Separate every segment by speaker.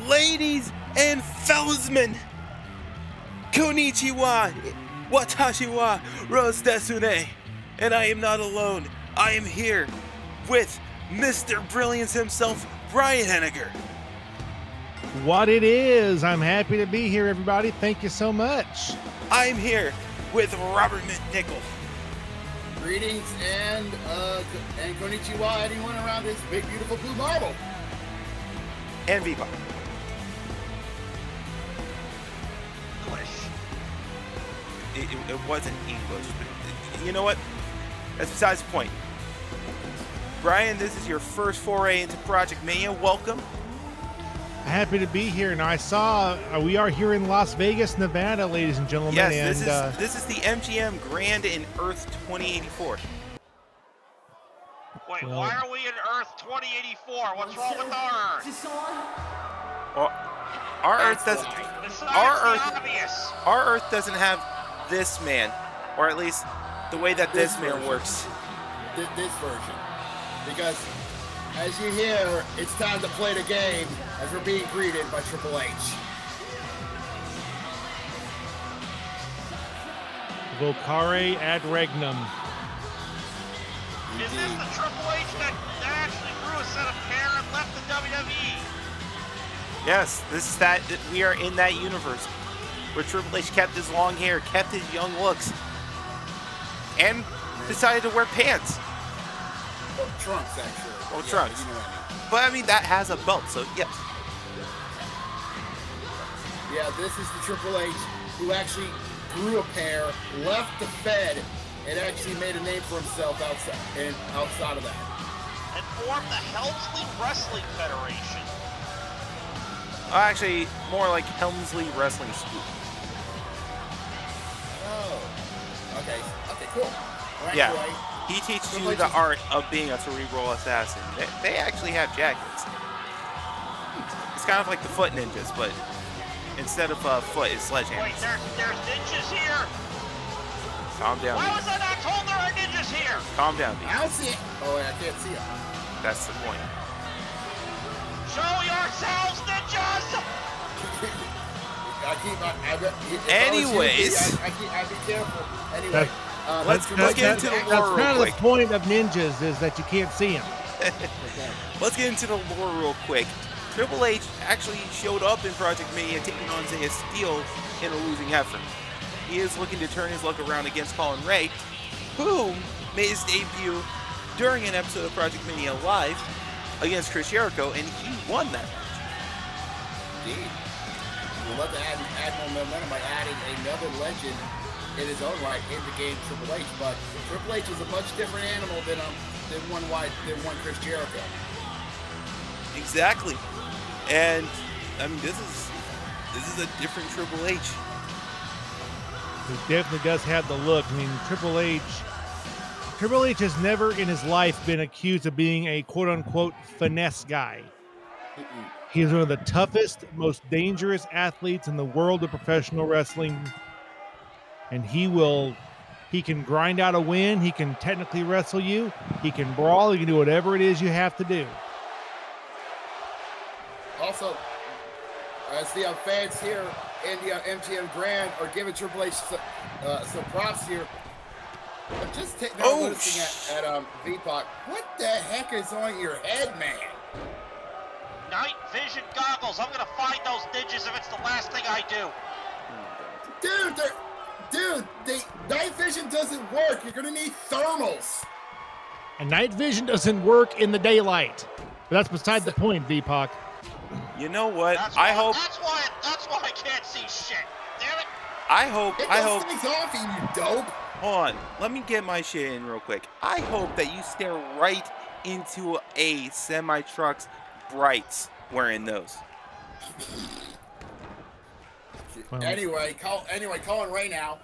Speaker 1: Ladies and fellasmen, konnichiwa, watashi wa Rose Desune, and I am not alone. I am here with Mr. Brilliance himself, Brian Henniger.
Speaker 2: What it is. I'm happy to be here, everybody. Thank you so much.
Speaker 1: I'm here with Robert McNichol.
Speaker 3: Greetings and konnichiwa, anyone around this big, beautiful blue marble.
Speaker 1: And Viva.
Speaker 4: English.
Speaker 1: It wasn't English, but you know what? That's besides the point. Brian, this is your first foray into Project Mania. Welcome.
Speaker 2: Happy to be here. Now, I saw we are here in Las Vegas, Nevada, ladies and gentlemen.
Speaker 1: Yes,
Speaker 2: and,
Speaker 1: this is the MGM Grand in Earth 2084.
Speaker 4: Wait, why are we in Earth 2084? What's wrong with our Earth?
Speaker 1: Well, our Earth doesn't. Our Earth doesn't have this man, or at least the way that this man works.
Speaker 3: This version, because as you hear, it's time to play the game as we're being greeted by Triple H.
Speaker 2: Vocare ad regnum.
Speaker 4: Is this the Triple H that actually grew a set of hair and left the WWE?
Speaker 1: Yes, this is that. We are in that universe where Triple H kept his long hair, kept his young looks, and decided to wear pants.
Speaker 3: Well, trunks, actually.
Speaker 1: Well,
Speaker 3: yeah,
Speaker 1: trunks.
Speaker 3: You know what I mean.
Speaker 1: But I mean, that has a belt, so yes.
Speaker 3: Yeah, this is the Triple H who actually grew a pair, left the Fed, and actually made a name for himself outside of that.
Speaker 4: And formed the Helmsley Wrestling Federation.
Speaker 1: Actually, more like Helmsley Wrestling School.
Speaker 3: Oh. Okay, cool. Well,
Speaker 1: Yeah.
Speaker 3: anyway,
Speaker 1: He teaches you the art of being a cerebral assassin. They actually have jackets. It's kind of like the Foot Ninjas, but instead of foot, it's sledgehammers.
Speaker 4: Wait, there's ninjas here?
Speaker 1: Calm down.
Speaker 4: Why was I not told there are ninjas here?
Speaker 1: Calm down, B.
Speaker 3: I don't see it. Oh, I can't see it.
Speaker 1: That's the point.
Speaker 4: Show yourselves, ninjas!
Speaker 1: Anyways.
Speaker 3: I be careful. Anyway.
Speaker 1: Let's get into the lore
Speaker 2: That's
Speaker 1: real
Speaker 2: kind of
Speaker 1: quick.
Speaker 2: the point of ninjas is that you can't see them.
Speaker 1: Let's get into the lore real quick. Triple H actually showed up in Project Mania taking on Zaya Steele in a losing effort. He is looking to turn his luck around against Colin Ray, who made his debut during an episode of Project Mania Live against Chris Jericho, and he won that match.
Speaker 3: Indeed. We'll love to add more momentum by adding another legend in his own right in the game, Triple H. But Triple H is a much different animal than one Chris Jericho.
Speaker 1: Exactly. And I mean, this is a different Triple H.
Speaker 2: He definitely does have the look. I mean, Triple H has never in his life been accused of being a quote-unquote finesse guy. He is one of the toughest, most dangerous athletes in the world of professional wrestling. And he can grind out a win. He can technically wrestle you. He can brawl. He can do whatever it is you have to do.
Speaker 3: Also, as the fans here in the MGM Grand are giving Triple H some props here. I'm just noticing at VPOC, what the heck is on your head, man?
Speaker 4: Night vision goggles. I'm gonna find those ninjas if it's the last thing I do.
Speaker 3: Dude, night vision doesn't work. You're gonna need thermals.
Speaker 2: And night vision doesn't work in the daylight. But that's beside the point, VPOC.
Speaker 1: You know what?
Speaker 4: That's
Speaker 1: I
Speaker 4: why
Speaker 1: hope
Speaker 4: I can't see shit. Damn it.
Speaker 1: I hope
Speaker 3: Things off you dope.
Speaker 1: Hold on. Let me get my shit in real quick. I hope that you stare right into a semi-truck's brights wearing those.
Speaker 2: Well,
Speaker 3: Anyway, Colin Ray now,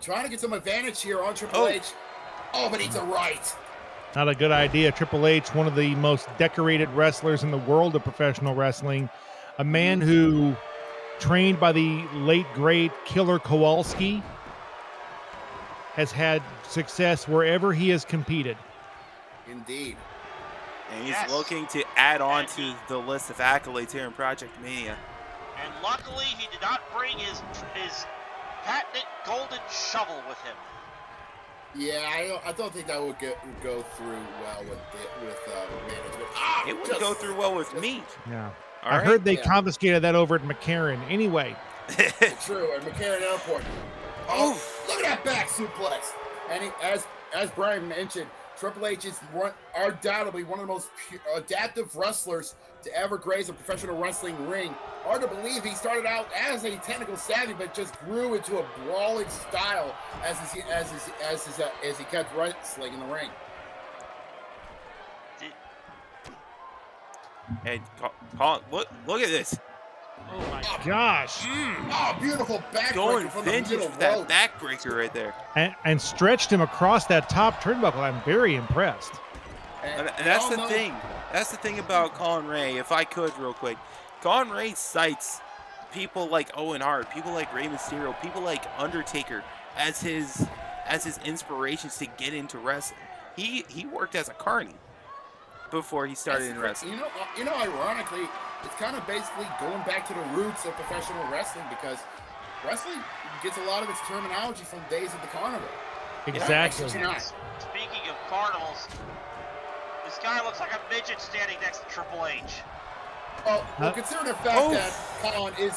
Speaker 3: trying to get some advantage here on Triple H. Oh, but he's a right.
Speaker 2: not a good idea. Triple H, one of the most decorated wrestlers in the world of professional wrestling, a man who trained by the late, great Killer Kowalski, has had success wherever he has competed.
Speaker 3: Indeed.
Speaker 1: And he's looking to add on to the list of accolades here in Project Mania.
Speaker 4: And luckily, he did not bring his patented golden shovel with him.
Speaker 3: Yeah, I don't think that would go through well with management.
Speaker 1: It would go through well with me.
Speaker 2: Yeah.
Speaker 1: All
Speaker 2: I
Speaker 1: right.
Speaker 2: heard they confiscated that over at McCarran. Anyway.
Speaker 3: True, at McCarran Airport. Oh, look at that back suplex. And as Brian mentioned, Triple H is undoubtedly one of the most adaptive wrestlers to ever graze a professional wrestling ring. Hard to believe he started out as a technical savvy, but just grew into a brawling style as he kept wrestling in the ring.
Speaker 1: And Colin, look at this.
Speaker 2: Oh my gosh.
Speaker 3: Oh, beautiful backbreaker
Speaker 1: Going
Speaker 3: from the
Speaker 1: vintage
Speaker 3: middle
Speaker 1: with that
Speaker 3: rope.
Speaker 1: backbreaker right there.
Speaker 2: And stretched him across that top turnbuckle. I'm very impressed.
Speaker 1: And that's the thing. That's the thing about Colin Ray. If I could, real quick, Colin Ray cites people like Owen Hart, people like Rey Mysterio, people like Undertaker as his inspirations to get into wrestling. He worked as a carny before he started in wrestling.
Speaker 3: You know, ironically, it's kind of basically going back to the roots of professional wrestling, because wrestling gets a lot of its terminology from days at the carnival.
Speaker 2: Exactly.
Speaker 3: Yeah,
Speaker 4: Speaking of carnivals, this guy looks like a midget standing next to Triple H.
Speaker 3: Well, consider the fact that Colin is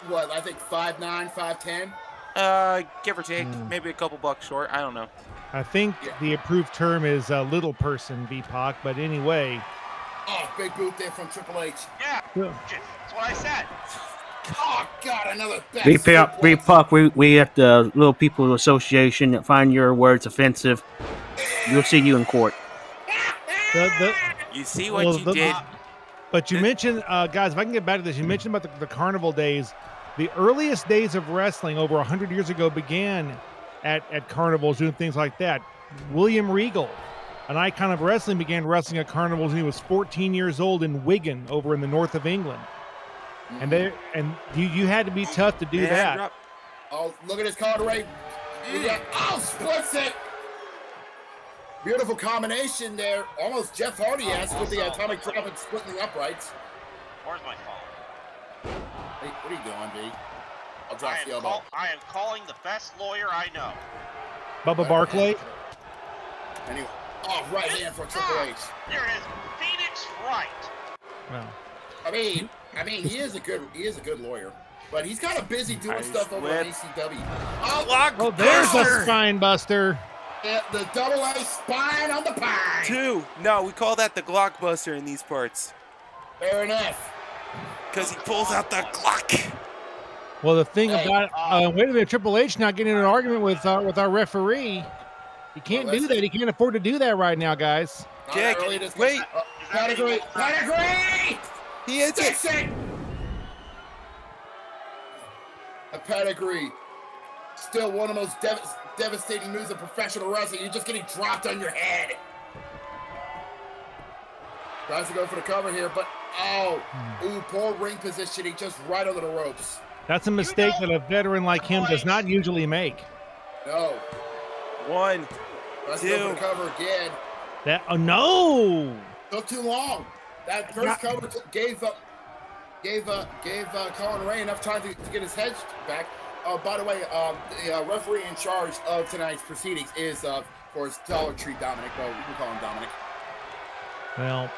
Speaker 3: what, I think 5'9", 5'10".
Speaker 1: Give or take, maybe a couple bucks short. I don't know.
Speaker 2: I think the approved term is little person, VPOC, but anyway.
Speaker 3: Oh, big boot there from Triple H.
Speaker 4: Yeah, that's what I said.
Speaker 3: Oh, God, another back
Speaker 5: VPOC, we at the Little People Association that find your words offensive. We'll see you in court.
Speaker 1: You see what you did?
Speaker 2: But you mentioned, guys, if I can get back to this, you mentioned about the carnival days. The earliest days of wrestling over 100 years ago began at carnivals, doing things like that. William Regal, an icon of wrestling, began wrestling at carnivals when he was 14 years old in Wigan, over in the north of England. And you had to be tough to do that.
Speaker 3: Oh, look at his Colin Ray. Splits it. Beautiful combination there. Almost Jeff Hardy-esque with the atomic drop and splitting the uprights.
Speaker 4: Where's my phone?
Speaker 3: Hey, what are you doing, D? I'll drop the elbow.
Speaker 4: I am calling the best lawyer I know.
Speaker 2: Bubba Barclay.
Speaker 3: Anyway, right hand for Triple H.
Speaker 4: There it is, Phoenix Wright.
Speaker 2: Well,
Speaker 3: I mean, he is a good lawyer, but he's kind of busy doing stuff over at ECW.
Speaker 2: There's a spine buster.
Speaker 3: The double A spine on the pine.
Speaker 1: 2. No, we call that the Glockbuster in these parts.
Speaker 3: Fair enough.
Speaker 1: Because he pulls out the Glock.
Speaker 2: Well, the thing about wait a minute, Triple H not getting in an argument with our referee. He can't do that. He can't afford to do that right now, guys.
Speaker 1: Jack, wait.
Speaker 3: Pedigree.
Speaker 1: He hits it.
Speaker 3: A pedigree. Still one of the most devastating moves in professional wrestling. You're just getting dropped on your head. Tries to go for the cover here, but poor ring positioning, just right under the ropes.
Speaker 2: That's a mistake that a veteran like him does not usually make.
Speaker 3: No.
Speaker 1: 1, 2.
Speaker 3: Go for the cover again.
Speaker 2: No.
Speaker 3: Took too long. That first cover gave Colin Ray enough time to get his head back. By the way, the referee in charge of tonight's proceedings is, of course, Dollar Tree Dominic. Well, we can call him Dominic.
Speaker 2: Well,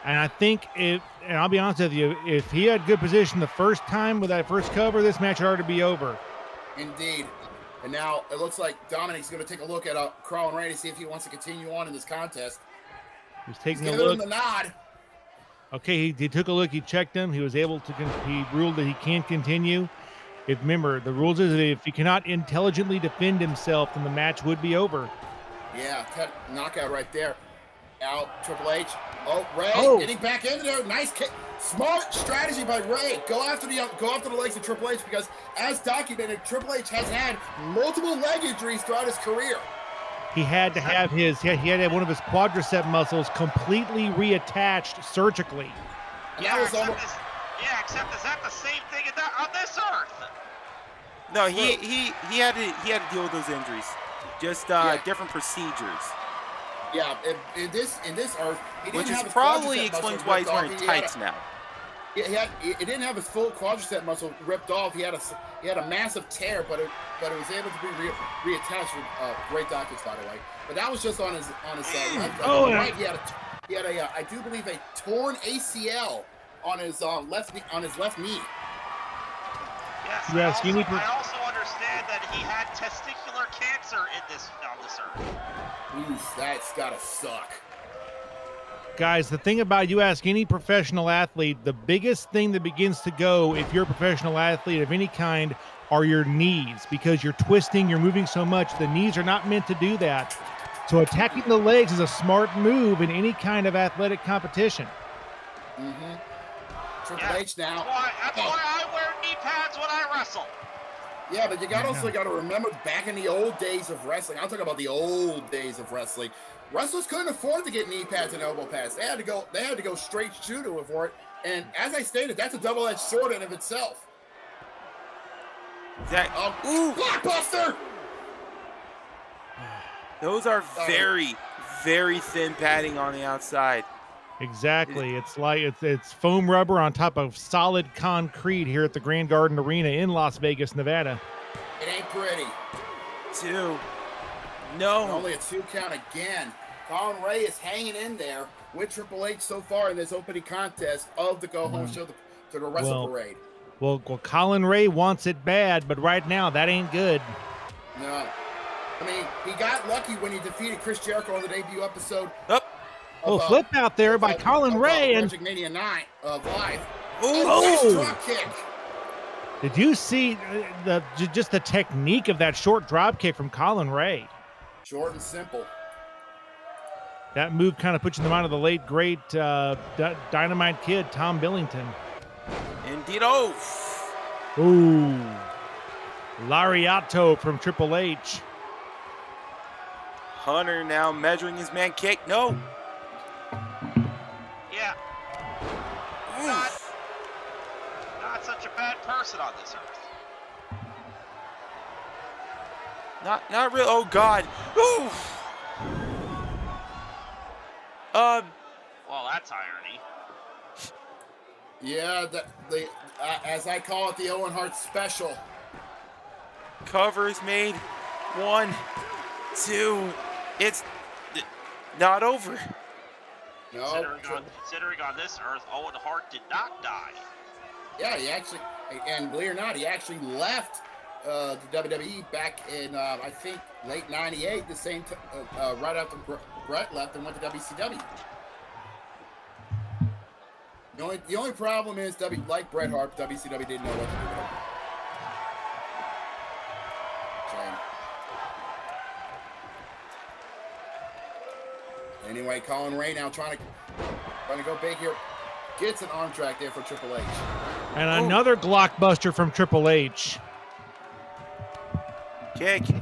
Speaker 2: and I think and I'll be honest with you, if he had good position the first time with that first cover, this match would already be over.
Speaker 3: Indeed. And now it looks like Dominic's going to take a look at Colin Ray to see if he wants to continue on in this contest.
Speaker 2: He's taking a
Speaker 3: giving
Speaker 2: look.
Speaker 3: him the nod.
Speaker 2: Okay, he took a look. He checked him. He was able to. He ruled that he can't continue. Remember, the rules is that if he cannot intelligently defend himself, then the match would be over.
Speaker 3: Yeah, knockout right there. Out, Triple H. Ray getting back into there. Nice kick. Smart strategy by Ray. Go after the legs of Triple H, because as documented, Triple H has had multiple leg injuries throughout his career.
Speaker 2: He had to have he had to have one of his quadricep muscles completely reattached surgically.
Speaker 3: Except
Speaker 4: is that the same thing on this earth?
Speaker 1: No, he had to deal with those injuries. Just different procedures.
Speaker 3: Yeah, in this Earth, he didn't
Speaker 1: Which is
Speaker 3: have his
Speaker 1: probably
Speaker 3: quadricep
Speaker 1: explains
Speaker 3: muscle
Speaker 1: why he's
Speaker 3: ripped off.
Speaker 1: wearing
Speaker 3: He had
Speaker 1: tights now.
Speaker 3: He didn't have his full quadricep muscle ripped off. He had a massive tear, but it was able to be reattached with great doctors, by the way. But that was just on his left. Right, he had a I do believe a torn ACL on his left knee.
Speaker 4: Yes, I also understand that he had testicular cancer on this earth.
Speaker 3: Oof, that's gotta suck.
Speaker 2: Guys, the thing about, you ask any professional athlete, the biggest thing that begins to go if you're a professional athlete of any kind are your knees, because you're twisting, you're moving so much. The knees are not meant to do that. So attacking the legs is a smart move in any kind of athletic competition.
Speaker 3: Mm-hmm. Triple H now.
Speaker 4: That's why I wear knee pads when I wrestle.
Speaker 3: Yeah, but you also got to remember back in the old days of wrestling. I'm talking about the old days of wrestling. Wrestlers couldn't afford to get knee pads and elbow pads. They had to go straight shooter for it. And as I stated, that's a double-edged sword in of itself.
Speaker 1: Ooh.
Speaker 3: Blockbuster!
Speaker 1: Those are very, very thin padding on the outside.
Speaker 2: Exactly. It's like it's foam rubber on top of solid concrete here at the Grand Garden Arena in Las Vegas, Nevada.
Speaker 3: It ain't pretty.
Speaker 1: 2. No.
Speaker 3: And only a 2 count again. Colin Ray is hanging in there with Triple H so far in this opening contest of the go-home show to the Wrestle Parade.
Speaker 2: Well, Colin Ray wants it bad, but right now that ain't good.
Speaker 3: No. I mean, he got lucky when he defeated Chris Jericho on the debut episode.
Speaker 2: Flip out there by Colin Ray and
Speaker 3: Project Mania 9 live.
Speaker 2: Oh!
Speaker 3: Drop kick.
Speaker 2: Did you see just the technique of that short drop kick from Colin Ray?
Speaker 3: Short and simple.
Speaker 2: That move kind of puts you in the mind of the late great Dynamite Kid Tom Billington.
Speaker 1: Indeed.
Speaker 2: Ooh, Lariato from Triple H.
Speaker 1: Hunter now measuring his man kick. No.
Speaker 4: Yeah. Not such a bad person on this earth.
Speaker 1: Not real. Oh God. Ooh.
Speaker 4: Well, that's irony.
Speaker 3: Yeah, as I call it, the Owen Hart special.
Speaker 1: Cover is made. 1, 2. It's not over.
Speaker 3: No.
Speaker 4: Considering on this earth, Owen Hart did not die.
Speaker 3: Yeah, he actually, and believe it or not, he actually left the WWE back in, I think, late '98, the same right after Brett left and went to WCW. The only problem is, like Bret Hart, WCW didn't know what to do with him. Anyway, Colin Ray now trying to go big here. Gets an arm drag there for Triple H.
Speaker 2: And another blockbuster from Triple H.
Speaker 1: Kick.
Speaker 2: And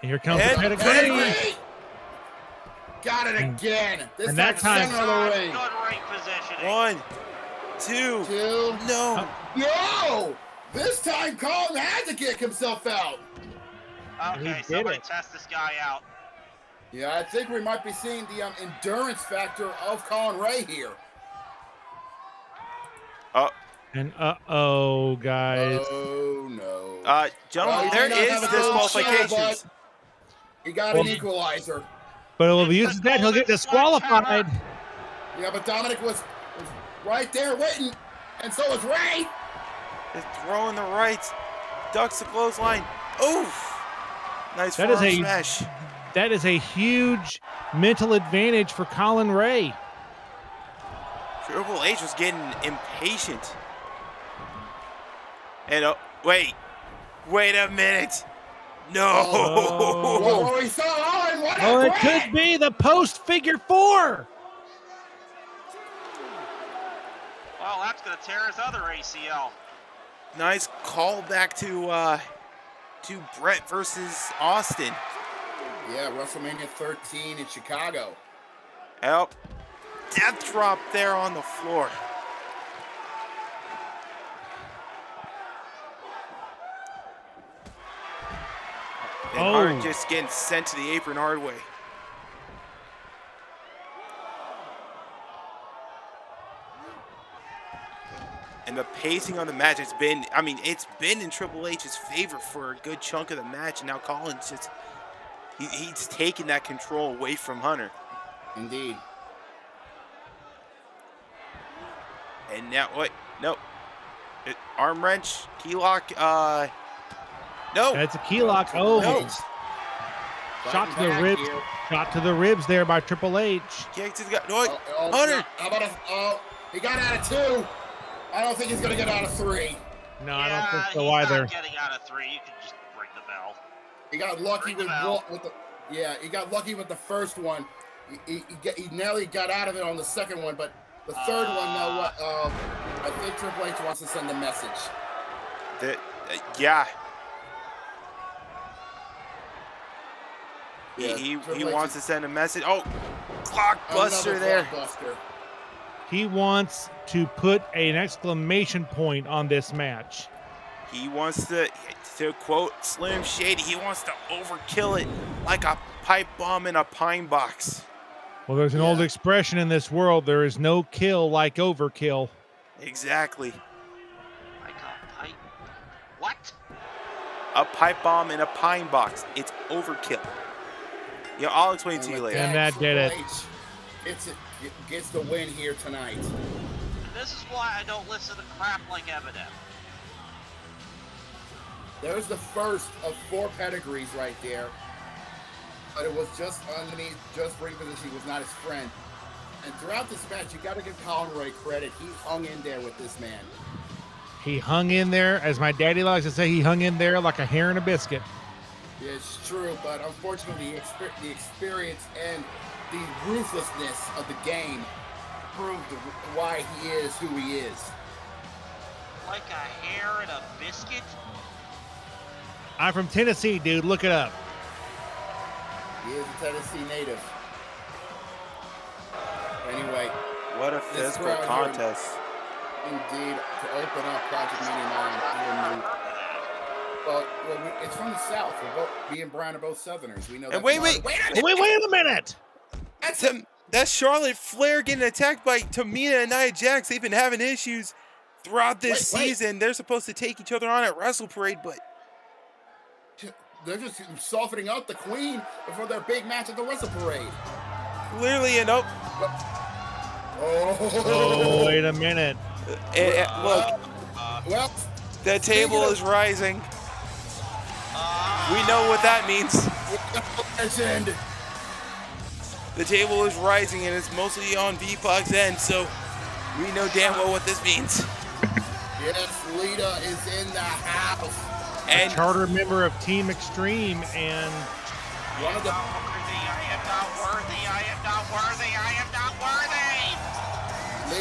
Speaker 2: here comes the pedigree.
Speaker 3: Got it again. This
Speaker 2: and that time,
Speaker 3: center of the ring.
Speaker 4: Good ring positioning.
Speaker 1: 1, 2. No.
Speaker 3: No. This time, Colin had to kick himself out.
Speaker 4: Okay, somebody test this guy out.
Speaker 3: Yeah, I think we might be seeing the endurance factor of Colin Ray here.
Speaker 2: And guys.
Speaker 3: Oh no.
Speaker 1: Gentlemen, there is disqualifications.
Speaker 3: He got an equalizer.
Speaker 2: But if he uses that, he'll get disqualified.
Speaker 3: Yeah, but Dominic was right there waiting, and so was Ray.
Speaker 1: They're throwing the rights. Ducks the clothesline. Oof. Nice
Speaker 2: That
Speaker 1: forearm
Speaker 2: is
Speaker 1: smash.
Speaker 2: That is a huge mental advantage for Colin Ray.
Speaker 1: Triple H was getting impatient. And wait a minute. No.
Speaker 3: Oh, he saw Owen.
Speaker 2: What it could be the post figure 4.
Speaker 4: Well, that's going to tear his other ACL.
Speaker 1: Nice call back to Brett versus Austin.
Speaker 3: Yeah, WrestleMania 13 in Chicago.
Speaker 1: Help. Death drop there on the floor. And Hart just getting sent to the apron hard way. And the pacing on the match, it's been in Triple H's favor for a good chunk of the match. And now Colin's just, he's taking that control away from Hunter.
Speaker 3: Indeed.
Speaker 1: And now, what? No. Arm wrench, key lock, no.
Speaker 2: That's a key lock. Oh.
Speaker 1: No.
Speaker 2: Shot to the ribs. Here. Shot to the ribs there by Triple H.
Speaker 1: Kick to the guy. No, Hunter.
Speaker 3: How about he got out of 2. I don't think he's going to get out of 3.
Speaker 2: No, I don't think so either.
Speaker 4: Not getting out of 3. You can just ring the bell.
Speaker 3: He got lucky with the. Yeah, he got lucky with the first one. He nearly got out of it on the second one, but the third one, though, I think Triple H wants to send a message.
Speaker 1: Yeah. He wants to send a message. Oh, clockbuster there. Clockbuster.
Speaker 2: He wants to put an exclamation point on this match.
Speaker 1: He wants to quote Slim Shady, he wants to overkill it like a pipe bomb in a pine box.
Speaker 2: Well, there's an old expression in this world, there is no kill like overkill.
Speaker 1: Exactly.
Speaker 4: Like a pipe? What?
Speaker 1: A pipe bomb in a pine box. It's overkill. Yeah, I'll explain to you later.
Speaker 2: And that did it.
Speaker 3: Gets the win here tonight.
Speaker 4: This is why I don't listen to crap like Eminem.
Speaker 3: There's the first of 4 pedigrees right there. But it was just underneath, just ring position. He was not his friend. And throughout this match, you got to give Colin Ray credit. He hung in there with this man.
Speaker 2: He hung in there, as my daddy likes to say, he hung in there like a hair in a biscuit.
Speaker 3: Yeah, it's true, but unfortunately, the experience and the ruthlessness of the game proved why he is who he is.
Speaker 4: Like a hair in a biscuit?
Speaker 2: I'm from Tennessee, dude. Look it up.
Speaker 3: He is a Tennessee native. Anyway.
Speaker 1: What a physical contest.
Speaker 3: Indeed, to open up Project Mania. Well, it's from the South. Me and Brian are both Southerners. We know that.
Speaker 1: Wait
Speaker 2: a minute.
Speaker 1: That's Charlotte Flair getting attacked by Tamina and Nia Jax. They've been having issues throughout this season. They're supposed to take each other on at Wrestle Parade, but
Speaker 3: they're just softening up the Queen before their big match at the Wrestle Parade.
Speaker 1: Clearly, and
Speaker 2: Oh, wait a minute.
Speaker 1: Look, the table is rising. We know what that means. The table is rising, and it's mostly on V-Pog's end, so we know damn well what this means.
Speaker 3: Yes, Lita is in the house.
Speaker 2: And a charter member of Team Extreme, and
Speaker 4: one of the I am not worthy, I am not worthy, I am not worthy.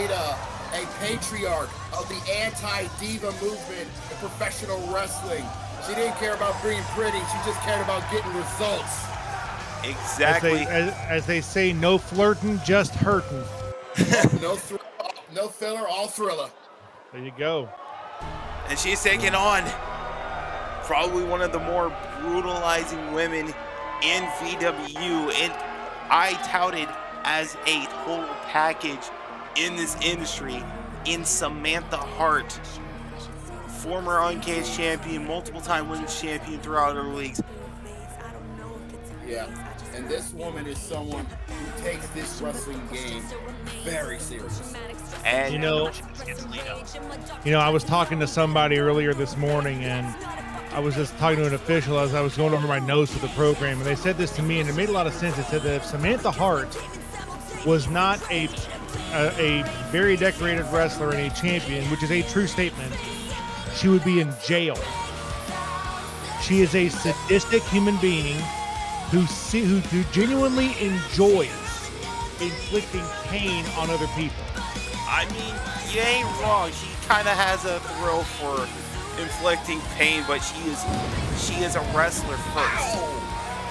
Speaker 3: Lita, a patriarch of the anti-diva movement in professional wrestling. She didn't care about being pretty, she just cared about getting results.
Speaker 1: Exactly.
Speaker 2: As they say, no flirting, just hurting.
Speaker 3: No filler, all thriller.
Speaker 2: There you go.
Speaker 1: And she's taking on probably one of the more brutalizing women in VW, and I touted as a total package in this industry in Samantha Hart, former Uncaged champion, multiple-time women's champion throughout her leagues.
Speaker 3: Yeah, and this woman is someone who takes this wrestling game very serious.
Speaker 1: And
Speaker 2: you know, I was talking to somebody earlier this morning, and I was just talking to an official as I was going over my notes for the program, and they said this to me, and it made a lot of sense. It said that if Samantha Hart was not a very decorated wrestler and a champion, which is a true statement, she would be in jail. She is a sadistic human being who genuinely enjoys inflicting pain on other people.
Speaker 1: I mean, you ain't wrong. She kind of has a thrill for inflicting pain, but she is a wrestler first.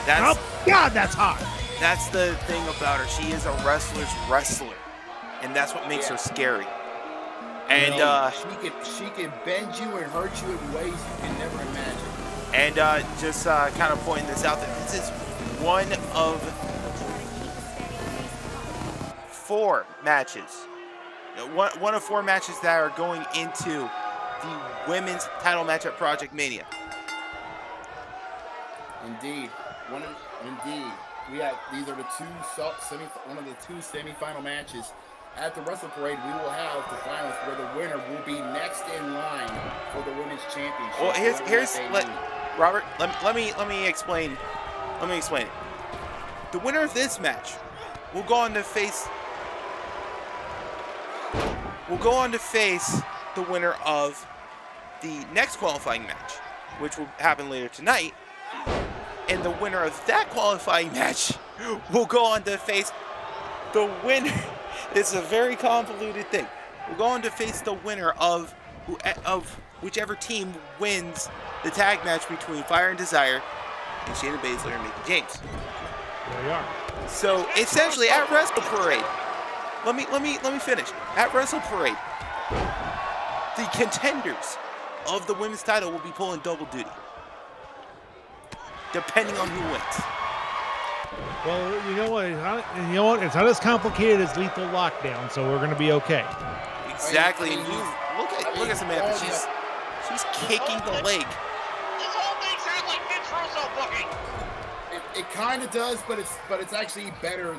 Speaker 2: Oh God, that's hot.
Speaker 1: That's the thing about her. She is a wrestler's wrestler, and that's what makes her scary. And
Speaker 3: she can bend you and hurt you in ways you can never imagine.
Speaker 1: And just kind of pointing this out, that this is one of 4 matches. One of 4 matches that are going into the women's title match at Project Mania.
Speaker 3: Indeed. Indeed. These are the one of the 2 semi-final matches. At the Wrestle Parade, we will have the finals where the winner will be next in line for the women's championship.
Speaker 1: Well, Robert, let me explain. Let me explain it. The winner of this match will go on to face the winner of the next qualifying match, which will happen later tonight. And the winner of that qualifying match will go on to face the winner. It's a very convoluted thing. We'll go on to face the winner of whichever team wins the tag match between Fire and Desire and Shayna Baszler and Mickie James.
Speaker 2: There we are.
Speaker 1: So essentially, at Wrestle Parade, let me finish. At Wrestle Parade, the contenders of the women's title will be pulling double duty, depending on who wins.
Speaker 2: Well, you know what? It's not as complicated as Lethal Lockdown, so we're going to be okay.
Speaker 1: Exactly. And you look at Samantha. She's kicking the leg.
Speaker 4: This whole thing sounds like Vince Russo booking.
Speaker 3: It kind of does, but it's actually better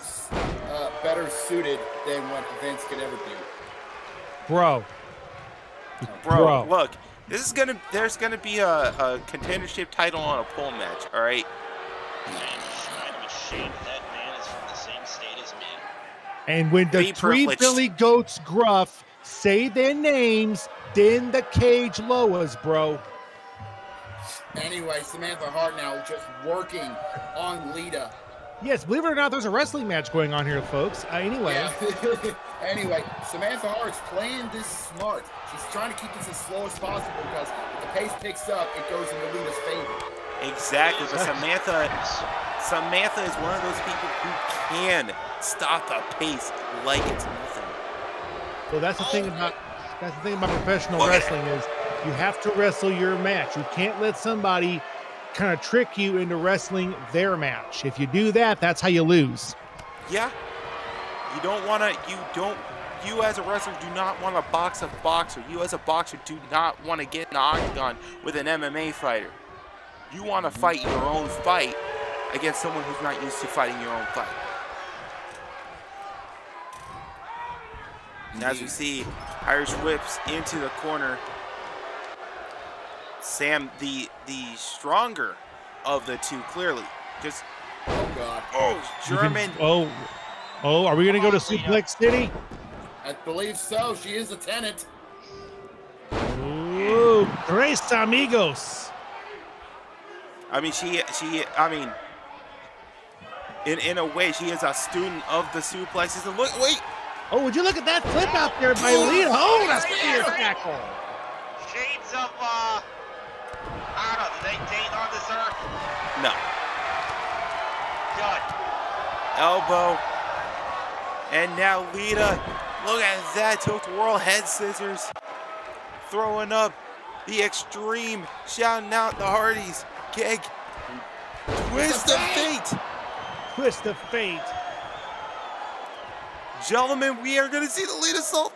Speaker 3: suited than what Vince could ever do.
Speaker 2: Bro,
Speaker 1: look, there's gonna be a contendership title on a pole match. All right.
Speaker 4: That man is from the same state as me.
Speaker 2: And when the 3 Billy Goats gruff say their names, then the cage lowers, bro.
Speaker 3: Anyway, Samantha Hart now just working on Lita.
Speaker 2: Yes, believe it or not, there's a wrestling match going on here, folks. Anyway.
Speaker 3: Yeah. Anyway, Samantha Hart's playing this smart. She's trying to keep this as slow as possible because if the pace picks up, it goes into Lita's favor.
Speaker 1: Exactly, but Samantha is one of those people who can stop the pace like it's nothing.
Speaker 2: Well, that's the thing about professional wrestling is you have to wrestle your match. You can't let somebody kind of trick you into wrestling their match. If you do that, that's how you lose.
Speaker 1: Yeah. You as a wrestler do not want to box a boxer. You as a boxer do not want to get in the octagon with an MMA fighter. You want to fight your own fight against someone who's not used to fighting your own fight. And as we see, Irish whips into the corner. Sam, the stronger of the 2, clearly. Just,
Speaker 3: oh God.
Speaker 1: Oh, German.
Speaker 2: Are we going to go to Suplex City?
Speaker 3: I believe so. She is a tenant.
Speaker 2: Ooh, tres amigos.
Speaker 1: I mean, in a way, she is a student of the suplexes. And wait.
Speaker 2: Oh, would you look at that flip out there by Lita? Oh, that's serious tackle.
Speaker 4: Shades of, I don't know, do they date on this earth?
Speaker 1: No.
Speaker 4: Good.
Speaker 1: Elbow. And now Lita, look at that, took the world head scissors. Throwing up the Extreme, shouting out the Hardys. Kick. Twist of fate.
Speaker 2: Twist of fate.
Speaker 1: Gentlemen, we are going to see the Lita Salt.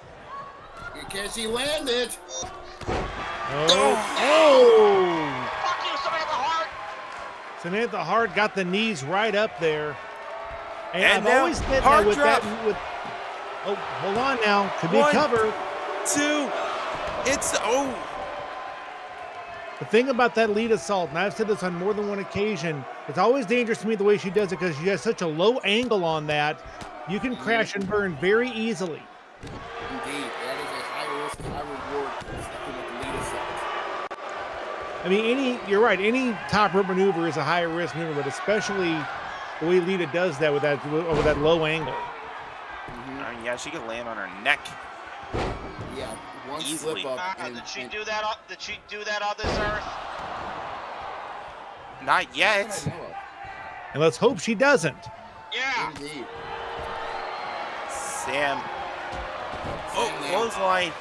Speaker 3: Can she land it?
Speaker 2: Oh.
Speaker 4: Fuck you, Samantha Hart.
Speaker 2: Samantha Hart got the knees right up there. And I've
Speaker 1: now
Speaker 2: always said
Speaker 1: Hart
Speaker 2: that with
Speaker 1: drop.
Speaker 2: Oh, hold on now. To be
Speaker 1: 1,
Speaker 2: covered.
Speaker 1: 2.
Speaker 2: The thing about that Lita Salt, and I've said this on more than one occasion, it's always dangerous to me the way she does it because she has such a low angle on that. You can crash and burn very easily.
Speaker 3: Indeed, that is a high risk, high reward with Lita Salt.
Speaker 2: I mean, you're right. Any top rope maneuver is a high risk maneuver, but especially the way Lita does that with that low angle.
Speaker 1: Yeah, she could land on her neck.
Speaker 3: Yeah, one
Speaker 1: easily.
Speaker 3: slip up.
Speaker 4: Did she do that on this earth?
Speaker 1: Not yet.
Speaker 2: And let's hope she doesn't.
Speaker 4: Yeah.
Speaker 3: Indeed.
Speaker 1: Sam. Oh, clothesline.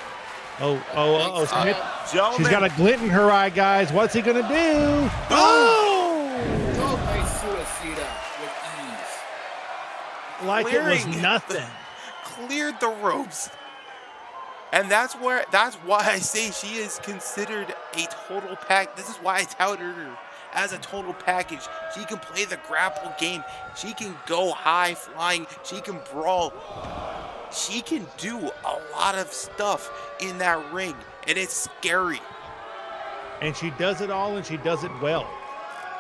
Speaker 2: Smith.
Speaker 1: Gentlemen.
Speaker 2: She's got a glint in her eye, guys. What's he gonna do? Oh!
Speaker 3: Tope suicida with ease.
Speaker 2: Like it was
Speaker 1: Clearing
Speaker 2: nothing.
Speaker 1: Cleared the ropes. And that's why I say she is considered a total pack. This is why I touted her as a total package. She can play the grapple game. She can go high flying. She can brawl. She can do a lot of stuff in that ring, and it's scary.
Speaker 2: And she does it all, and she does it well.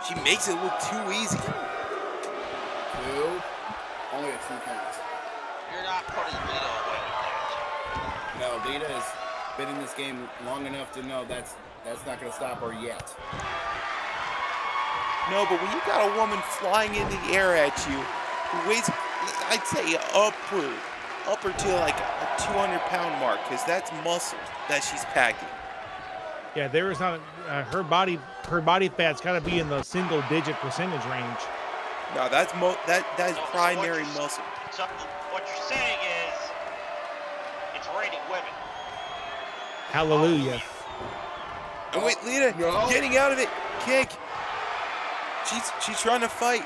Speaker 1: She makes it look too easy.
Speaker 3: 2. Only a 2 count.
Speaker 4: You're not putting Lita away with that.
Speaker 3: No, Lita has been in this game long enough to know that's not going to stop her yet.
Speaker 1: No, but when you got a woman flying in the air at you, who weighs, I'd say upper to like a 200-pound mark, because that's muscle that she's packing.
Speaker 2: Yeah, there is not her body fat's got to be in the single-digit percentage range.
Speaker 1: No, that's primary muscle.
Speaker 4: So what you're saying is it's raining women.
Speaker 2: Hallelujah.
Speaker 1: Oh wait, Lita,
Speaker 3: No.
Speaker 1: getting out of it. Kick. She's trying to fight.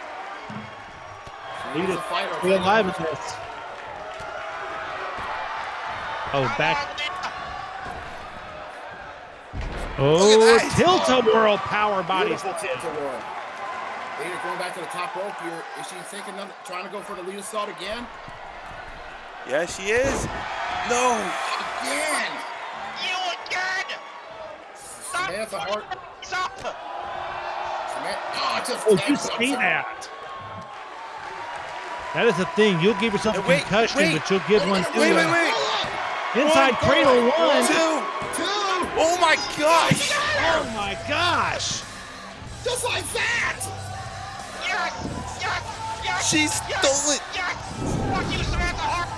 Speaker 2: Lita, stay alive with this. Oh, back. Oh, tilt-a-whirl power body.
Speaker 3: Beautiful tilt-a-whirl. Lita going back to the top rope here. Is she trying to go for the Lita salt again?
Speaker 1: Yeah, she is. No.
Speaker 3: Again!
Speaker 4: You again! Stop
Speaker 3: Samantha Hart.
Speaker 4: Stop!
Speaker 3: Just
Speaker 2: Oh, you see that? That is the thing. You'll give yourself a
Speaker 1: Wait,
Speaker 2: concussion,
Speaker 1: wait.
Speaker 2: but you'll give one too.
Speaker 1: Wait.
Speaker 2: Inside cradle one.
Speaker 1: 2. Oh my gosh.
Speaker 2: Oh my gosh.
Speaker 3: Just like that!
Speaker 4: Yes!
Speaker 1: She stole it.
Speaker 4: Yes! Fuck you, Samantha Hart!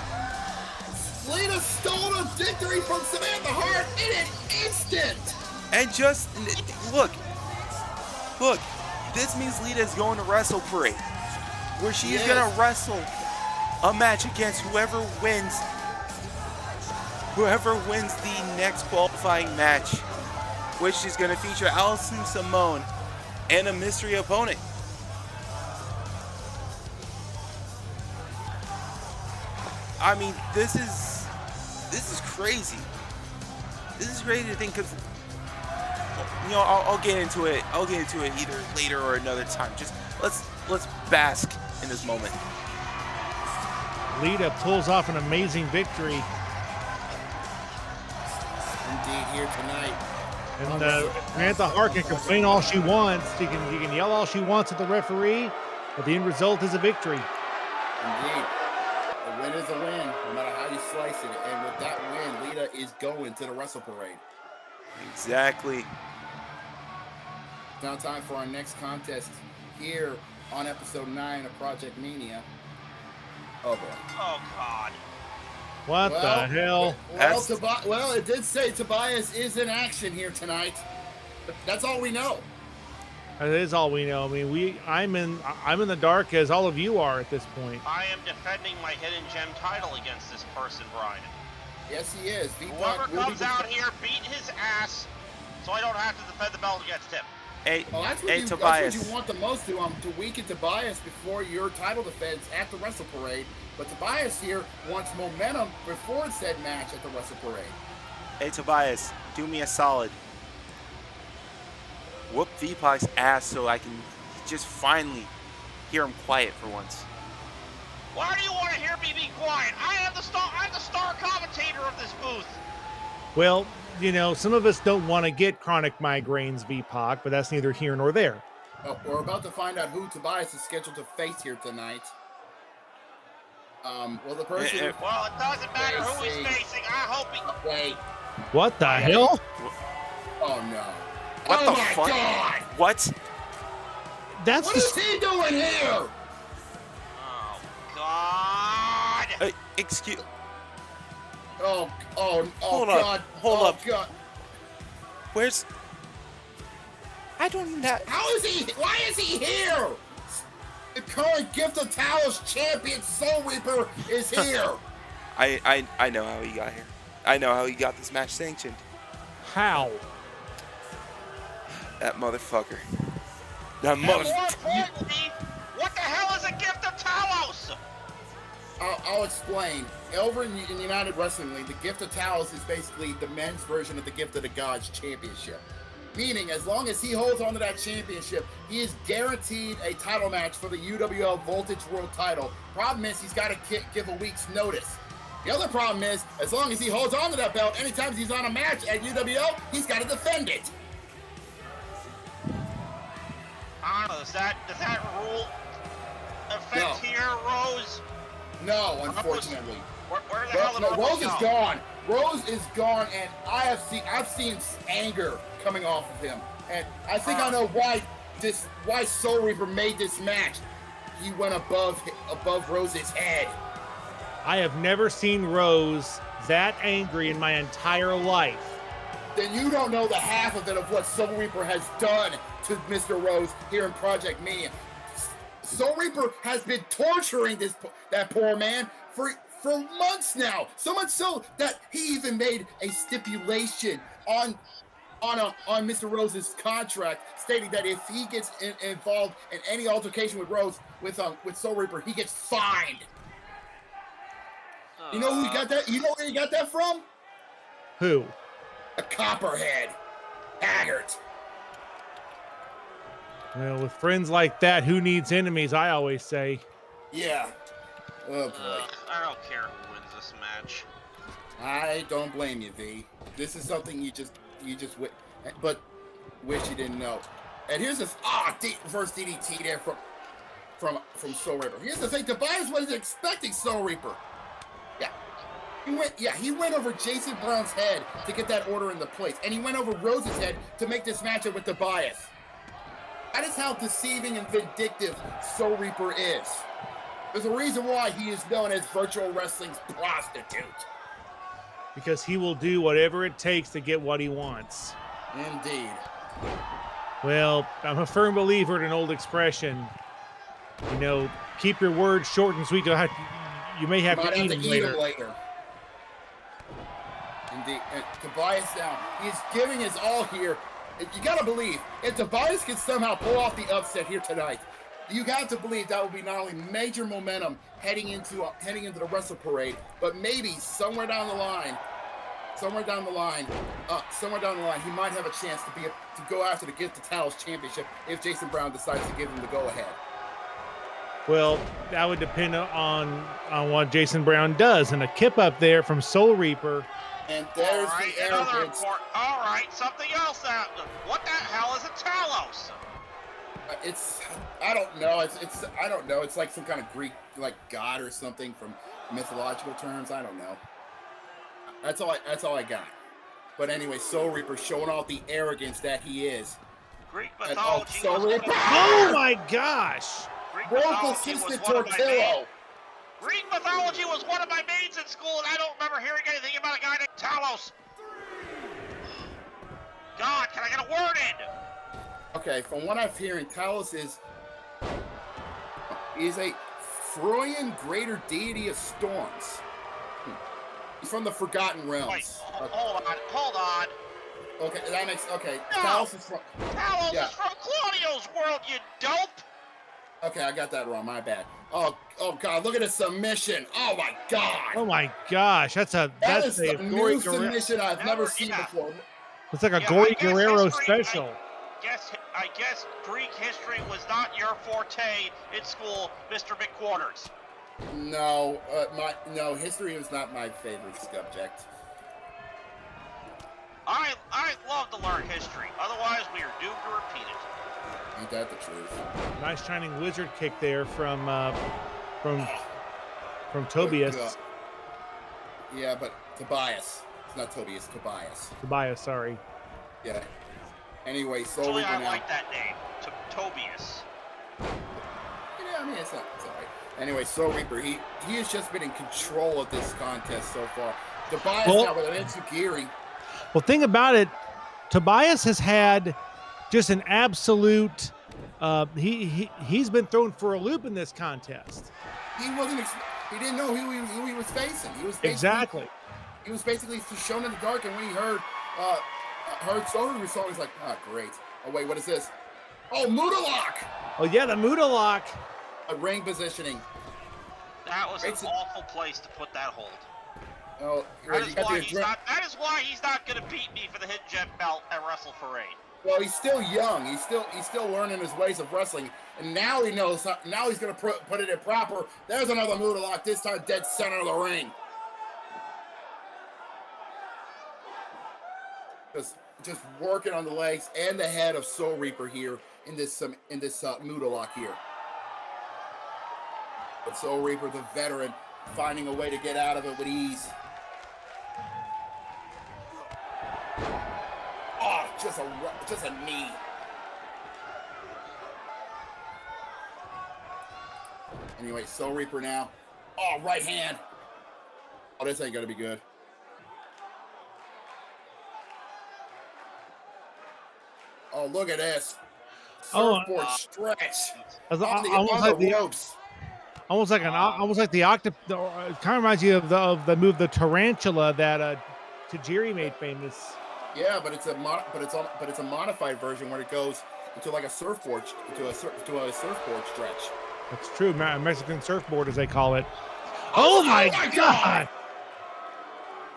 Speaker 3: Lita stole a victory from Samantha Hart in an instant!
Speaker 1: And just look. This means Lita's going to Wrestle Parade, where she's gonna wrestle a match against whoever wins the next qualifying match, which is gonna feature Allison, Simone, and a mystery opponent. I mean, this is crazy. This is crazy to think, because I'll get into it. I'll get into it either later or another time. Just let's bask in this moment.
Speaker 2: Lita pulls off an amazing victory.
Speaker 3: Indeed, here tonight.
Speaker 2: And Samantha Hart can complain all she wants. She can yell all she wants at the referee, but the end result is a victory.
Speaker 3: Indeed. A win is a win, no matter how you slice it. And with that win, Lita is going to the Wrestle Parade.
Speaker 1: Exactly.
Speaker 3: It's now time for our next contest here on episode 9 of Project Mania. Oh boy.
Speaker 4: Oh, God.
Speaker 2: What the hell?
Speaker 3: Well, it did say Tobias is in action here tonight. But that's all we know.
Speaker 2: That is all we know. I mean, I'm in the dark as all of you are at this point.
Speaker 4: I am defending my hidden gem title against this person, Brian.
Speaker 3: Yes, he is.
Speaker 4: Whoever comes out here, beat his ass, so I don't have to defend the belt against him.
Speaker 1: Hey,
Speaker 3: Well,
Speaker 1: Tobias.
Speaker 3: that's what you want the most to weaken Tobias before your title defense at the Wrestle Parade. But Tobias here wants momentum before said match at the Wrestle Parade.
Speaker 1: Hey, Tobias, do me a solid. Whoop VPOC's ass so I can just finally hear him quiet for once.
Speaker 4: Why do you want to hear me be quiet? I'm the star commentator of this booth.
Speaker 2: Well, some of us don't want to get chronic migraines, VPOC, but that's neither here nor there.
Speaker 3: Well, we're about to find out who Tobias is scheduled to face here tonight. Well, the person...
Speaker 4: Well, it doesn't matter who he's facing. I hope he...
Speaker 3: Wait.
Speaker 2: What the hell?
Speaker 3: Oh, no.
Speaker 1: What
Speaker 3: oh
Speaker 1: the
Speaker 3: my
Speaker 1: fuck?
Speaker 3: God!
Speaker 1: What?
Speaker 2: That's
Speaker 3: What is he doing here?
Speaker 4: Oh, God.
Speaker 1: Excuse...
Speaker 3: Oh,
Speaker 1: Hold up,
Speaker 3: God.
Speaker 1: hold
Speaker 3: oh,
Speaker 1: up.
Speaker 3: God.
Speaker 1: Where's... I don't know.
Speaker 3: How is he? Why is he here? The current Gift of Towers champion Soul Reaper is here.
Speaker 1: I know how he got here. I know how he got this match sanctioned.
Speaker 2: How?
Speaker 1: That motherfucker. That
Speaker 4: More
Speaker 1: motherfucker.
Speaker 4: importantly, what the hell is a gift of Talos?
Speaker 3: I'll explain. Over in United Wrestling League, the Gift of Talos is basically the men's version of the Gift of the Gods championship. Meaning, as long as he holds on to that championship, he is guaranteed a title match for the UWL Voltage World title. Problem is, he's got to give a week's notice. The other problem is, as long as he holds on to that belt, anytime he's on a match at UWL, he's got to defend it.
Speaker 4: I don't know, does that rule affect here, Rose?
Speaker 3: No, unfortunately.
Speaker 4: Where the hell did
Speaker 3: Rose is
Speaker 4: go?
Speaker 3: gone. Rose is gone, and I've seen anger coming off of him, and I think I know why Soul Reaper made this match. He went above Rose's head.
Speaker 2: I have never seen Rose that angry in my entire life.
Speaker 3: Then you don't know the half of it of what Soul Reaper has done to Mr. Rose here in Project Mania. Soul Reaper has been torturing that poor man for months now. So much so that he even made a stipulation on Mr. Rose's contract, stating that if he gets involved in any altercation with Rose with Soul Reaper, he gets fined. You know who got that? You know where he got that from?
Speaker 2: Who?
Speaker 3: A copperhead, Haggart.
Speaker 2: Well, with friends like that, who needs enemies? I always say.
Speaker 3: Yeah. Oh boy.
Speaker 4: I don't care who wins this match.
Speaker 3: I don't blame you, V. This is something you just but wish you didn't know. And here's this first DDT there from Soul Reaper. Here's the thing: Tobias wasn't expecting Soul Reaper. He went over Jason Brown's head to get that order into place, and he went over Rose's head to make this matchup with Tobias. That is how deceiving and vindictive Soul Reaper is. There's a reason why he is known as virtual wrestling's prostitute.
Speaker 2: Because he will do whatever it takes to get what he wants.
Speaker 3: Indeed.
Speaker 2: Well, I'm a firm believer in an old expression. You know, keep your words short and sweet. You may have to eat them later.
Speaker 3: Indeed. And Tobias now, he's giving his all here. You gotta believe, if Tobias can somehow pull off the upset here tonight, you got to believe that will be not only major momentum heading into the Wrestle Parade, but maybe somewhere down the line, he might have a chance to go after the Gift of Talos Championship if Jason Brown decides to give him the go-ahead.
Speaker 4: Well, that would depend on what Jason Brown does. And a kip up there from Soul Reaper.
Speaker 3: And there's the arrogance.
Speaker 4: All right, something else. What the hell is a Talos?
Speaker 3: I don't know. I don't know. It's like some kind of Greek, like god or something from mythological terms. I don't know. That's all I got. But anyway, Soul Reaper showing off the arrogance that he is.
Speaker 4: Greek mythology.
Speaker 2: Oh my gosh!
Speaker 3: World assistant Tortillo.
Speaker 4: Greek mythology was one of my mains in school, and I don't remember hearing anything about a guy named Talos. God, can I get a word in?
Speaker 3: Okay, from what I'm hearing, Talos is a Freudian greater deity of storms. He's from the Forgotten Realms.
Speaker 4: Wait, hold on.
Speaker 3: Okay, that makes okay.
Speaker 4: No.
Speaker 3: Talos is from
Speaker 4: Talos is from Claudio's world, you dope.
Speaker 3: Okay, I got that wrong. My bad. Oh God! Look at this submission. Oh my God!
Speaker 2: Oh my gosh! That's a
Speaker 3: new submission I've never seen before.
Speaker 2: It's like a Gory Guerrero special.
Speaker 4: I guess Greek history was not your forte in school, Mr. McQuarters.
Speaker 3: No, history was not my favorite subject.
Speaker 4: I love to learn history. Otherwise, we are doomed to repeat it.
Speaker 3: Ain't that the truth?
Speaker 2: Nice shining wizard kick there from Tobias.
Speaker 3: Yeah, but Tobias. It's not Tobias. Tobias.
Speaker 2: Tobias, sorry.
Speaker 3: Yeah. Anyway, Soul
Speaker 4: Actually,
Speaker 3: Reaper
Speaker 4: I
Speaker 3: now.
Speaker 4: like that name, Tobias.
Speaker 3: Yeah, I mean it's all right. Anyway, Soul Reaper, he has just been in control of this contest so far. Tobias now with an Enzugiri.
Speaker 2: Well, thing about it, Tobias has had just an absolute. He's been thrown for a loop in this contest.
Speaker 3: He didn't know who he was facing. He was facing
Speaker 2: Exactly.
Speaker 3: He was basically shown in the dark, and when he heard Soho Reaper's song, he's like, ah, great. Oh wait, what is this? Oh, Muda Lock!
Speaker 2: Oh yeah, the Muda Lock.
Speaker 3: A ring positioning.
Speaker 6: That was an awful place to put that hold.
Speaker 3: Oh,
Speaker 6: that is why he's not going to beat me for the Hidden Gem belt at Wrestle for 8.
Speaker 3: Well, he's still young. He's still learning his ways of wrestling, and now he knows. Now he's going to put it in proper. There's another Muda Lock. This time, dead center of the ring. Just working on the legs and the head of Soul Reaper here in this Muda Lock here. But Soul Reaper, the veteran, finding a way to get out of it with ease. Oh, just a knee. Anyway, Soul Reaper now. Oh, right hand. Oh, this ain't gonna be good. Oh, look at this. Surfboard stretch.
Speaker 2: Almost like the octopus. It kind of reminds you of the move, the tarantula that Tajiri made famous.
Speaker 3: Yeah, but it's a modified version where it goes into like a surfboard, into a surfboard stretch.
Speaker 2: That's true. Mexican surfboard, as they call it. Oh my God!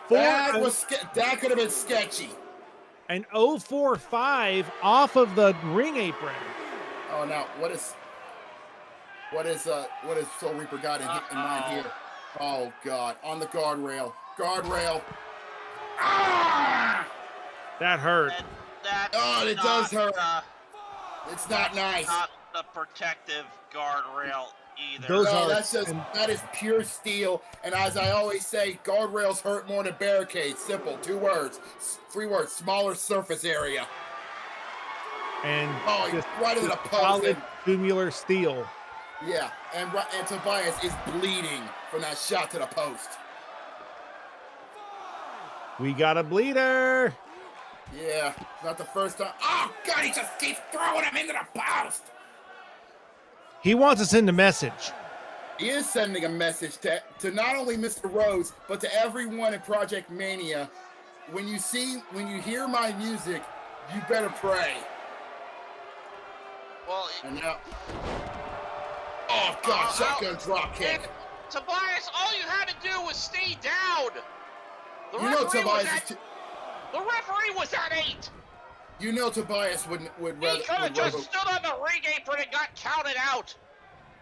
Speaker 3: That could have been sketchy.
Speaker 2: An 045 off of the ring apron.
Speaker 3: Oh, now what is Soul Reaper got in mind here? Oh God, on the guardrail. Ah!
Speaker 2: That hurt.
Speaker 3: It does hurt. It's not nice.
Speaker 6: Not a protective guardrail either.
Speaker 3: That is pure steel. And as I always say, guardrails hurt more than barricades. Simple, 2 words, 3 words. Smaller surface area.
Speaker 2: And
Speaker 3: right into the post.
Speaker 2: Solid tubular steel.
Speaker 3: Yeah, and Tobias is bleeding from that shot to the post.
Speaker 2: We got a bleeder.
Speaker 3: Yeah, not the first time. Oh, God, he just keeps throwing him into the post.
Speaker 2: He wants to send a message.
Speaker 3: He is sending a message to not only Mr. Rhodes, but to everyone in Project Mania. When you hear my music, you better pray.
Speaker 6: Well,
Speaker 3: and now, oh God, shotgun drop kick.
Speaker 6: Tobias, all you had to do was stay down. The referee was at 8.
Speaker 3: You know Tobias would
Speaker 6: rather. He could have just stood on the ring apron and got counted out.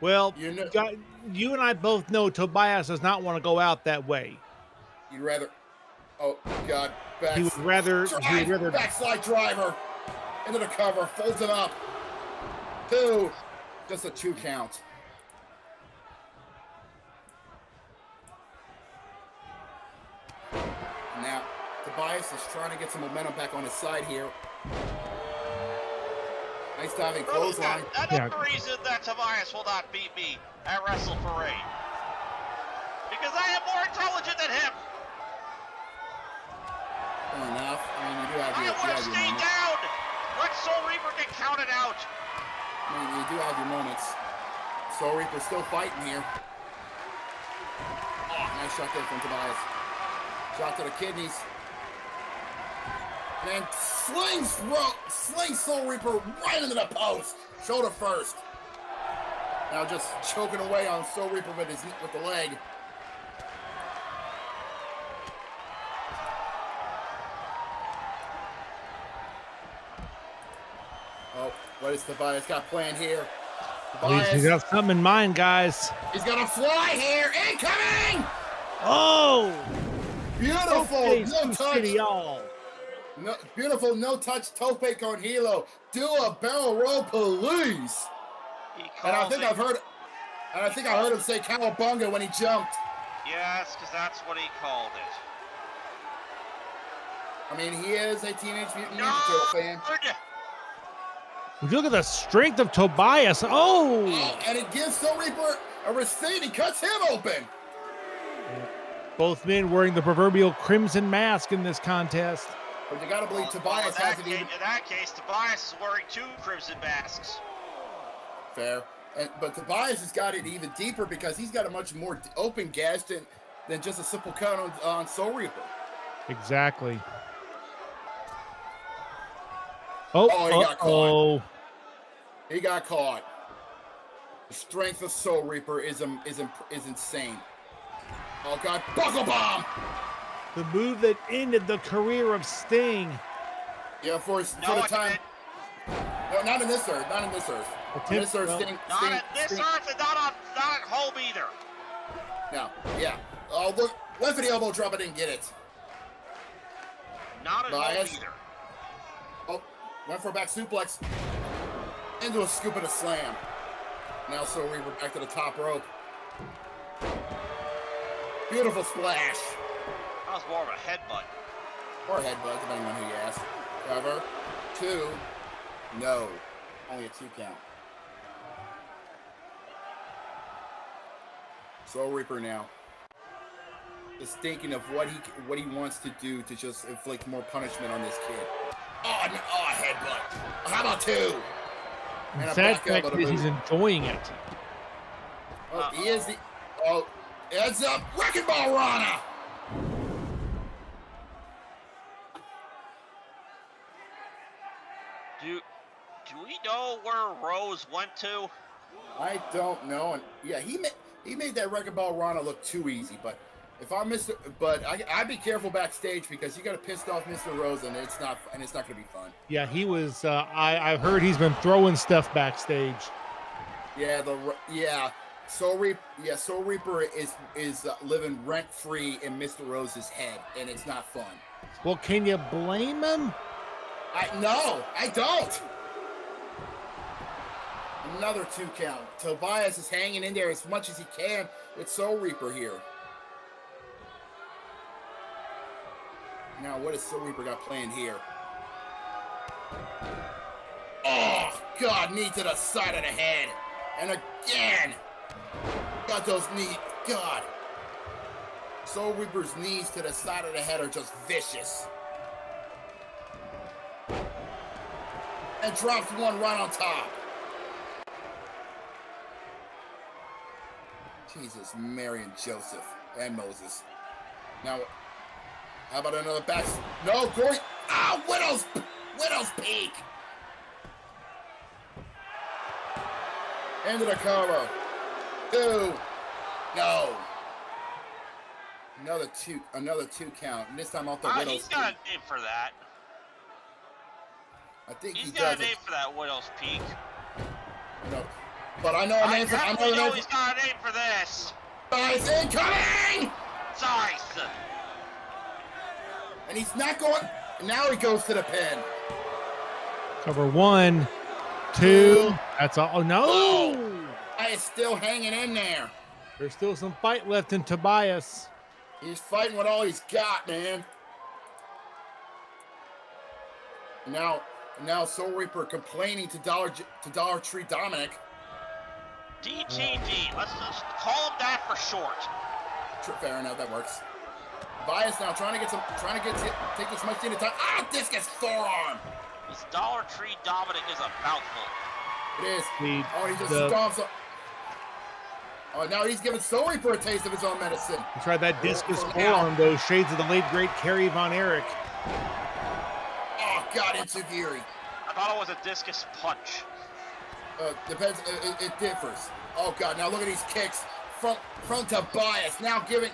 Speaker 2: Well, you and I both know Tobias does not want to go out that way.
Speaker 3: You'd rather. Oh God!
Speaker 2: He would rather
Speaker 3: backslide driver into the cover, folds it up. 2, just a 2 count. Now Tobias is trying to get some momentum back on his side here. Nice diving clothesline.
Speaker 6: Another reason that Tobias will not beat me at Wrestle for 8. Because I am more intelligent than him.
Speaker 3: Fair enough. I mean, you do have
Speaker 6: your moments. I would have stayed down. Let Soul Reaper get counted out.
Speaker 3: I mean, you do have your moments. Soul Reaper still fighting here. Oh, nice shot there from Tobias. Shot to the kidneys. And then slings Soul Reaper right into the post. Shoulder first. Now just choking away on Soul Reaper with the leg. Oh, what is Tobias got planned here?
Speaker 2: He's got something in mind, guys.
Speaker 3: He's got a fly here. Incoming!
Speaker 2: Oh!
Speaker 3: Beautiful.
Speaker 2: Okay,
Speaker 3: no touch.
Speaker 2: Y'all.
Speaker 3: No, beautiful no-touch tope con hilo. Do a barrel roll, police. And I think I heard him say cowabunga when he jumped.
Speaker 6: Yes, because that's what he called it.
Speaker 3: I mean, he is a Teenage Mutant Ninja Turtle fan.
Speaker 2: Look at the strength of Tobias. Oh!
Speaker 3: And it gives Soul Reaper a receipt. He cuts him open.
Speaker 2: Both men wearing the proverbial crimson mask in this contest.
Speaker 3: But you gotta believe Tobias has it even.
Speaker 6: In that case, Tobias is wearing 2 crimson masks.
Speaker 3: Fair. But Tobias has got it even deeper because he's got a much more open gash than just a simple count on Soul Reaper.
Speaker 2: Exactly. Oh,
Speaker 3: he got caught.
Speaker 2: oh.
Speaker 3: He got caught. The strength of Soul Reaper is insane. Oh God, buckle bomb!
Speaker 2: The move that ended the career of Sting.
Speaker 3: Yeah, for the time. No, not in this Earth. Not in this Earth. On this Earth, Sting.
Speaker 6: Not at this Earth, and not at home either.
Speaker 3: No, yeah. Oh, look, went for the elbow drop, I didn't get it.
Speaker 6: Not at home either.
Speaker 3: Oh, went for a back suplex. Into a scoop and a slam. Now Soul Reaper back to the top rope. Beautiful splash.
Speaker 6: That was more of a headbutt.
Speaker 3: Or a headbutt, depending on who you ask. Cover. 2. No. Only a 2 count. Soul Reaper now. Just thinking of what he wants to do to just inflict more punishment on this kid. Oh, no, headbutt. How about 2? And
Speaker 2: sad fact is he's enjoying it.
Speaker 3: Oh, he is the. Oh, heads up, Wrecking Ball Rana.
Speaker 6: Do we know where Rose went to?
Speaker 3: I don't know, and yeah, he made that Wrecking Ball Rana look too easy. But if I'm I'd be careful backstage because you got to piss off Mr. Rose, and it's not going to be fun.
Speaker 2: Yeah, he was. I've heard he's been throwing stuff backstage.
Speaker 3: Yeah, Soul Reaper is living rent free in Mr. Rose's head, and it's not fun.
Speaker 2: Well, can you blame him?
Speaker 3: No, I don't. Another 2 count. Tobias is hanging in there as much as he can with Soul Reaper here. Now, what has Soul Reaper got planned here? Oh, God, knee to the side of the head. And again. Got those knees. God. Soul Reaper's knees to the side of the head are just vicious. And drops one right on top. Jesus, Mary and Joseph and Moses. Now, how about another back? No, Corey. Ah, Widow's Peak. Into the cover. 2. No. Another two count. And this time off the Widow's Peak.
Speaker 6: He's got a name for that.
Speaker 3: I think
Speaker 6: he's got a name for that Widow's Peak.
Speaker 3: No. But I know a name for.
Speaker 6: I know he's got a name for this.
Speaker 3: Guys incoming!
Speaker 6: Sorry, son.
Speaker 3: And he's not going. Now he goes to the pin.
Speaker 2: Cover 1, 2. That's all. Oh no!
Speaker 3: I is still hanging in there.
Speaker 2: There's still some fight left in Tobias.
Speaker 3: He's fighting with all he's got, man. Now Soul Reaper complaining to Dollar Tree Dominic.
Speaker 6: DTD. Let's just call him that for short.
Speaker 3: Fair enough, that works. Tobias now trying to take this much into time. Ah, discus forearm.
Speaker 6: This Dollar Tree Dominic is a mouthful.
Speaker 3: It is. He just stomps up. Oh, now he's giving Soul Reaper a taste of his own medicine.
Speaker 2: He tried that discus forearm, those shades of the late great Kerry Von Erich.
Speaker 3: Oh God, into Geary.
Speaker 6: I thought it was a discus punch.
Speaker 3: Depends. It differs. Oh God! Now look at these kicks from Tobias. Now giving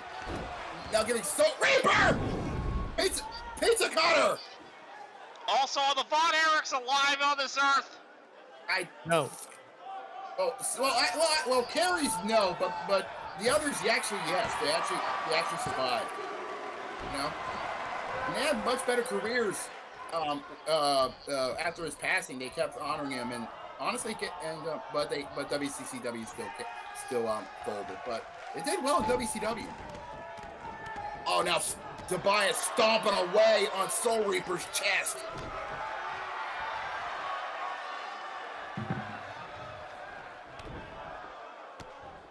Speaker 3: Soul Reaper. Pizza cutter.
Speaker 6: Also, are the Von Erichs alive on this earth?
Speaker 2: No.
Speaker 3: Oh, well, Carrie's no, but the others yes. They actually survived. You know, and they had much better careers. After his passing, they kept honoring him, and honestly, but WCCW still folded, but it did well in WCW. Oh, now Tobias stomping away on Soul Reaper's chest.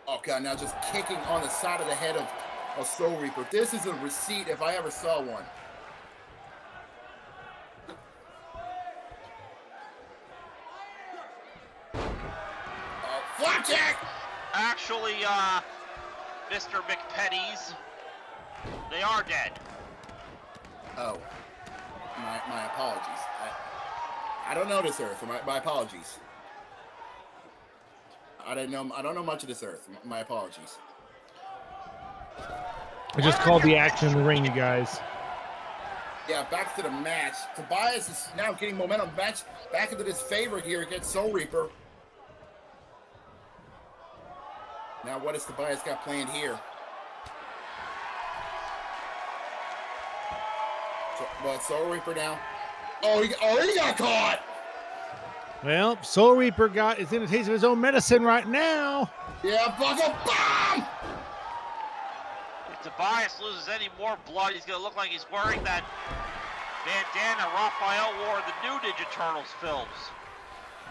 Speaker 3: Oh God, now just kicking on the side of the head of Soul Reaper. This is a receipt if I ever saw one.
Speaker 6: Flapjack! Actually, Mr. McPennies, They are dead.
Speaker 3: Oh, my apologies. I don't know this Earth. My apologies. I don't know much of this Earth. My apologies.
Speaker 2: I just called the action in the ring, you guys.
Speaker 3: Yeah, back to the match. Tobias is now getting momentum back into his favor here against Soul Reaper. Now, what has Tobias got planned here? Soul Reaper now. Oh, he got caught.
Speaker 2: Well, Soul Reaper is in a taste of his own medicine right now.
Speaker 3: Yeah, buckle bomb.
Speaker 6: If Tobias loses any more blood, he's going to look like he's wearing that bandana Raphael wore in the new Ninja Turtles films.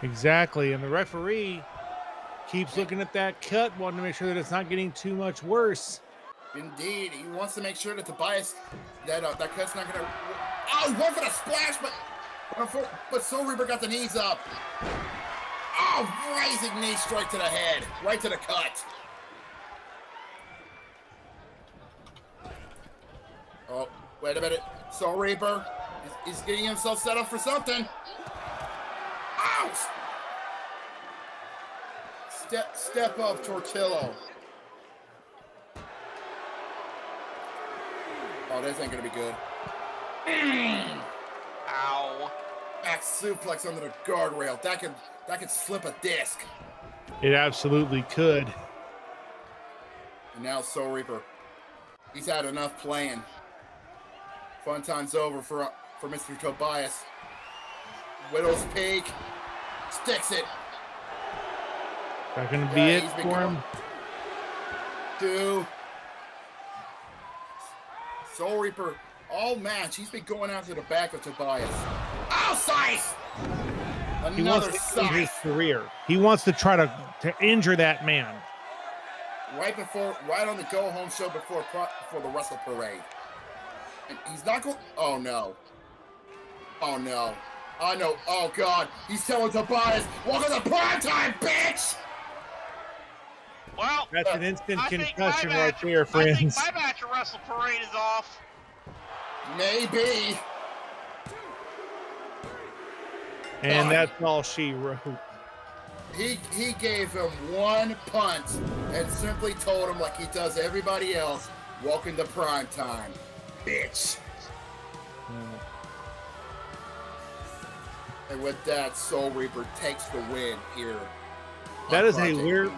Speaker 2: Exactly, and the referee keeps looking at that cut, wanting to make sure that it's not getting too much worse.
Speaker 3: Indeed, he wants to make sure that Tobias, that cut's not going to... Oh, he went for the splash, but Soul Reaper got the knees up. Oh, rising knee strike to the head, right to the cut. Oh, wait a minute. Soul Reaper, he's getting himself set up for something. Ouch! Step up, Tortillo. Oh, this ain't gonna be good.
Speaker 6: Ow.
Speaker 3: Back suplex under the guardrail. That could slip a disc.
Speaker 2: It absolutely could.
Speaker 3: And now Soul Reaper. He's had enough playing. Fun time's over for Mr. Tobias. Widow's Peak. Sticks it.
Speaker 2: That gonna be it for him.
Speaker 3: 2. Soul Reaper, all match, he's been going after the back of Tobias. Oh, scythe!
Speaker 2: He wants
Speaker 3: Another
Speaker 2: to end his career. He wants to try to injure that man.
Speaker 3: Right on the go-home show before the Wrestle Parade. And he's not going... Oh, no. Oh, no. Oh, no. Oh, God. He's telling Tobias, welcome to prime time, bitch!
Speaker 6: Well,
Speaker 2: that's an instant
Speaker 6: I
Speaker 2: concussion right there, friends.
Speaker 6: I think my match at Wrestle Parade is off.
Speaker 3: Maybe.
Speaker 2: And that's all she wrote.
Speaker 3: He gave him one punt and simply told him, like he does everybody else, welcome to prime time, bitch. And with that, Soul Reaper takes the win here.
Speaker 2: That is a weird...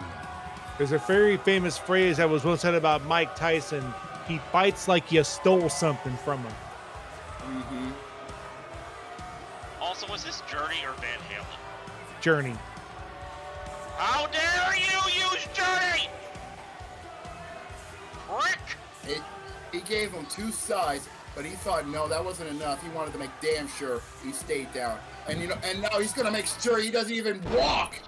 Speaker 2: There's a very famous phrase that was once said about Mike Tyson. He fights like you stole something from him.
Speaker 3: Mm-hmm.
Speaker 6: Also, was this Journey or Van Halen?
Speaker 2: Journey.
Speaker 6: How dare you use Journey? Prick!
Speaker 3: He gave him 2 sides, but he thought, no, that wasn't enough. He wanted to make damn sure he stayed down. And now he's gonna make sure he doesn't even walk.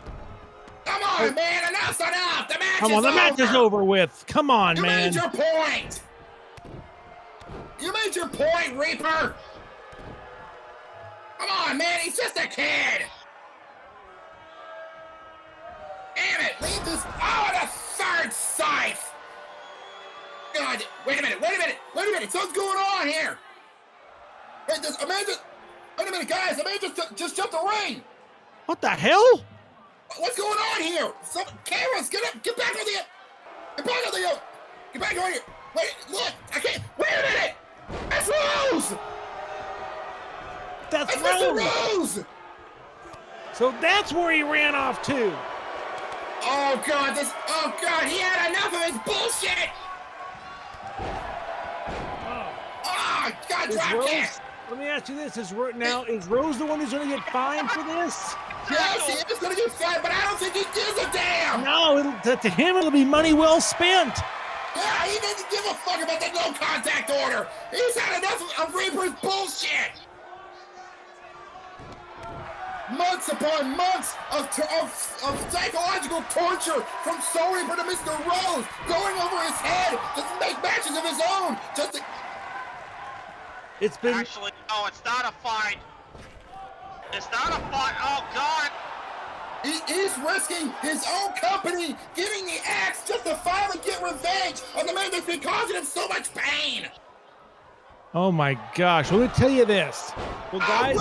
Speaker 3: Come on, man! Enough's enough! The match is over!
Speaker 2: Come on, the match is over with. Come on, man.
Speaker 3: You made your point! You made your point, Reaper! Come on, man! He's just a kid! Damn it! Leave this... Oh, the 3rd scythe! God, wait a minute! Something's going on here! Wait a minute, guys! Amanda just jumped the ring!
Speaker 2: What the hell?
Speaker 3: What's going on here? Some cameras, get back on here! Wait, look, I can't. Wait a minute! That's Rose!
Speaker 2: That's
Speaker 3: Mr. Rose!
Speaker 2: So that's where he ran off to.
Speaker 3: Oh God, he had enough of his bullshit! Oh, God, drop kick!
Speaker 2: Let me ask you this: is Rose the one who's going to get fined for this?
Speaker 3: Yes, he is going to get fined, but I don't think he gives a damn!
Speaker 2: No, to him it'll be money well spent.
Speaker 3: Yeah, he doesn't give a fuck about the no contact order. He's had enough of Reaper's bullshit. Months upon months of psychological torture from Soul Reaper to Mr. Rose, going over his head just to make matches of his own.
Speaker 2: It's been...
Speaker 6: Actually, no, it's not a fight. It's not a fight. Oh, God.
Speaker 3: He's risking his own company, getting the axe just to finally get revenge on the man that's been causing him so much pain.
Speaker 2: Oh my gosh! Let me tell you this. Well, guys,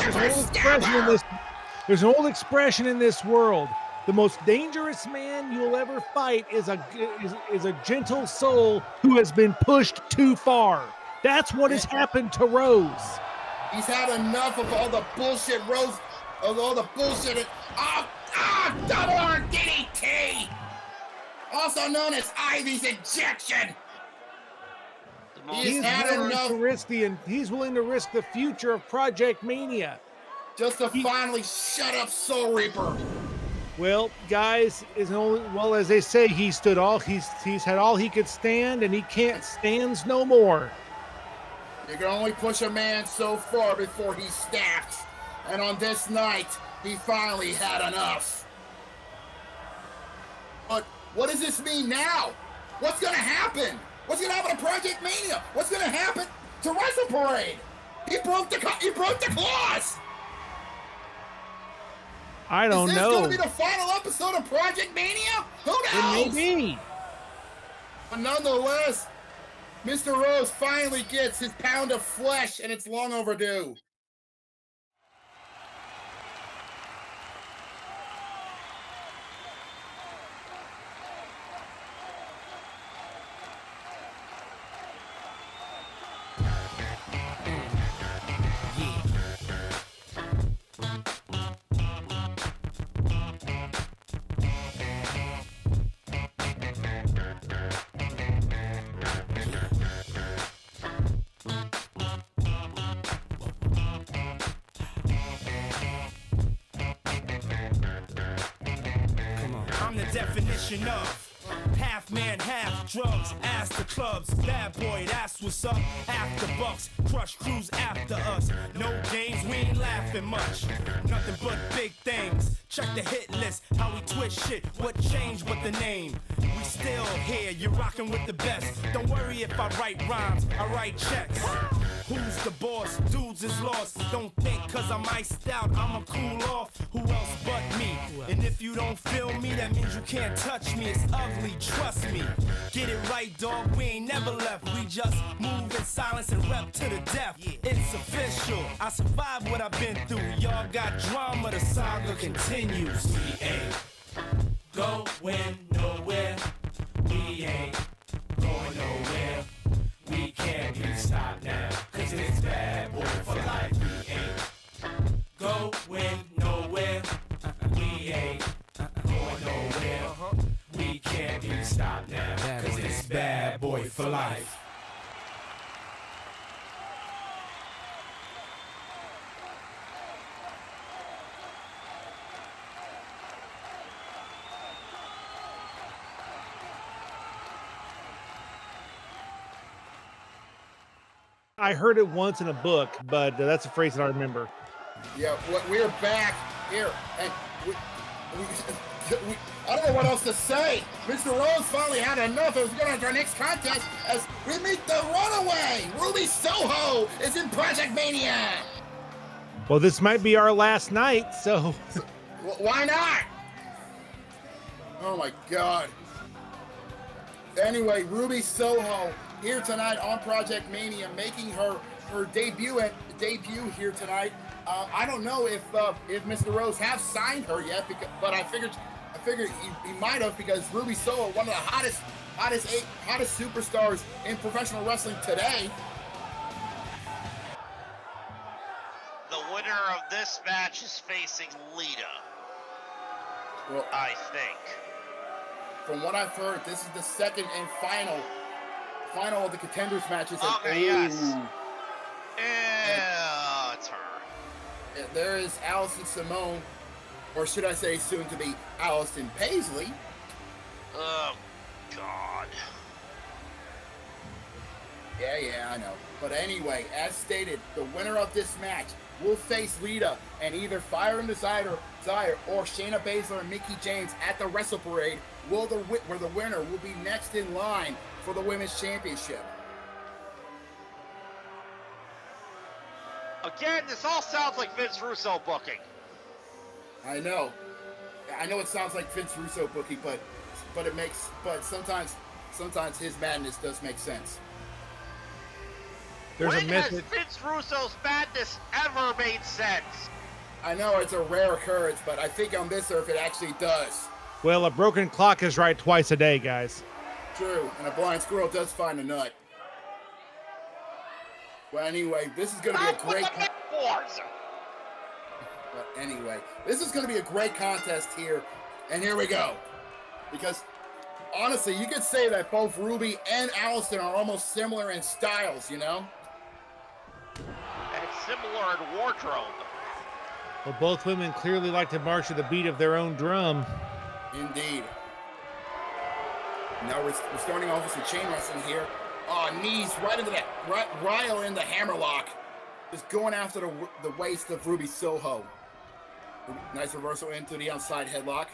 Speaker 2: there's an old expression in this world. The most dangerous man you'll ever fight is a gentle soul who has been pushed too far. That's what has happened to Rose.
Speaker 3: He's had enough of all the bullshit, Rose. Of all the bullshit. Double arm DDT, also known as Ivy's injection.
Speaker 2: He's willing to risk the future of Project Mania
Speaker 3: just to finally shut up Soul Reaper.
Speaker 2: Well, guys, as they say, he's had all he could stand, and he can't stands no more.
Speaker 3: You can only push a man so far before he snaps, and on this night, he finally had enough. But what does this mean now? What's gonna happen? What's gonna happen to Project Mania? What's gonna happen to Wrestle Parade? He broke the clause.
Speaker 2: I don't know.
Speaker 3: Is this gonna be the final episode of Project Mania? Who knows?
Speaker 2: It may be.
Speaker 3: But nonetheless, Mr. Rose finally gets his pound of flesh, and it's long overdue.
Speaker 7: Definition of half man, half drugs, ass to clubs, bad boy, that's what's up. After bucks, crush crews after us. No games, we ain't laughing much. Nothing but big things. Check the hit list, how we twist shit. What changed with the name? We still here, you're rocking with the best. Don't worry if I write rhymes, I write checks. Who's the boss? Dudes is lost. Don't think cause I'm iced out, I'ma cool off. Who else but me? And if you don't feel me, that means you can't touch me. It's ugly, trust me. Get it right, dog, we ain't never left. We just move in silence and rep to the death. It's official, I survived what I've been through. Y'all got drama, the saga continues. We ain't going nowhere. We ain't going nowhere. We can't be stopped now, cause it's bad boy for life. We ain't going nowhere. We ain't going nowhere. We can't be stopped now, cause it's bad boy for life.
Speaker 2: I heard it once in a book, but that's a phrase that I remember.
Speaker 3: Yeah, we're back here, and I don't know what else to say. Mr. Rose finally had enough. As we go on to our next contest, as we meet the runaway. Ruby Soho is in Project Mania.
Speaker 2: Well, this might be our last night, so
Speaker 3: why not? Oh my God. Anyway, Ruby Soho here tonight on Project Mania, making her debut here tonight. I don't know if Mr. Rose has signed her yet, but I figured he might have, because Ruby Soho, one of the hottest superstars in professional wrestling today.
Speaker 6: The winner of this match is facing Lita.
Speaker 3: Well,
Speaker 6: I think.
Speaker 3: From what I've heard, this is the second and final of the contenders matches.
Speaker 6: Okay, yes. Yeah, it's her.
Speaker 3: There is Allison Simone, or should I say soon to be Allison Paisley.
Speaker 6: Oh, God.
Speaker 3: Yeah, I know. But anyway, as stated, the winner of this match will face Lita and either Fire and Desire or Shayna Baszler and Mickie James at the Wrestle Parade, where the winner will be next in line for the Women's Championship.
Speaker 6: Again, this all sounds like Vince Russo booking.
Speaker 3: I know it sounds like Vince Russo booking, but sometimes his madness does make sense.
Speaker 2: There's
Speaker 6: when
Speaker 2: a
Speaker 6: has
Speaker 2: message.
Speaker 6: Vince Russo's madness ever made sense?
Speaker 3: I know it's a rare occurrence, but I think on this earth it actually does.
Speaker 2: Well, a broken clock is right twice a day, guys.
Speaker 3: True, and a blind squirrel does find a nut. Well, anyway, this is going to be a great. But anyway, this is going to be a great contest here, and here we go. Because honestly, you could say that both Ruby and Allison are almost similar in styles, you know?
Speaker 6: And similar in wardrobe.
Speaker 2: Well, both women clearly like to march to the beat of their own drum.
Speaker 3: Indeed. Now we're starting off with some chain wrestling here. Oh, knees right into that, Ryle in the hammerlock. Just going after the waist of Ruby Soho. Nice reversal into the outside headlock.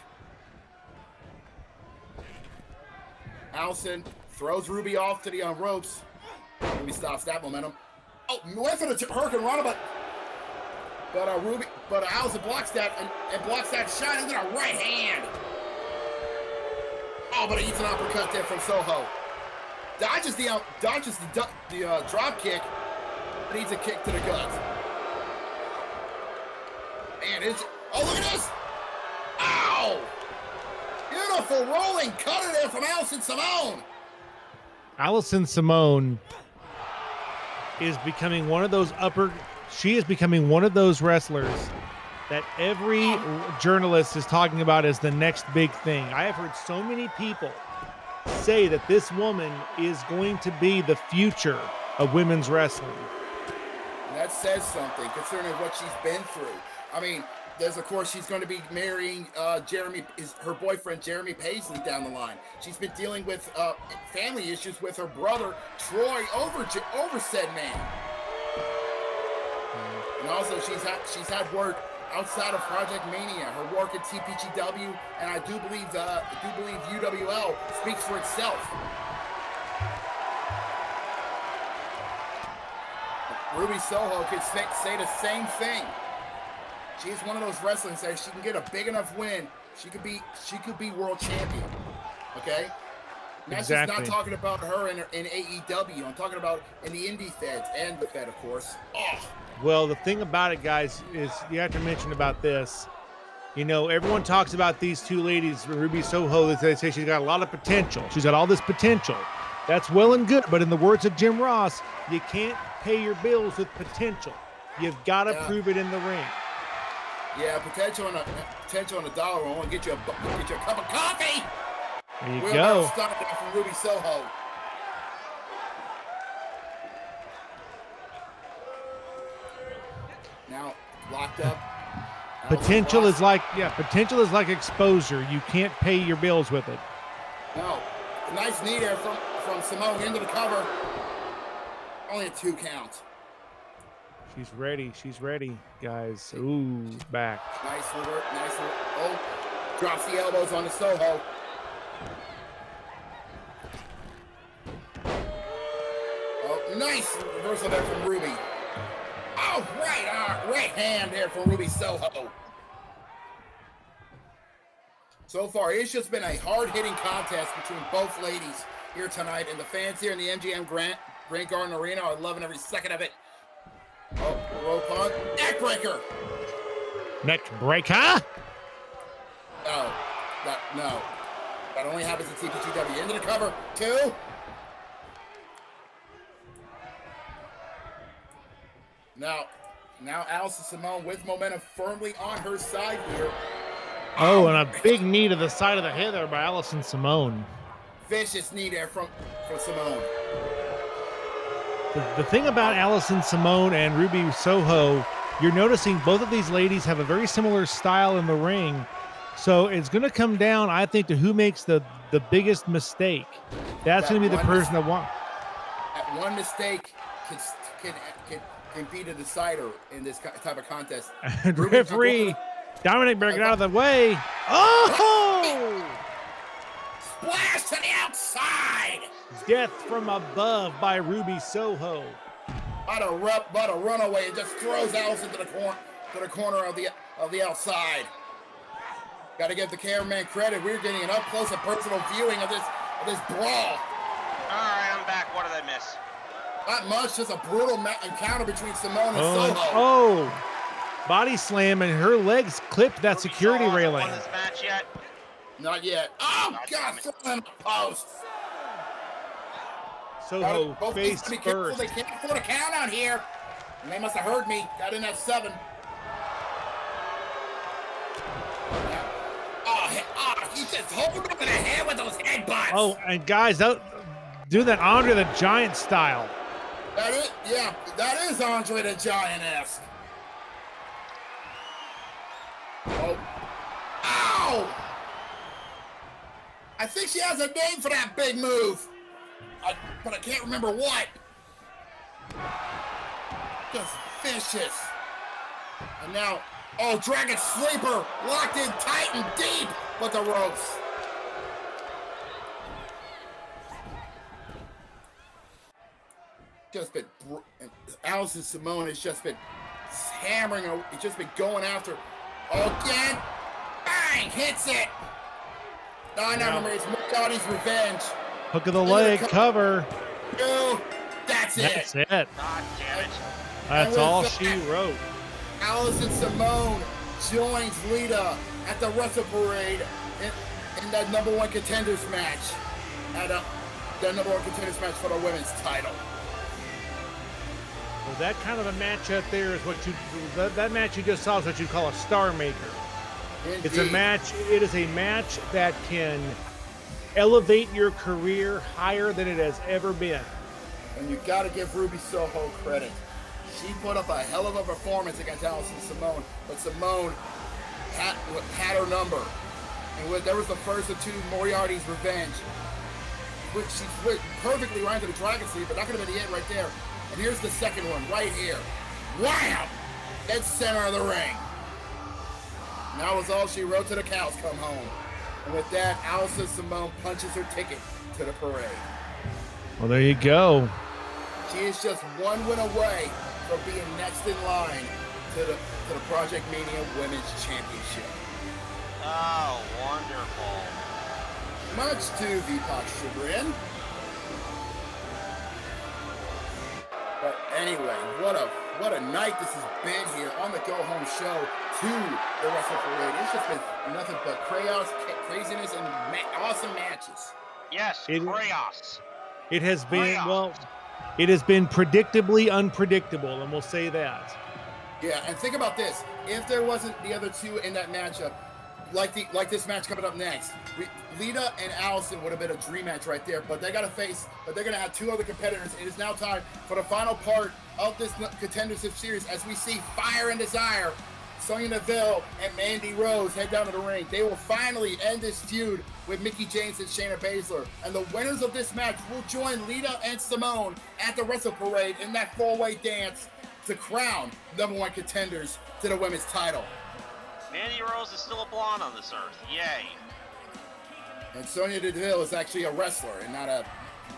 Speaker 3: Allison throws Ruby off to the ropes. Ruby stops that momentum. Oh, went for the Hurricane Rana, but Allison blocks that and blocks that shot into a right hand. Oh, but he eats an uppercut there from Soho. Dodges the drop kick, but needs a kick to the gut. Man, oh, look at this! Ow! Beautiful rolling cutter there from Allison Simone.
Speaker 2: Allison Simone is becoming one of those she is becoming one of those wrestlers that every journalist is talking about as the next big thing. I have heard so many people say that this woman is going to be the future of women's wrestling.
Speaker 3: And that says something concerning what she's been through. I mean, of course, she's going to be marrying her boyfriend, Jeremy Paisley, down the line. She's been dealing with family issues with her brother, Troy, over said man. And also, she's had work outside of Project Mania, her work at TPGW, and I do believe UWL speaks for itself. Ruby Soho could say the same thing. She's one of those wrestlers that she can get a big enough win, she could be world champion. Okay? And that's
Speaker 2: exactly.
Speaker 3: Just not talking about her in AEW. I'm talking about in the indie feds and the Fed, of course. Oh.
Speaker 2: Well, the thing about it, guys, is you have to mention about this. You know, everyone talks about these two ladies, Ruby Soho, they say she's got a lot of potential. She's got all this potential. That's well and good, but in the words of Jim Ross, you can't pay your bills with potential. You've got to prove it in the ring.
Speaker 3: Yeah, potential on a dollar will only get you a cup of coffee.
Speaker 2: There you go.
Speaker 3: Start that from Ruby Soho. Now locked up.
Speaker 2: Potential is like exposure. You can't pay your bills with it.
Speaker 3: No, a nice knee there from Simone into the cover. Only a 2 count.
Speaker 2: She's ready, guys. Ooh, back.
Speaker 3: Nice work. Oh, drops the elbows on the Soho. Oh, nice reversal there from Ruby. Oh, right hand there from Ruby Soho. So far, it's just been a hard-hitting contest between both ladies here tonight, and the fans here in the MGM Grand Garden Arena are loving every second of it. Oh, rope on. Neck breaker.
Speaker 2: Neck breaker?
Speaker 3: No. That only happens in TPGW. Into the cover. 2. Now Allison Simone with momentum firmly on her side here.
Speaker 2: Oh, and a big knee to the side of the head there by Allison Simone.
Speaker 3: Vicious knee there from Simone.
Speaker 2: The thing about Allison Simone and Ruby Soho, you're noticing both of these ladies have a very similar style in the ring. So it's going to come down, I think, to who makes the biggest mistake. That's going to be the person that wants.
Speaker 3: That one mistake can be the decider in this type of contest.
Speaker 2: Referee Dominic Berg out of the way. Oh!
Speaker 3: Splash to the outside.
Speaker 2: Death from above by Ruby Soho.
Speaker 3: What a runaway! It just throws Allison to the corner of the outside. Got to give the cameraman credit. We're getting an up close and personal viewing of this brawl.
Speaker 6: All right, I'm back. What did I miss?
Speaker 3: Not much, just a brutal encounter between Simone and
Speaker 2: Oh,
Speaker 3: Soho.
Speaker 2: oh, body slam, and her legs clipped that security
Speaker 6: Soho hasn't
Speaker 2: railing.
Speaker 6: won this match yet.
Speaker 3: Not yet. Oh, God, throw him a post.
Speaker 2: Soho
Speaker 3: Both
Speaker 2: face
Speaker 3: be careful.
Speaker 2: first.
Speaker 3: They can't afford a count out here. And they must have heard me. Got in at 7. He just hold over the head with those headbutts.
Speaker 2: Oh, and guys, do that Andre the Giant style.
Speaker 3: That is, yeah, that is Andre the Giant-esque. Oh. Ow! I think she has a name for that big move. But I can't remember what. Just vicious. And now, oh, Dragon Sleeper locked in tight and deep with the ropes. Just been, Allison Simone has just been hammering her. It's just been going after. Again, bang, hits it. Oh, no, remember, it's Micki's revenge.
Speaker 2: Hook of the leg, cover.
Speaker 3: No, that's it.
Speaker 2: That's it.
Speaker 6: God damn it.
Speaker 2: That's all she wrote.
Speaker 3: Allison Simone joins Lita at the Wrestle Parade in that #1 contenders match. At the #1 contenders match for the women's title.
Speaker 2: Well, that kind of a match up there is what that match you just saw is what you call a star maker.
Speaker 3: Indeed.
Speaker 2: It's a match. It is a match that can elevate your career higher than it has ever been.
Speaker 3: And you got to give Ruby Soho credit. She put up a hell of a performance against Allison Simone, but Simone had her number. And there was the first of 2, Moriarty's Revenge, which she went perfectly right into the Dragon Sleep, but that could have been the end right there. And here's the second one, right here. Wham! Dead center of the ring. And that was all she wrote till the cows come home. And with that, Allison Simone punches her ticket to the parade.
Speaker 2: Well, there you go.
Speaker 3: She is just one win away from being next in line to the Project Mania Women's Championship.
Speaker 6: Oh, wonderful.
Speaker 3: Much to Vipak's chagrin. But anyway, what a night this has been here on the Go Home Show to the Wrestle Parade. It's just been nothing but chaos, craziness, and awesome matches.
Speaker 6: Yes, chaos.
Speaker 2: It has been,
Speaker 6: Chaos.
Speaker 2: well, it has been predictably unpredictable, and we'll say that.
Speaker 3: Yeah, and think about this. If there wasn't the other 2 in that matchup, like this match coming up next, Lita and Allison would have been a dream match right there, but they're going to have 2 other competitors. It is now time for the final part of this Contendership Series as we see Fire and Desire, Sonya Deville and Mandy Rose head down to the ring. They will finally end this feud with Mickie James and Shayna Baszler. And the winners of this match will join Lita and Simone at the Wrestle Parade in that 4-way dance to crown #1 contenders to the women's title.
Speaker 6: Mandy Rose is still a blonde on this earth. Yay.
Speaker 3: And Sonya Deville is actually a wrestler and not a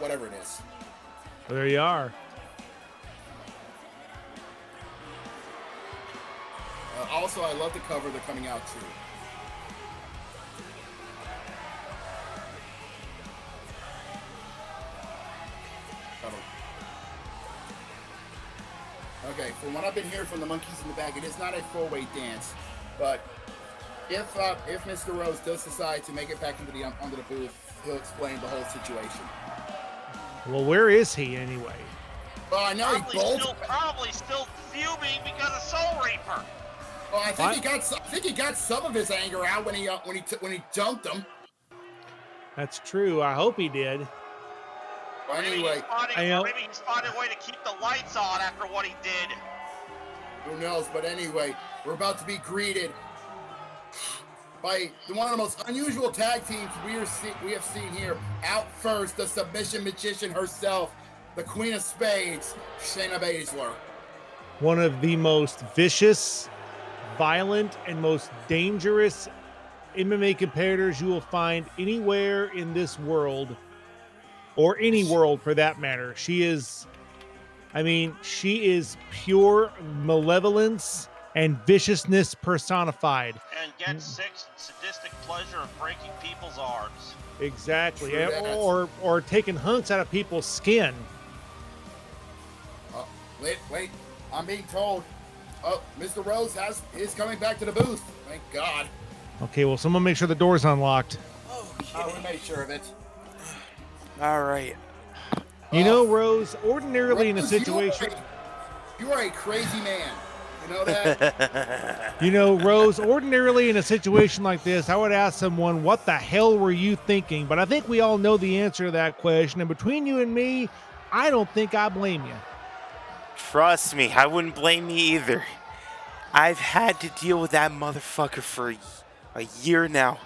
Speaker 3: whatever it is.
Speaker 2: Well, there you are.
Speaker 3: Also, I love the cover they're coming out to. Okay, from what I've been hearing from the monkeys in the bag, it is not a 4-way dance, but if Mr. Rose does decide to make it back under the booth, he'll explain the whole situation.
Speaker 2: Well, where is he anyway?
Speaker 3: Well, I know
Speaker 6: Probably still fuming because of Soul Reaper.
Speaker 3: Well, I think he got some of his anger out when he jumped him.
Speaker 2: That's true. I hope he did.
Speaker 3: Well, anyway,
Speaker 6: maybe he's finding a way to keep the lights on after what he did.
Speaker 3: Who knows? But anyway, we're about to be greeted by one of the most unusual tag teams we have seen here. Out first, the submission magician herself, the Queen of Spades, Shayna Baszler.
Speaker 2: One of the most vicious, violent, and most dangerous MMA competitors you will find anywhere in this world, or any world for that matter. She is pure malevolence and viciousness personified.
Speaker 6: And gets sick sadistic pleasure of breaking people's arms.
Speaker 2: Exactly. Or taking hunks out of people's skin.
Speaker 3: Wait. I'm being told. Oh, Mr. Rose is coming back to the booth. Thank God.
Speaker 2: Okay, well, someone make sure the door's unlocked.
Speaker 3: I will make sure of it.
Speaker 1: All right.
Speaker 2: You know, Rose, ordinarily in a
Speaker 3: Rose,
Speaker 2: situation...
Speaker 3: You are a crazy man. You know that?
Speaker 2: You know, Rose, ordinarily in a situation like this, I would ask someone, what the hell were you thinking? But I think we all know the answer to that question. And between you and me, I don't think I blame you.
Speaker 1: Trust me, I wouldn't blame you either. I've had to deal with that motherfucker for a year now.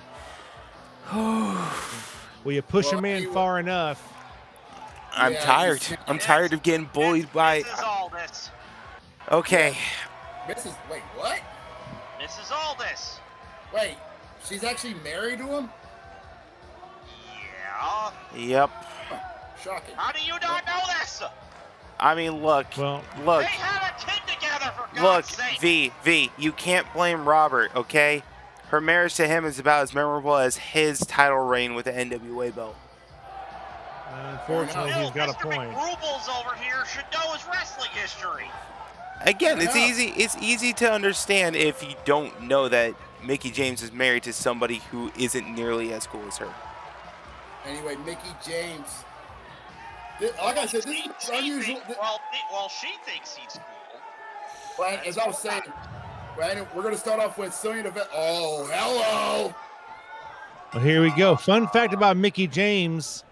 Speaker 2: Well, you push a man far enough.
Speaker 1: I'm tired. I'm tired of getting bullied by...
Speaker 6: Mrs. Aldis.
Speaker 1: Okay.
Speaker 3: Wait, what?
Speaker 6: Mrs. Aldis.
Speaker 3: Wait, she's actually married to him?
Speaker 6: Yeah.
Speaker 1: Yep.
Speaker 3: Huh, shocking.
Speaker 6: How do you not know this?
Speaker 1: I mean, look.
Speaker 6: They had a kid together, for God's sake.
Speaker 1: V, you can't blame Robert, okay? Her marriage to him is about as memorable as his title reign with the NWA belt.
Speaker 2: Unfortunately, he's got a point.
Speaker 6: Mr. McRubles over here should know his wrestling history.
Speaker 1: Again, it's easy. It's easy to understand if you don't know that Mickie James is married to somebody who isn't nearly as cool as her.
Speaker 3: Anyway, Mickie James. Like I said, this is unusual.
Speaker 6: Well, she thinks he's cool.
Speaker 3: Well, as I was saying, we're going to start off with Sonya Deville. Oh, hello.
Speaker 2: Well, here we go. Fun fact about Mickie James.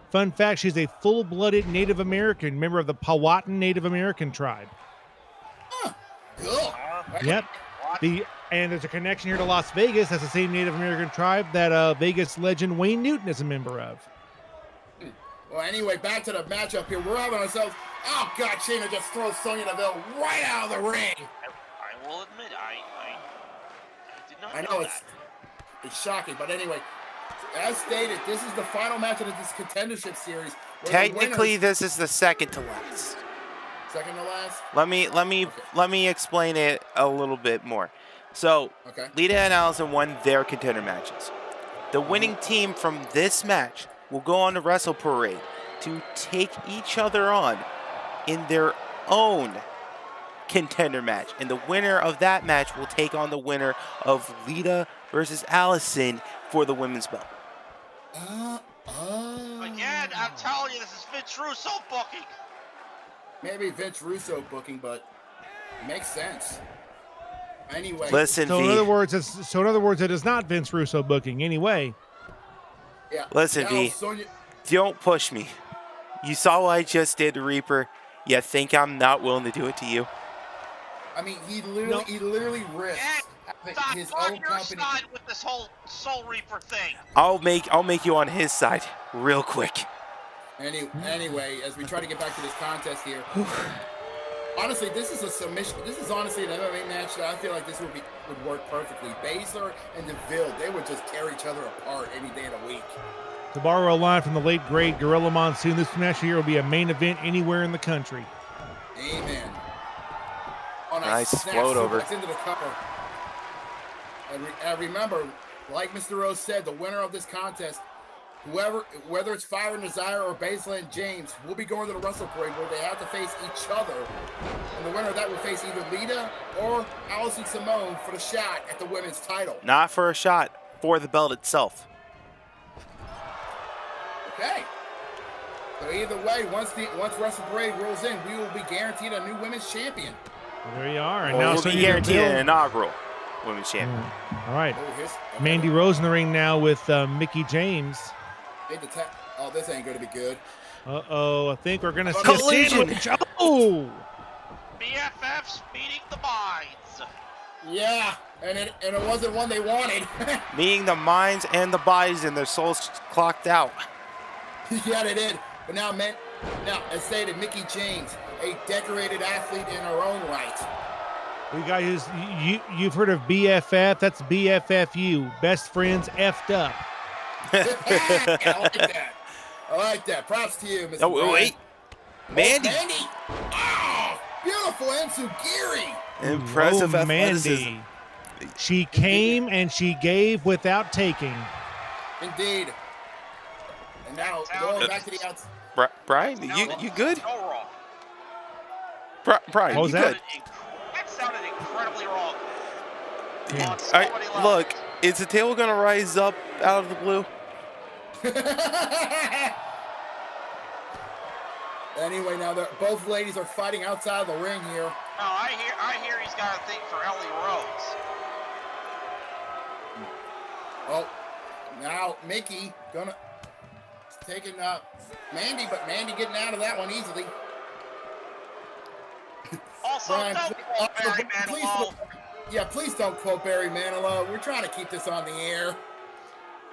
Speaker 2: Fun fact, she's a full-blooded Native American, member of the Powhatan Native American tribe.
Speaker 3: Huh. Cool.
Speaker 2: Yep. And there's a connection here to Las Vegas. That's the same Native American tribe that Vegas legend Wayne Newton is a member of.
Speaker 3: Well, anyway, back to the matchup here. We're having ourselves... Oh, God, Shayna just throws Sonya Deville right out of the ring.
Speaker 6: I will admit, I did not
Speaker 3: know that. It's shocking, but anyway... As stated, this is the final match of this contendership series.
Speaker 1: Technically, this is the second to last.
Speaker 3: Second to last?
Speaker 1: Let me explain it a little bit more. So, Lita and Allison won their contender matches. The winning team from this match will go on to Wrestle Parade to take each other on in their own contender match. And the winner of that match will take on the winner of Lita versus Allison for the women's belt.
Speaker 6: Again, I'm telling you, this is Vince Russo booking.
Speaker 3: Maybe Vince Russo booking, but it makes sense. Anyway,
Speaker 1: listen.
Speaker 2: So in other words, it is not Vince Russo booking anyway.
Speaker 3: Yeah.
Speaker 1: Listen, V. Don't push me. You saw what I just did to Reaper. You think I'm not willing to do it to you?
Speaker 3: I mean, he literally risked his own company.
Speaker 6: Side with this whole Soul Reaper thing.
Speaker 1: I'll make you on his side real quick.
Speaker 3: Anyway, as we try to get back to this contest here, honestly, this is a submission. This is honestly an MMA match that I feel like this would work perfectly. Baszler and Deville, they would just tear each other apart any day of the week.
Speaker 2: To borrow a line from the late great Gorilla Monsoon, this match here will be a main event anywhere in the country.
Speaker 3: Amen. Oh,
Speaker 1: nice float over.
Speaker 3: Into the cover. And remember, like Mr. Rose said, the winner of this contest, whether it's Fire and Desire or Baszler and James, will be going to the Wrestle Parade where they have to face each other. And the winner of that will face either Lita or Allison Simone for the shot at the women's title.
Speaker 1: Not for a shot, for the belt itself.
Speaker 3: Okay. So either way, once Wrestle Parade rolls in, we will be guaranteed a new women's champion.
Speaker 2: Well, there you are. And
Speaker 1: now
Speaker 2: we'll
Speaker 1: be guaranteed an inaugural women's champion.
Speaker 2: All right. Mandy Rose in the ring now with Mickie James.
Speaker 3: Oh, this ain't going to be good.
Speaker 2: Uh-oh. I think we're going to see
Speaker 1: collision.
Speaker 2: A sandwich. Oh!
Speaker 6: BFFs meeting the minds.
Speaker 3: Yeah, and it wasn't one they wanted.
Speaker 1: Meeting the minds and the bodies, and their souls clocked out.
Speaker 3: Yeah, they did. But now, as stated, Mickie James, a decorated athlete in her own right.
Speaker 2: We got you've heard of BFF? That's BFFU. Best friends effed up.
Speaker 3: I like that. Props to you, Mr.
Speaker 1: Oh, wait. Mandy.
Speaker 3: Mandy. Oh, beautiful Enzugiri.
Speaker 1: Impressive athleticism.
Speaker 2: Mandy. She came and she gave without taking.
Speaker 3: Indeed. And now going back to the outside.
Speaker 1: Brian, you good? Brian,
Speaker 2: What was
Speaker 1: you
Speaker 2: that?
Speaker 1: good?
Speaker 6: That sounded incredibly wrong.
Speaker 2: Yeah.
Speaker 6: On so
Speaker 1: All right,
Speaker 6: many levels.
Speaker 1: look, is the table gonna rise up out of the blue?
Speaker 3: Anyway, now both ladies are fighting outside of the ring here.
Speaker 6: No, I hear he's got a thing for Ellie Rose.
Speaker 3: Oh, now Mickie taking Mandy, but Mandy getting out of that one easily.
Speaker 6: Also,
Speaker 3: Brian,
Speaker 6: don't quote Barry Manilow.
Speaker 3: please don't quote Barry Manilow. We're trying to keep this on the air.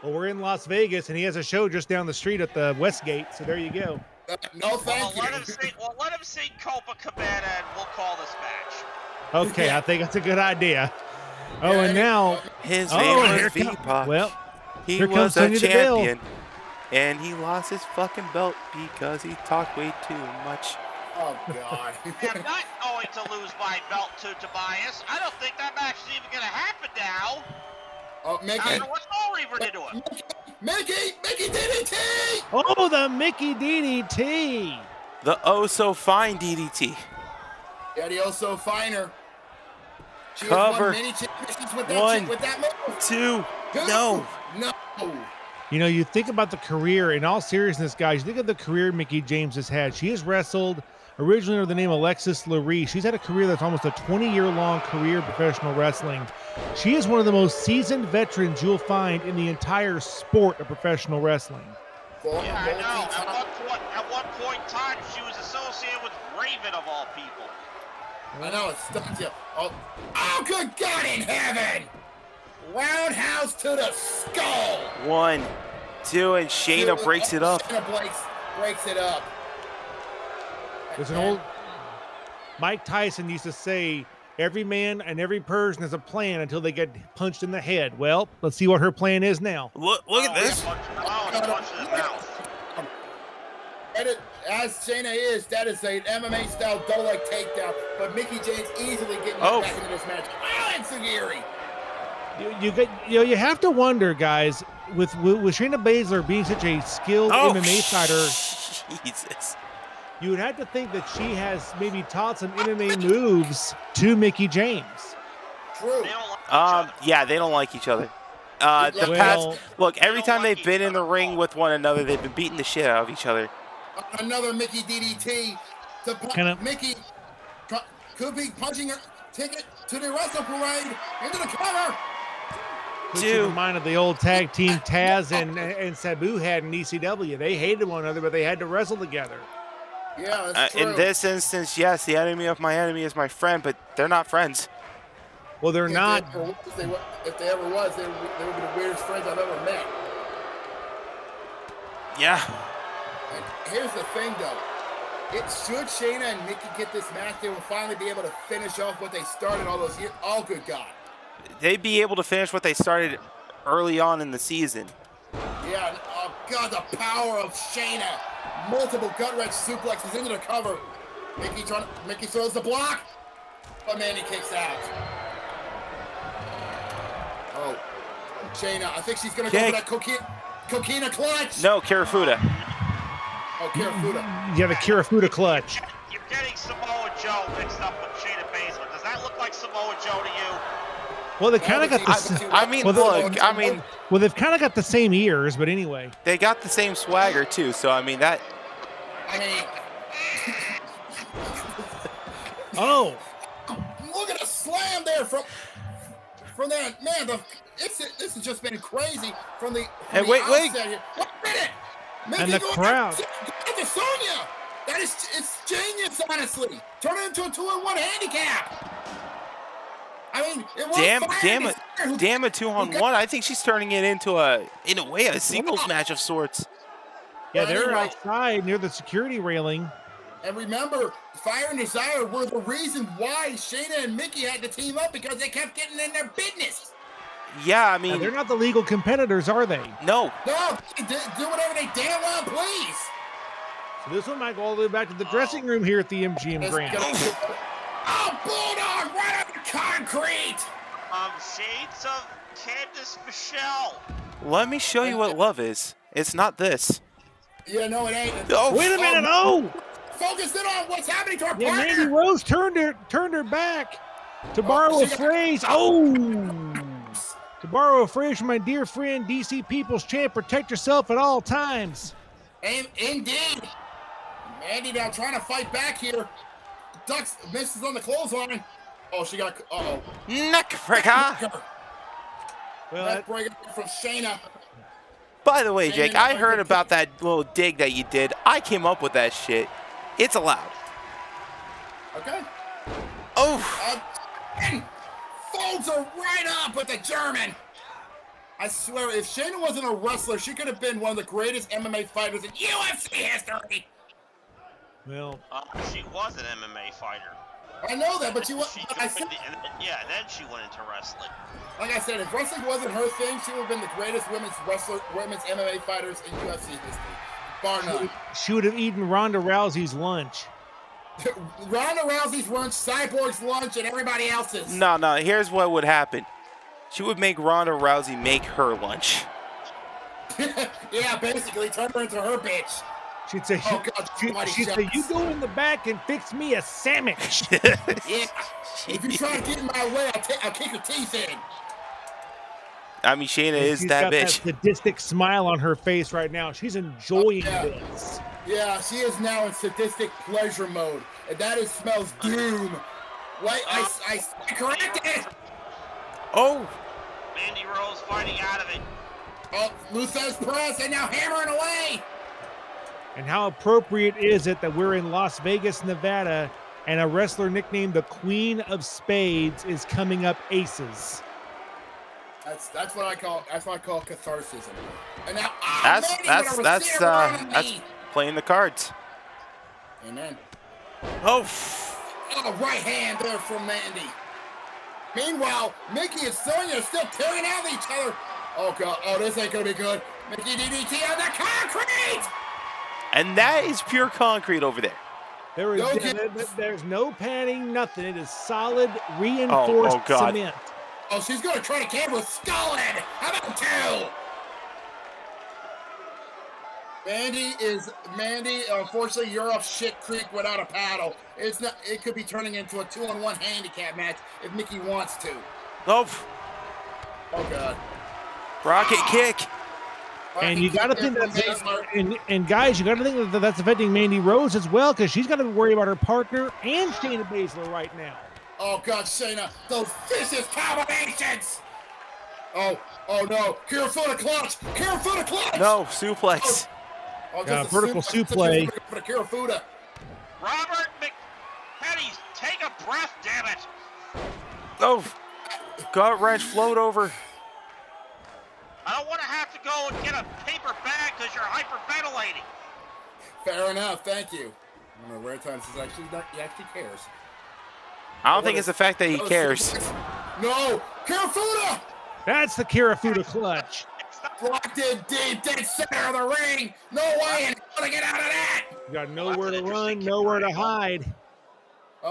Speaker 2: Well, we're in Las Vegas, and he has a show just down the street at the Westgate. So there you go.
Speaker 3: No, thank you.
Speaker 6: Let him sing Copacabana, and we'll call this match.
Speaker 2: Okay,
Speaker 3: Yeah.
Speaker 2: I think that's a good idea. Oh,
Speaker 3: Yeah,
Speaker 2: and now,
Speaker 1: His
Speaker 2: Oh,
Speaker 1: name
Speaker 2: here
Speaker 1: was
Speaker 2: come-
Speaker 1: V-Pop.
Speaker 2: well,
Speaker 1: he
Speaker 2: here
Speaker 1: was
Speaker 2: comes
Speaker 1: a
Speaker 2: Sonya Deville.
Speaker 1: champion, and he lost his fucking belt because he talked way too much.
Speaker 3: Oh God.
Speaker 6: I'm not going to lose my belt to Tobias. I don't think that match is even going to happen now.
Speaker 3: Oh, Mickie.
Speaker 6: After what Soul Reaver did to him.
Speaker 3: Mickey DDT.
Speaker 2: oh, the Mickie DDT.
Speaker 1: The oh so fine DDT.
Speaker 3: Yeah, the also finer. She
Speaker 1: Cover.
Speaker 3: has won many championships with
Speaker 1: One.
Speaker 3: that move.
Speaker 1: 2. No.
Speaker 3: No.
Speaker 2: You know, you think about the career, in all seriousness, guys, you think of the career Mickie James has had. She has wrestled originally under the name Alexis Lurie. She's had a career that's almost a 20-year-long career in professional wrestling. She is one of the most seasoned veterans you'll find in the entire sport of professional wrestling.
Speaker 3: Former
Speaker 6: Yeah, I know.
Speaker 3: multi-time-
Speaker 6: At one point in time, she was associated with Raven of all people.
Speaker 3: I know it stuns you. Oh, good God in heaven! Roundhouse to the skull.
Speaker 1: 1, 2, and Shayna breaks it up.
Speaker 3: Shayna breaks it up.
Speaker 2: There's an old Mike Tyson used to say, every man and every person has a plan until they get punched in the head. Well, let's see what her plan is now.
Speaker 1: Look at this.
Speaker 6: Punch in the mouth.
Speaker 3: As Shayna is, that is an MMA style double leg takedown, but Mickie James easily getting back into this match. Oh, and Sagiri.
Speaker 2: You have to wonder, guys, with Shayna Baszler being such a skilled MMA fighter,
Speaker 1: Jesus.
Speaker 2: you would have to think that she has maybe taught some MMA moves to Mickie James.
Speaker 3: True.
Speaker 6: They don't like each other.
Speaker 1: Yeah, they don't like each other. Look, every time they've been in the ring with one another, they've been beating the shit out of each other.
Speaker 3: Another Mickie DDT. Mickie could be punching her ticket to the wrestle parade into the cover.
Speaker 2: Puts you in mind of the old tag team Taz and Sabu had in ECW. They hated one another, but they had to wrestle together.
Speaker 3: Yeah, that's true.
Speaker 1: In this instance, yes, the enemy of my enemy is my friend, but they're not friends.
Speaker 2: Well, they're not.
Speaker 3: If they ever was, they would be the weirdest friends I've ever met.
Speaker 1: Yeah.
Speaker 3: And here's the thing, though. Should Shayna and Mickie get this match, they will finally be able to finish off what they started all those years. Oh, good God.
Speaker 1: They'd be able to finish what they started early on in the season.
Speaker 3: Yeah, oh, God, the power of Shayna. Multiple gut-wrench suplexes into the cover. Mickie throws the block, but Mandy kicks out. Oh, Shayna, I think she's going to go for that coquina clutch.
Speaker 1: No, Kirifuda.
Speaker 3: Oh, Kirifuda.
Speaker 2: Yeah, the Kirifuda clutch.
Speaker 6: You're getting Samoa Joe mixed up with Shayna Baszler. Does that look like Samoa Joe to you?
Speaker 2: Well, they kind of got the. Well, they've kind of got the same ears, but anyway.
Speaker 1: They got the same swagger too, so I mean that.
Speaker 2: Oh.
Speaker 3: Look at the slam there from that man. This has just been crazy from the.
Speaker 1: Wait.
Speaker 3: Here. 1 minute.
Speaker 2: And the crowd.
Speaker 3: It's Sonya. It's genius, honestly. Turn it into a 2-on-1 handicap. I mean, it was
Speaker 1: damn it, 2-on-1. I think she's turning it into a singles match of sorts.
Speaker 2: Yeah, they're outside near the security railing.
Speaker 3: And remember, Fire and Desire were the reason why Shayna and Mickie had to team up, because they kept getting in their business.
Speaker 1: Yeah, I mean,
Speaker 2: they're not the legal competitors, are they?
Speaker 1: No.
Speaker 3: No, do whatever they damn well please.
Speaker 2: So this one might go all the way back to the dressing room here at the MGM Grand.
Speaker 3: Oh, Bulldog, right up the concrete.
Speaker 6: Shades of Candice Michelle.
Speaker 1: Let me show you what love is. It's not this.
Speaker 3: Yeah, no, it ain't.
Speaker 1: Oh,
Speaker 2: wait a minute! Oh!
Speaker 3: focus in on what's happening to our
Speaker 2: Yeah,
Speaker 3: partner.
Speaker 2: Mandy Rose turned her back. To borrow a phrase, to borrow a phrase from my dear friend DC People's Champ, protect yourself at all times.
Speaker 3: Indeed. Mandy now trying to fight back here. Ducks misses on the clothesline. Oh, she got.
Speaker 1: Neck breaker.
Speaker 2: Well,
Speaker 3: Neck breaker from Shayna.
Speaker 1: By the way, Jake, I heard about that little dig that you did. I came up with that shit. It's allowed.
Speaker 3: Okay.
Speaker 1: Oh.
Speaker 3: And folds her right up with the German. I swear, if Shayna wasn't a wrestler, she could have been one of the greatest MMA fighters in UFC history.
Speaker 2: well,
Speaker 6: She was an MMA fighter.
Speaker 3: I know that, but she was.
Speaker 6: Then she went into wrestling.
Speaker 3: Like I said, if wrestling wasn't her thing, she would have been the greatest women's MMA fighters in UFC history, bar none.
Speaker 2: she would have eaten Ronda Rousey's lunch.
Speaker 3: Ronda Rousey's lunch, Cyborg's lunch, and everybody else's.
Speaker 1: No, here's what would happen. She would make Ronda Rousey make her lunch.
Speaker 3: Yeah, basically, turn her into her bitch.
Speaker 2: She'd say,
Speaker 3: Oh, God,
Speaker 2: she'd say, you go in the back and fix me a sandwich.
Speaker 3: Yeah. If you try to get in my way, I'll kick your teeth in.
Speaker 1: I mean, Shayna is
Speaker 2: She's
Speaker 1: that
Speaker 2: got
Speaker 1: bitch.
Speaker 2: that sadistic smile on her face right now. She's enjoying this.
Speaker 3: Yeah, she is now in sadistic pleasure mode, and that smells doom. Wait, I corrected.
Speaker 1: Oh.
Speaker 6: Mandy Rose fighting out of it.
Speaker 3: Oh, Luce's press, and now hammering away.
Speaker 2: And how appropriate is it that we're in Las Vegas, Nevada, and a wrestler nicknamed the Queen of Spades is coming up aces?
Speaker 3: That's what I call catharsis. And now
Speaker 1: That's playing the cards.
Speaker 3: Amen.
Speaker 1: Oh.
Speaker 3: Right hand there from Mandy. Meanwhile, Mickie and Sonya are still tearing out each other. Oh God! Oh, this ain't gonna be good. Mickie DDT on the concrete.
Speaker 1: And that is pure concrete over there.
Speaker 2: There's no padding, nothing. It is solid, reinforced cement.
Speaker 3: Oh, she's gonna try to cancel Skull Head. How about two? Mandy. Unfortunately, you're off shit creek without a paddle. It's not. It could be turning into a 2-on-1 handicap match if Mickie wants to.
Speaker 1: Oh.
Speaker 3: Oh God.
Speaker 1: Rocket kick.
Speaker 2: And you got to think that, and guys, you got to think that that's affecting Mandy Rose as well, because she's got to worry about her partner and Shayna Baszler right now.
Speaker 3: Oh God, Shayna, those vicious combinations! Oh no, Kirifuda clutch! Kirifuda clutch!
Speaker 1: No, suplex.
Speaker 2: Vertical suplex.
Speaker 3: For the Kirifuda.
Speaker 6: Robert McHenry, take a breath, damn it!
Speaker 1: Oh, gut wrench float over.
Speaker 6: I don't want to have to go and get a paper bag because you're hyperventilating.
Speaker 3: Fair enough, thank you. I don't know, rare times he actually cares.
Speaker 1: I don't think it's the fact that he cares.
Speaker 3: No, Kirifuda!
Speaker 2: That's the Kirifuda clutch.
Speaker 3: Locked in deep, dead center of the ring. No way in hell to get out of that.
Speaker 2: You got nowhere to run, nowhere to hide.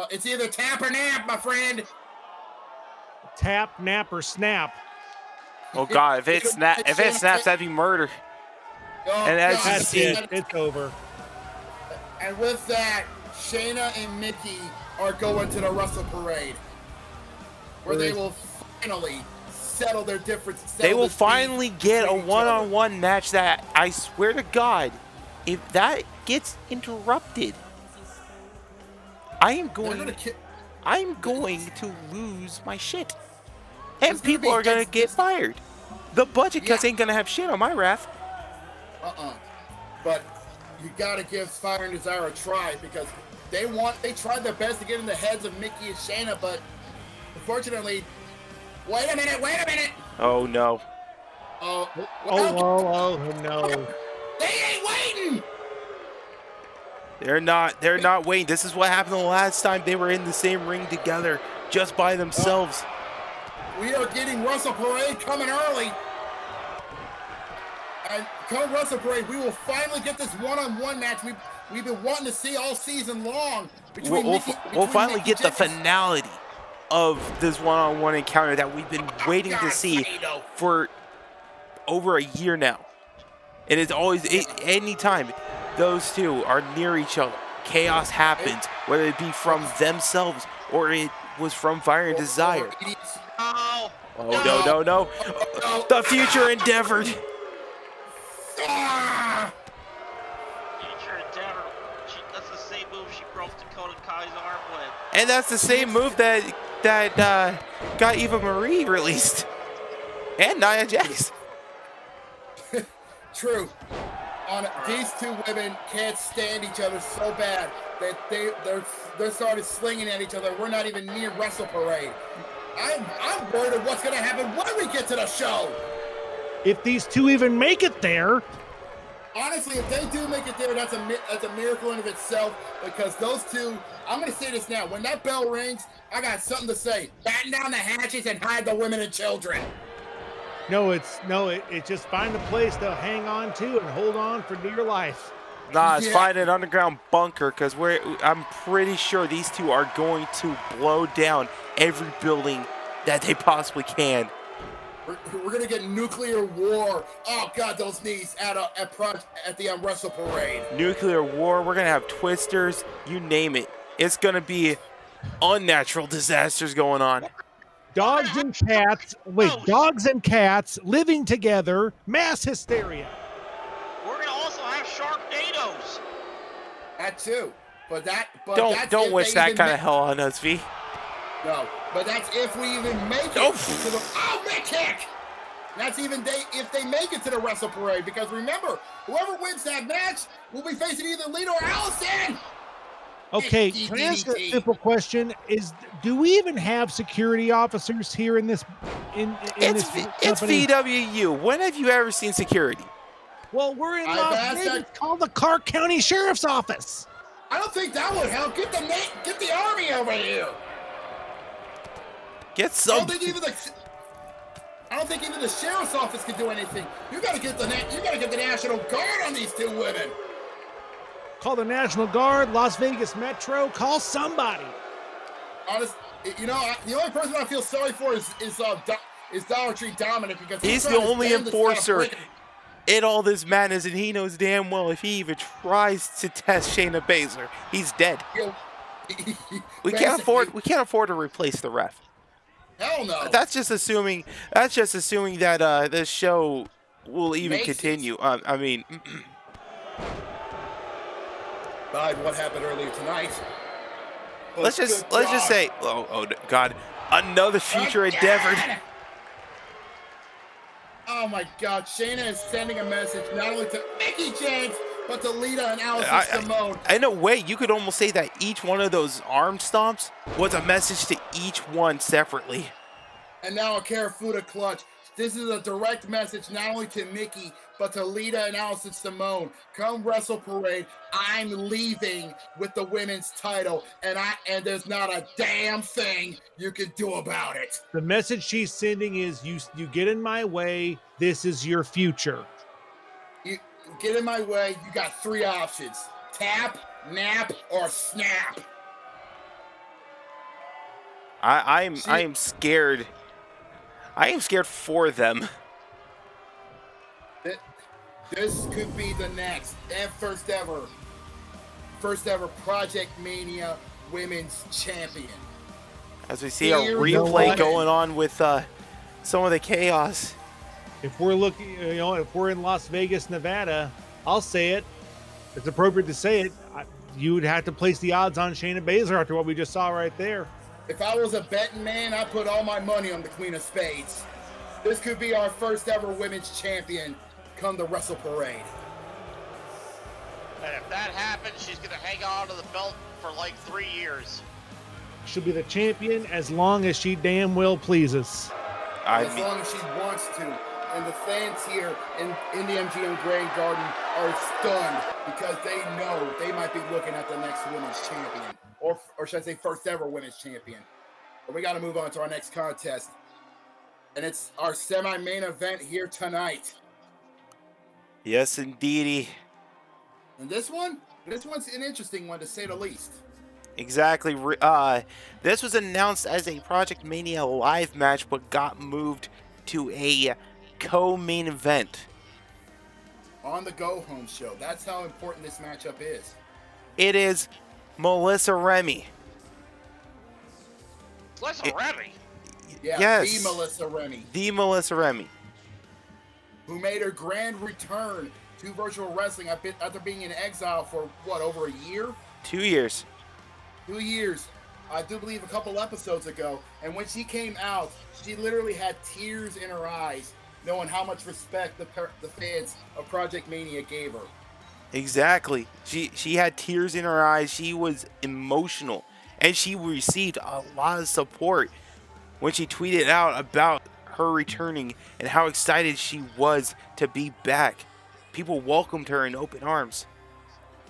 Speaker 3: It's either tap or nap, my friend.
Speaker 2: Tap, nap, or snap.
Speaker 1: Oh God! If it snaps, that'd be murder.
Speaker 3: Oh,
Speaker 1: And
Speaker 2: That's it. It's over.
Speaker 3: And with that, Shayna and Mickie are going to the Wrestle Parade, where they will finally settle their differences.
Speaker 1: They will finally get a one-on-one match that, I swear to God, if that gets interrupted, I'm going to lose my shit. And people are going to get fired. The budget cuts ain't going to have shit on my wrath.
Speaker 3: But you got to give Fire and Desire a try, because they tried their best to get in the heads of Mickie and Shayna, but unfortunately, wait a minute.
Speaker 1: Oh no.
Speaker 2: Oh no.
Speaker 3: They ain't waiting.
Speaker 1: They're not waiting. This is what happened the last time they were in the same ring together, just by themselves.
Speaker 3: We are getting Wrestle Parade coming early. And come Wrestle Parade, we will finally get this one-on-one match we've been wanting to see all season long.
Speaker 1: We'll finally get the finality of this one-on-one encounter that we've been waiting to see for over a year now. And it's always, anytime those two are near each other, chaos happens, whether it be from themselves or it was from Fire and Desire.
Speaker 6: No.
Speaker 1: Oh, no. The future endeavored.
Speaker 6: Future Endeavor. That's the same move she broke Dakota Kai's arm with.
Speaker 1: And that's the same move that got Eva Marie released. And Nia Jax.
Speaker 3: True. These two women can't stand each other so bad that they're started slinging at each other. We're not even near Wrestle Parade. I'm worried of what's going to happen when we get to the show.
Speaker 2: If these two even make it there.
Speaker 3: Honestly, if they do make it there, that's a miracle in of itself, because those two, I'm going to say this now, when that bell rings, I got something to say. Batten down the hatches and hide the women and children.
Speaker 2: It's just find a place to hang on to and hold on for dear life.
Speaker 1: Nah, it's find an underground bunker, because I'm pretty sure these two are going to blow down every building that they possibly can.
Speaker 3: We're gonna get nuclear war. Oh God, those knees at the Wrestle Parade.
Speaker 1: Nuclear war. We're gonna have twisters. You name it. It's gonna be unnatural disasters going on.
Speaker 2: Dogs and cats. Wait, dogs and cats living together. Mass hysteria.
Speaker 6: We're gonna also have Sharknadoes.
Speaker 3: That too. But
Speaker 1: don't wish that kind of hell on us, V.
Speaker 3: No, but that's if we even make it to the mid-kick. That's even if they make it to the Wrestle Parade, because remember, whoever wins that match will be facing either Lita or Allison.
Speaker 2: Okay, can I ask a simple question? Do we even have security officers here in this
Speaker 1: It's VWU. When have you ever seen security?
Speaker 2: Well, we're in Las Vegas. It's called the Clark County Sheriff's Office.
Speaker 3: I don't think that would help. Get the army over here.
Speaker 1: Get some.
Speaker 3: I don't think even the sheriff's office can do anything. You gotta get the National Guard on these two women.
Speaker 2: Call the National Guard, Las Vegas Metro. Call somebody.
Speaker 3: Honest, the only person I feel sorry for is Dollar Tree Dominic, because
Speaker 1: he's the only enforcer in all this madness, and he knows damn well if he even tries to test Shayna Baszler, he's dead. We can't afford to replace the ref.
Speaker 3: Hell no.
Speaker 1: That's just assuming that this show will even continue. I mean,
Speaker 3: what happened earlier tonight?
Speaker 1: Let's just say, oh God, another future endeavored.
Speaker 3: Oh my God, Shayna is sending a message not only to Mickie James, but to Lita and Allison Simone.
Speaker 1: In a way, you could almost say that each one of those arm stomps was a message to each one separately.
Speaker 3: And now a Karafuda clutch. This is a direct message not only to Mickie, but to Lita and Allison Simone. Come Wrestle Parade, I'm leaving with the women's title, and there's not a damn thing you can do about it.
Speaker 2: The message she's sending is, you get in my way, this is your future.
Speaker 3: You get in my way, you got three options: tap, nap, or snap.
Speaker 1: I am scared. I am scared for them.
Speaker 3: This could be the next and first ever Project Mania Women's Champion.
Speaker 1: As we see a replay going on with some of the chaos.
Speaker 2: If we're looking, if we're in Las Vegas, Nevada, I'll say it. It's appropriate to say it. You would have to place the odds on Shayna Baszler after what we just saw right there.
Speaker 3: If I was a betting man, I'd put all my money on the Queen of Spades. This could be our first ever women's champion come the Wrestle Parade.
Speaker 6: And if that happens, she's going to hang on to the belt for like 3 years.
Speaker 2: She'll be the champion as long as she damn well pleases.
Speaker 3: As long as she wants to. And the fans here in the MGM Grand Garden are stunned because they know they might be looking at the next women's champion. Or should I say first ever women's champion. But we got to move on to our next contest. And it's our semi-main event here tonight.
Speaker 1: Yes, indeedy.
Speaker 3: And this one's an interesting one, to say the least.
Speaker 1: Exactly. This was announced as a Project Mania live match, but got moved to a co-main event.
Speaker 3: On the go-home show. That's how important this matchup is.
Speaker 1: It is Melissa Remi.
Speaker 6: Melissa Remi?
Speaker 3: Yeah,
Speaker 1: Yes.
Speaker 3: the Melissa Remi.
Speaker 1: The Melissa Remi.
Speaker 3: Who made her grand return to virtual wrestling after being in exile for, what, over a year?
Speaker 1: 2 years.
Speaker 3: 2 years. I do believe a couple episodes ago. And when she came out, she literally had tears in her eyes, knowing how much respect the fans of Project Mania gave her.
Speaker 1: Exactly. She had tears in her eyes. She was emotional. And she received a lot of support when she tweeted out about her returning and how excited she was to be back. People welcomed her in open arms.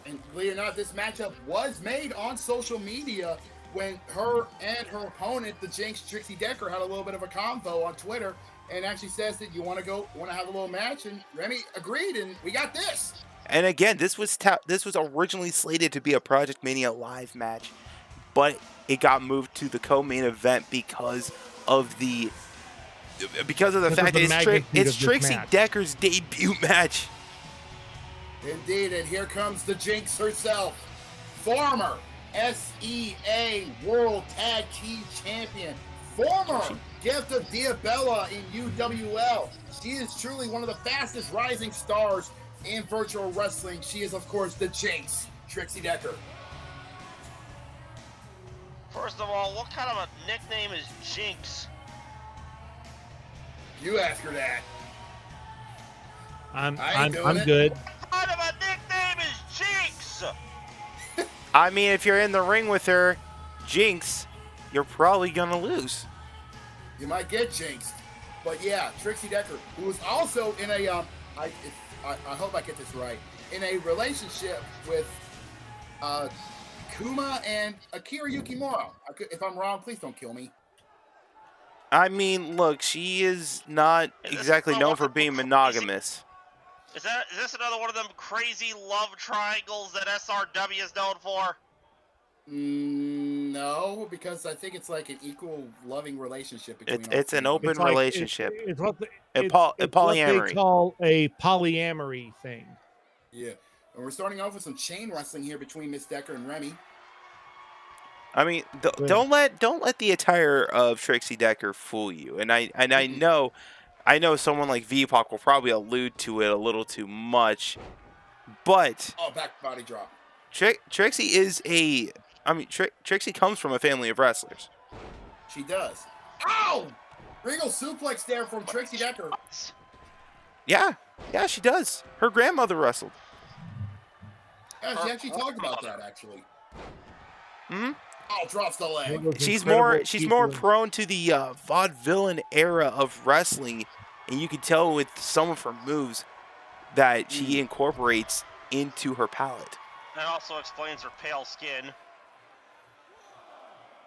Speaker 3: And believe it or not, this matchup was made on social media when her and her opponent, the Jinx, Trixie Decker, had a little bit of a convo on Twitter, and actually says that you want to have a little match, and Remi agreed, and we got this.
Speaker 1: And again, this was originally slated to be a Project Mania live match, but it got moved to the co-main event because of the fact that it's Trixie Decker's debut match.
Speaker 3: Indeed, and here comes the Jinx herself, former SEA World Tag Team Champion, former Gift of Diabella in UWL. She is truly one of the fastest rising stars in virtual wrestling. She is, of course, the Jinx, Trixie Decker.
Speaker 6: First of all, what kind of a nickname is Jinx?
Speaker 3: You ask her that.
Speaker 2: I'm good.
Speaker 6: What kind of a nickname is Jinx?
Speaker 1: I mean, if you're in the ring with her, Jinx, you're probably gonna lose.
Speaker 3: You might get jinxed. But yeah, Trixie Decker, who was also in a, I hope I get this right, in a relationship with Kuma and Akira Yukimura. If I'm wrong, please don't kill me.
Speaker 1: I mean, look, she is not exactly known for being monogamous.
Speaker 6: Is this another one of them crazy love triangles that SRW is known for?
Speaker 3: No, because I think it's like an equal loving relationship between
Speaker 1: it's an open relationship.
Speaker 2: It's what
Speaker 1: polyamory.
Speaker 2: they call a polyamory thing.
Speaker 3: Yeah, and we're starting off with some chain wrestling here between Miss Decker and Remi.
Speaker 1: I mean, don't let the attire of Trixie Decker fool you. And I know someone like VPOC will probably allude to it a little too much, but
Speaker 3: Back body drop.
Speaker 1: Trixie is Trixie comes from a family of wrestlers.
Speaker 3: She does. Ow! Regal suplex there from Trixie Decker.
Speaker 1: Yeah, she does. Her grandmother wrestled.
Speaker 3: Yeah, she actually talked about that actually.
Speaker 1: Hmm.
Speaker 3: Oh, drops the leg.
Speaker 1: She's more prone to the vaudevillain era of wrestling, and you can tell with some of her moves that she incorporates into her palette.
Speaker 6: That also explains her pale skin.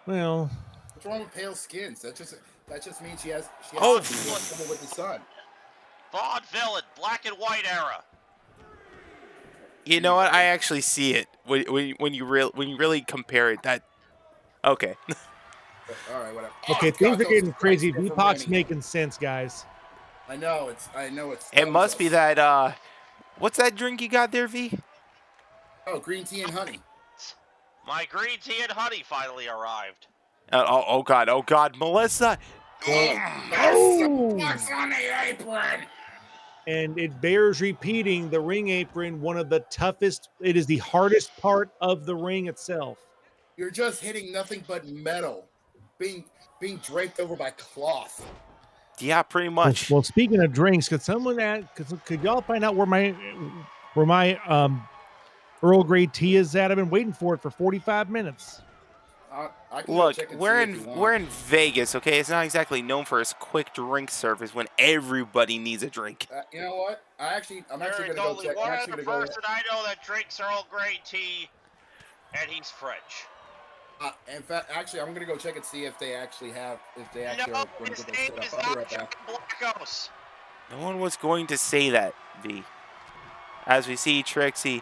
Speaker 2: Well,
Speaker 3: what's wrong with pale skins? That just means she has
Speaker 1: trouble
Speaker 3: with the sun.
Speaker 6: Vaudevillain, black and white era.
Speaker 1: You know what? I actually see it when you really compare it. That okay.
Speaker 3: All right, whatever.
Speaker 2: Okay, things are getting crazy. VPOC's making sense, guys.
Speaker 3: I know it's.
Speaker 1: It must be that. What's that drink you got there, V?
Speaker 3: Oh, green tea and honey.
Speaker 6: My green tea and honey finally arrived.
Speaker 1: Oh God, Melissa.
Speaker 3: What's on the apron?
Speaker 2: And it bears repeating, the ring apron, one of the toughest. It is the hardest part of the ring itself.
Speaker 3: You're just hitting nothing but metal, being draped over by cloth.
Speaker 1: Yeah, pretty much.
Speaker 2: Well, speaking of drinks, could y'all find out where my Earl Grey tea is at? I've been waiting for it for 45 minutes.
Speaker 3: I can
Speaker 1: Look,
Speaker 3: check and
Speaker 1: we're
Speaker 3: see if you
Speaker 1: in
Speaker 3: want.
Speaker 1: Vegas, okay? It's not exactly known for its quick drink service when everybody needs a drink.
Speaker 3: You know what? I'm actually going to
Speaker 6: There is
Speaker 3: go
Speaker 6: only
Speaker 3: check.
Speaker 6: one other person I know that drinks Earl Grey tea, and he's French.
Speaker 3: In fact, actually, I'm going to go check and see if they actually have.
Speaker 6: No,
Speaker 3: are going
Speaker 6: his
Speaker 3: to
Speaker 6: name
Speaker 3: get
Speaker 6: is
Speaker 3: set up. I'll be
Speaker 6: not
Speaker 3: right
Speaker 6: John
Speaker 3: back.
Speaker 6: Blackos.
Speaker 1: No one was going to say that, V. As we see Trixie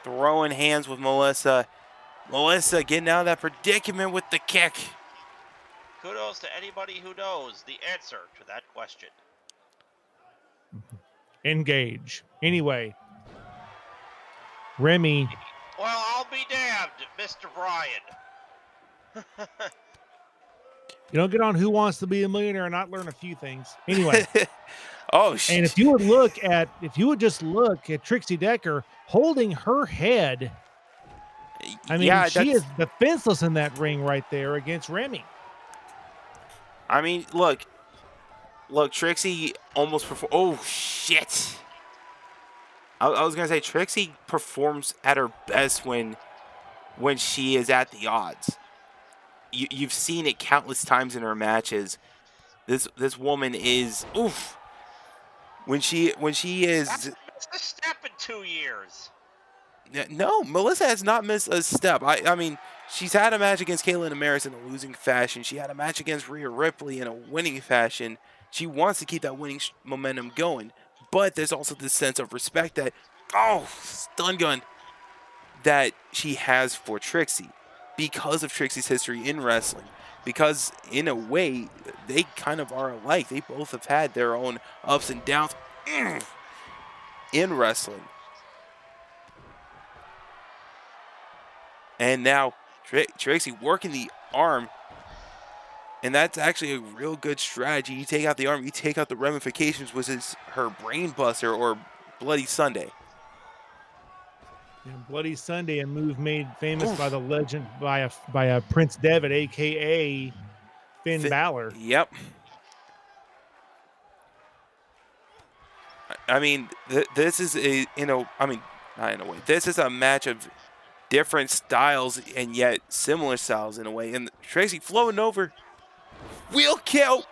Speaker 1: throwing hands with Melissa. Melissa getting out of that predicament with the kick.
Speaker 6: Kudos to anybody who knows the answer to that question.
Speaker 2: Engage. Anyway, Remi.
Speaker 6: Well, I'll be damned, Mr. Bryan.
Speaker 2: You don't get on Who Wants to Be a Millionaire and not learn a few things. Anyway.
Speaker 1: Oh,
Speaker 2: and if you would just look at Trixie Decker holding her head, I mean, she is defenseless in that ring right there against Remi.
Speaker 1: I mean, look, Trixie almost performed. Oh, shit. I was going to say, Trixie performs at her best when she is at the odds. You've seen it countless times in her matches. This woman is, oof. When she is...
Speaker 6: That's a step in 2 years.
Speaker 1: No, Melissa has not missed a step. I mean, she's had a match against Kayla Amaris in a losing fashion. She had a match against Rhea Ripley in a winning fashion. She wants to keep that winning momentum going. But there's also this sense of respect that, stun gun, that she has for Trixie. Because of Trixie's history in wrestling. Because, in a way, they kind of are alike. They both have had their own ups and downs in wrestling. And now Trixie working the arm. And that's actually a real good strategy. You take out the arm, you take out the ramifications, which is her brain buster or Bloody Sunday.
Speaker 2: Yeah, Bloody Sunday, a move made famous by the legend, by a Prince Devitt, a.k.a. Finn Balor.
Speaker 1: Yep. I mean, this is this is a match of different styles and yet similar styles in a way. And Trixie flowing over. Wheel kill.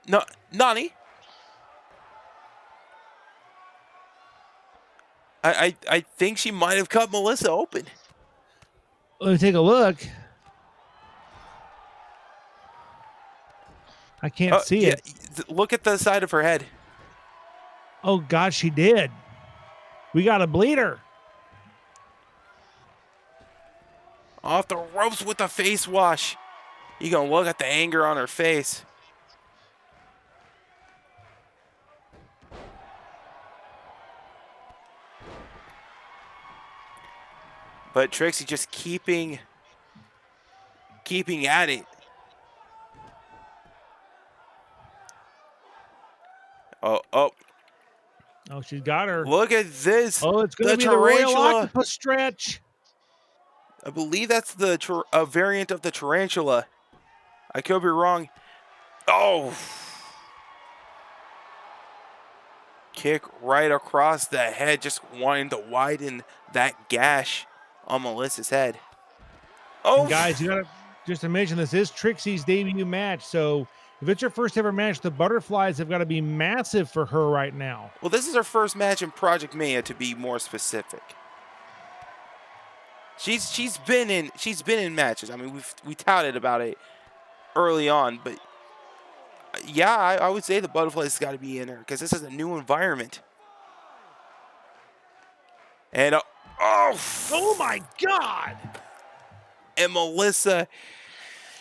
Speaker 1: No, Nani. I think she might have cut Melissa open.
Speaker 2: Let me take a look. I can't see it.
Speaker 1: Look at the side of her head.
Speaker 2: Oh, God, she did. We got a bleeder.
Speaker 1: Off the ropes with the face wash. You gonna look at the anger on her face. But Trixie just keeping at it. Oh,
Speaker 2: she's got her.
Speaker 1: Look at this.
Speaker 2: Oh, it's going to be the Royal Octopus stretch.
Speaker 1: I believe that's the a variant of the tarantula. I could be wrong. Oh. Kick right across the head, just wanting to widen that gash on Melissa's head. Oh.
Speaker 2: And guys, you got to just to mention this is Trixie's debut match, so if it's her first ever match, the butterflies have got to be massive for her right now.
Speaker 1: Well, this is her first match in Project Mania, to be more specific. She's been in matches. I mean, we touted about it early on, but yeah, I would say the butterflies has got to be in her because this is a new environment. And
Speaker 2: oh my God!
Speaker 1: And Melissa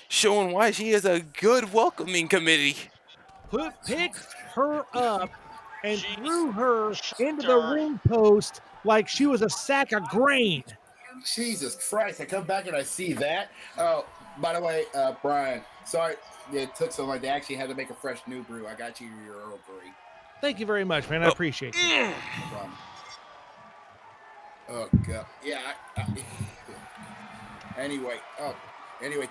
Speaker 1: showing why she is a good welcoming committee.
Speaker 2: Picked her up and threw her into the ring post like she was a sack of grain.
Speaker 3: Jesus Christ, I come back and I see that. Oh, by the way, Brian, sorry it took so long. They actually had to make a fresh new brew. I got you your Earl Grey.
Speaker 2: Thank you very much, man. I appreciate it.
Speaker 3: No problem. Oh, God. Yeah. Anyway,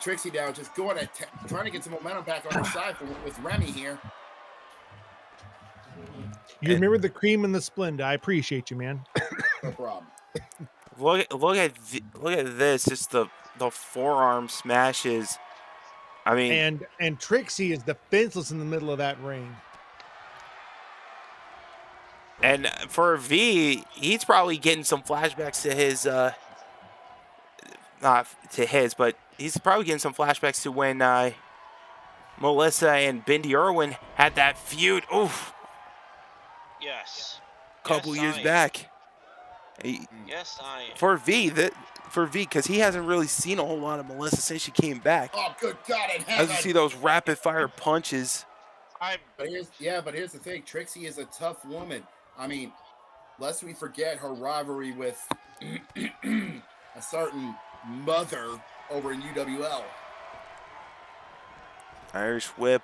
Speaker 3: Trixie now just going at trying to get some momentum back on her side with Remi here.
Speaker 2: You remember the cream and the Splenda. I appreciate you, man.
Speaker 3: No problem.
Speaker 1: Look at this, just the forearm smashes. I mean,
Speaker 2: and Trixie is defenseless in the middle of that ring.
Speaker 1: And for V, he's probably getting some flashbacks to his not to his, but he's probably getting some flashbacks to when Melissa and Bindi Irwin had that feud. Oof.
Speaker 6: Yes.
Speaker 1: Couple years back.
Speaker 6: Yes, I am.
Speaker 1: For V, because he hasn't really seen a whole lot of Melissa since she came back.
Speaker 3: Oh, good God in heaven.
Speaker 1: As you see those rapid fire punches.
Speaker 3: But here's the thing. Trixie is a tough woman. I mean, lest we forget her rivalry with a certain mother over in UWL.
Speaker 1: Irish whip.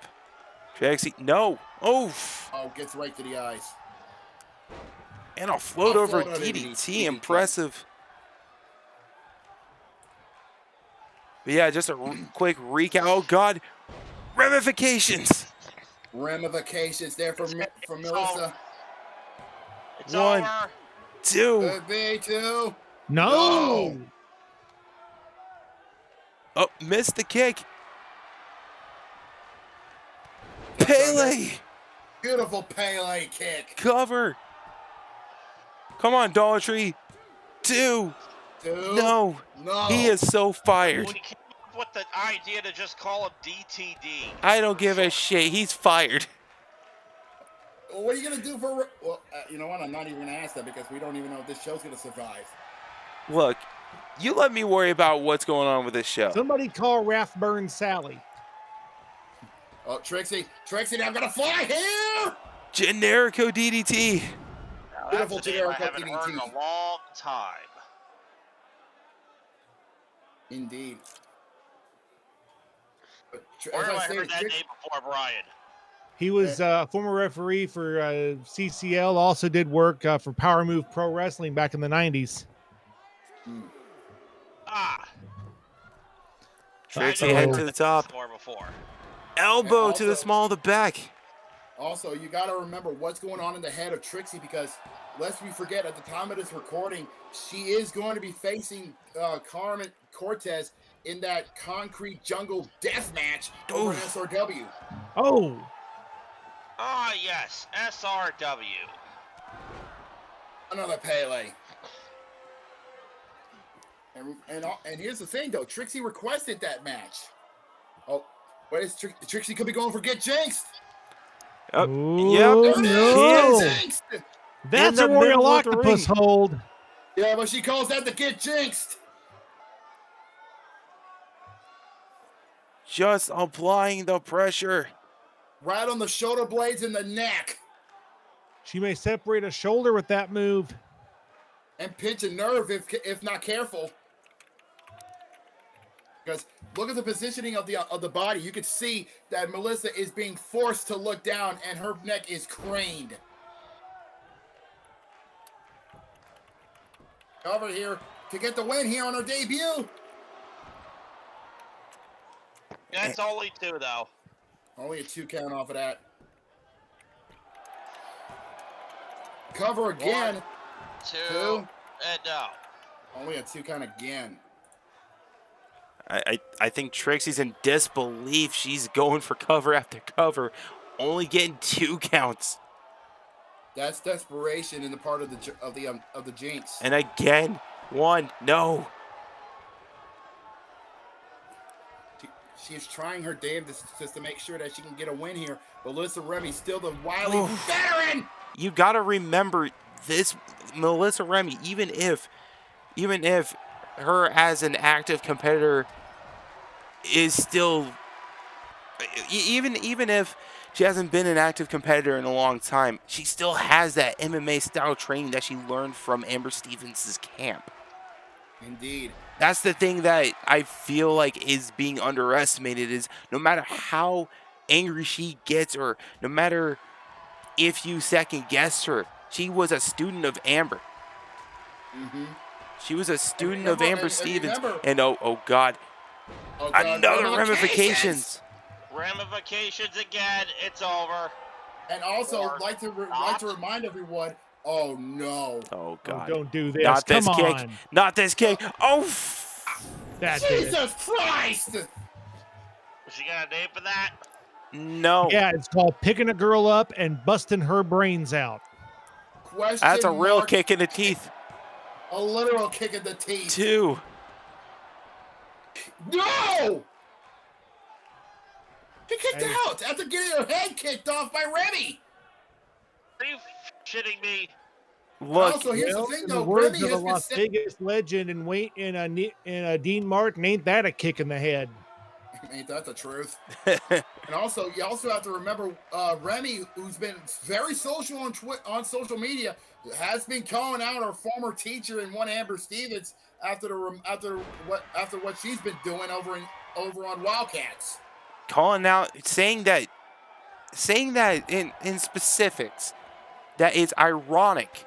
Speaker 1: Trixie, no. Oof.
Speaker 3: Oh, gets right to the eyes.
Speaker 1: And a float over
Speaker 3: float on
Speaker 1: DDT. Impressive. But yeah, just a quick recap. Oh, God. Ramifications.
Speaker 3: Ramifications there for Melissa.
Speaker 6: It's
Speaker 1: One,
Speaker 6: over.
Speaker 1: two.
Speaker 3: Could be two.
Speaker 2: No.
Speaker 1: Oh, missed the kick. Pele.
Speaker 3: Beautiful Pele kick.
Speaker 1: Cover. Come on, Dollar Tree. Two. No.
Speaker 3: No.
Speaker 1: He is so fired.
Speaker 6: When he came up with the idea to just call him DTD.
Speaker 1: I don't give a shit. He's fired.
Speaker 3: What are you going to do for... Well, you know what? I'm not even going to ask that because we don't even know if this show's going to survive.
Speaker 1: Look, you let me worry about what's going on with this show.
Speaker 2: Somebody call Rathburn Sally.
Speaker 3: Oh, Trixie, I'm going to fly here!
Speaker 1: Generico DDT.
Speaker 6: Now,
Speaker 3: Beautiful
Speaker 6: that's a name I
Speaker 3: generic
Speaker 6: haven't heard in a long time.
Speaker 3: Indeed. But,
Speaker 6: Where
Speaker 3: as
Speaker 6: have
Speaker 3: I
Speaker 6: I
Speaker 3: stated,
Speaker 6: heard that name before, Brian?
Speaker 2: He was a former referee for CCL, also did work for Power Move Pro Wrestling back in the 90s.
Speaker 6: Ah.
Speaker 1: Trixie
Speaker 6: I know
Speaker 1: head
Speaker 6: I've
Speaker 1: to
Speaker 6: heard
Speaker 1: the
Speaker 6: that
Speaker 1: top.
Speaker 6: before.
Speaker 1: Elbow to the small of the back.
Speaker 3: Also, you got to remember what's going on in the head of Trixie because lest we forget, at the time of this recording, she is going to be facing Carmen Cortez in that concrete jungle death match over in SRW.
Speaker 2: Oh.
Speaker 6: Ah, yes, SRW.
Speaker 3: Another Pele. And here's the thing, though. Trixie requested that match. Oh, what is Trixie could be going for Get Jinxed?
Speaker 1: Yep.
Speaker 2: No.
Speaker 3: Jinxed!
Speaker 2: That's
Speaker 1: In
Speaker 2: a
Speaker 1: the
Speaker 2: Royal
Speaker 1: middle of the
Speaker 2: Octopus
Speaker 1: ring.
Speaker 2: hold.
Speaker 3: Yeah, but she calls that the Get Jinxed.
Speaker 1: Just applying the pressure.
Speaker 3: Right on the shoulder blades and the neck.
Speaker 2: She may separate a shoulder with that move.
Speaker 3: And pinch a nerve if not careful. Because look at the positioning of the body. You can see that Melissa is being forced to look down and her neck is craned. Cover here to get the win here on her debut.
Speaker 6: That's only two, though.
Speaker 3: Only a 2 count off of that. Cover again.
Speaker 6: 1, 2, and no.
Speaker 3: Only a 2 count again.
Speaker 1: I think Trixie's in disbelief. She's going for cover after cover, only getting 2 counts.
Speaker 3: That's desperation in the part of the Jinx.
Speaker 1: And again, 1, no.
Speaker 3: She's trying her damnedest just to make sure that she can get a win here. But Melissa Remi still the wily veteran.
Speaker 1: You got to remember this, Melissa Remi, even if her as an active competitor is still, even if she hasn't been an active competitor in a long time, she still has that MMA style training that she learned from Amber Stevens' camp.
Speaker 3: Indeed.
Speaker 1: That's the thing that I feel like is being underestimated, is no matter how angry she gets or no matter if you second guess her, she was a student of Amber.
Speaker 3: Mm-hmm.
Speaker 1: She was a student of Amber Stevens. And oh God.
Speaker 3: Oh God,
Speaker 1: another ramifications.
Speaker 6: Ramifications again. It's over.
Speaker 3: And also, like to remind everyone, oh no.
Speaker 1: Oh God.
Speaker 2: Oh, don't do this.
Speaker 1: Not this
Speaker 2: Come
Speaker 1: kick.
Speaker 2: on.
Speaker 1: Not this kick. Oh.
Speaker 2: That's it.
Speaker 3: Jesus Christ!
Speaker 6: Was she got a name for that?
Speaker 1: No.
Speaker 2: Yeah, it's called picking a girl up and busting her brains out.
Speaker 1: That's a real kick in the teeth.
Speaker 3: A literal kick in the teeth.
Speaker 1: 2.
Speaker 3: No! She kicked out after getting her head kicked off by Remi.
Speaker 6: Are you shitting me?
Speaker 1: Look,
Speaker 3: also, here's the thing,
Speaker 2: In the
Speaker 3: though.
Speaker 2: words
Speaker 3: Remi
Speaker 2: of a
Speaker 3: has been
Speaker 2: Las Vegas legend and Dean Martin, ain't that a kick in the head?
Speaker 3: Ain't that the truth? And also, you also have to remember Remi, who's been very social on social media, has been calling out her former teacher and one Amber Stevens after what she's been doing over on Wildcats.
Speaker 1: Calling out, saying that in specifics, that it's ironic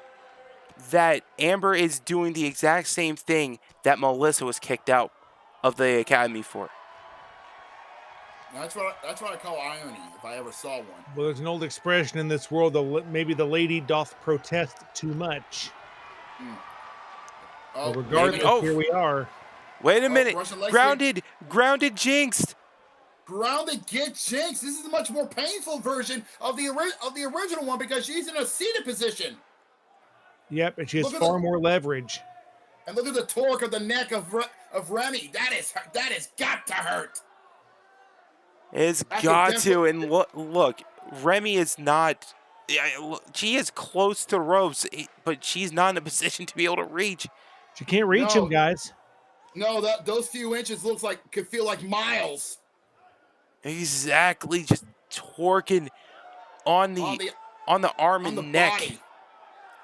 Speaker 1: that Amber is doing the exact same thing that Melissa was kicked out of the academy for.
Speaker 3: That's what I call irony, if I ever saw one.
Speaker 2: Well, there's an old expression in this world: maybe the lady doth protest too much.
Speaker 3: Oh,
Speaker 2: but regardless, here we are.
Speaker 1: Wait a minute. Grounded, jinxed.
Speaker 3: Grounded, get jinxed. This is a much more painful version of the original one because she's in a seated position.
Speaker 2: Yep, and she has far more leverage.
Speaker 3: And look at the torque of the neck of Remi. That is got to hurt.
Speaker 1: It's got to. And look, Remi is not. She is close to the ropes, but she's not in a position to be able to reach.
Speaker 2: She can't reach him, guys.
Speaker 3: No, those few inches could feel like miles.
Speaker 1: Exactly, just torquing on the arm and neck.
Speaker 3: Body.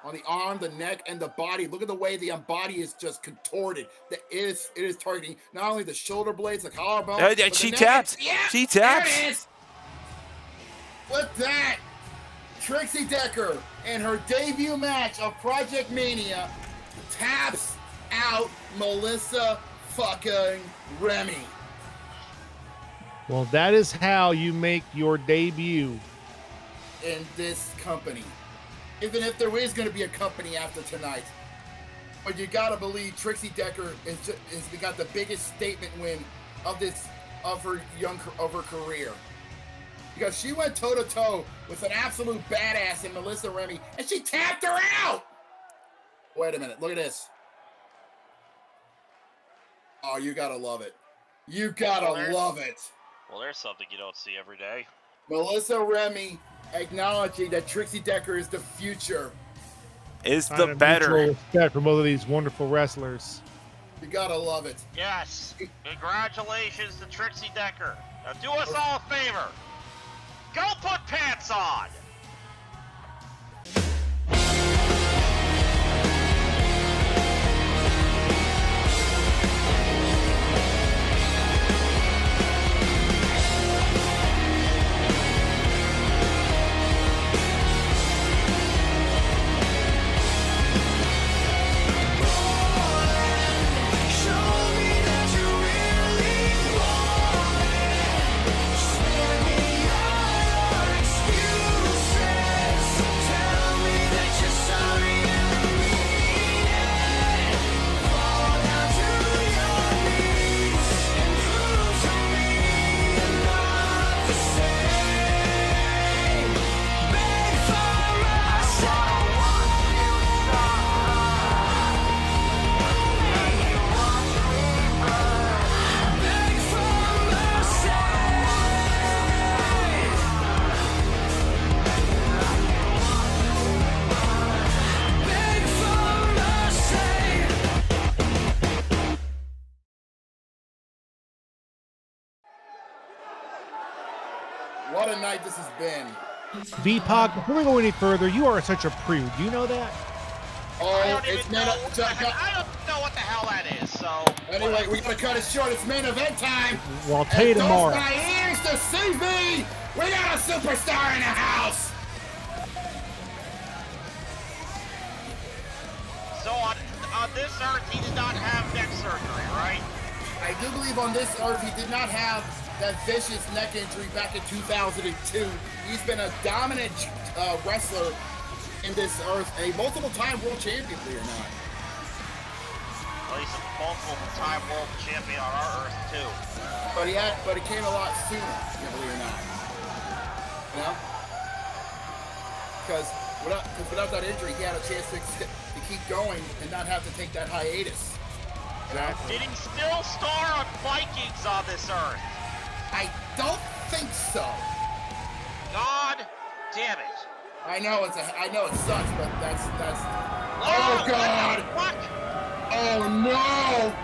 Speaker 3: On the arm, the neck, and the body. Look at the way the body is just contorted. It is targeting not only the shoulder blades, the collarbone.
Speaker 1: She taps. She taps.
Speaker 3: There it is. With that, Trixie Decker in her debut match of Project Mania taps out Melissa fucking Remi.
Speaker 2: Well, that is how you make your debut
Speaker 3: in this company. Even if there is going to be a company after tonight. But you got to believe Trixie Decker has got the biggest statement win of her career. Because she went toe-to-toe with an absolute badass in Melissa Remi, and she tapped her out! Wait a minute, look at this. Oh, you got to love it. You got to love it.
Speaker 6: Well, there's something you don't see every day.
Speaker 3: Melissa Remi acknowledging that Trixie Decker is the future.
Speaker 1: Is the better.
Speaker 2: Respect for both of these wonderful wrestlers.
Speaker 3: You gotta love it.
Speaker 6: Yes. Congratulations to Trixie Decker. Now do us all a favor. Go put pants on.
Speaker 3: What a night this has been.
Speaker 2: VPOC, before we go any further, you are such a prude. Do you know that?
Speaker 3: Oh, it's
Speaker 6: I don't know what the hell that is, so...
Speaker 3: Anyway, we gotta cut it short. It's main event time.
Speaker 2: Well, I'll tell you tomorrow.
Speaker 3: My ears to CV. We got a superstar in the house.
Speaker 6: So on this earth, he did not have neck surgery, right?
Speaker 3: I do believe on this earth, he did not have that vicious neck injury back in 2002. He's been a dominant wrestler in this earth, a multiple-time world champion, believe it or not.
Speaker 6: Well, he's a multiple-time world champion on our earth too.
Speaker 3: But he came a lot sooner, believe it or not. You know? Because without that injury, he had a chance to keep going and not have to take that hiatus. You know?
Speaker 6: Did he still star on Vikings on this earth?
Speaker 3: I don't think so.
Speaker 6: God damn it!
Speaker 3: I know it sucks, but that's. Oh God!
Speaker 6: What?
Speaker 3: Oh no!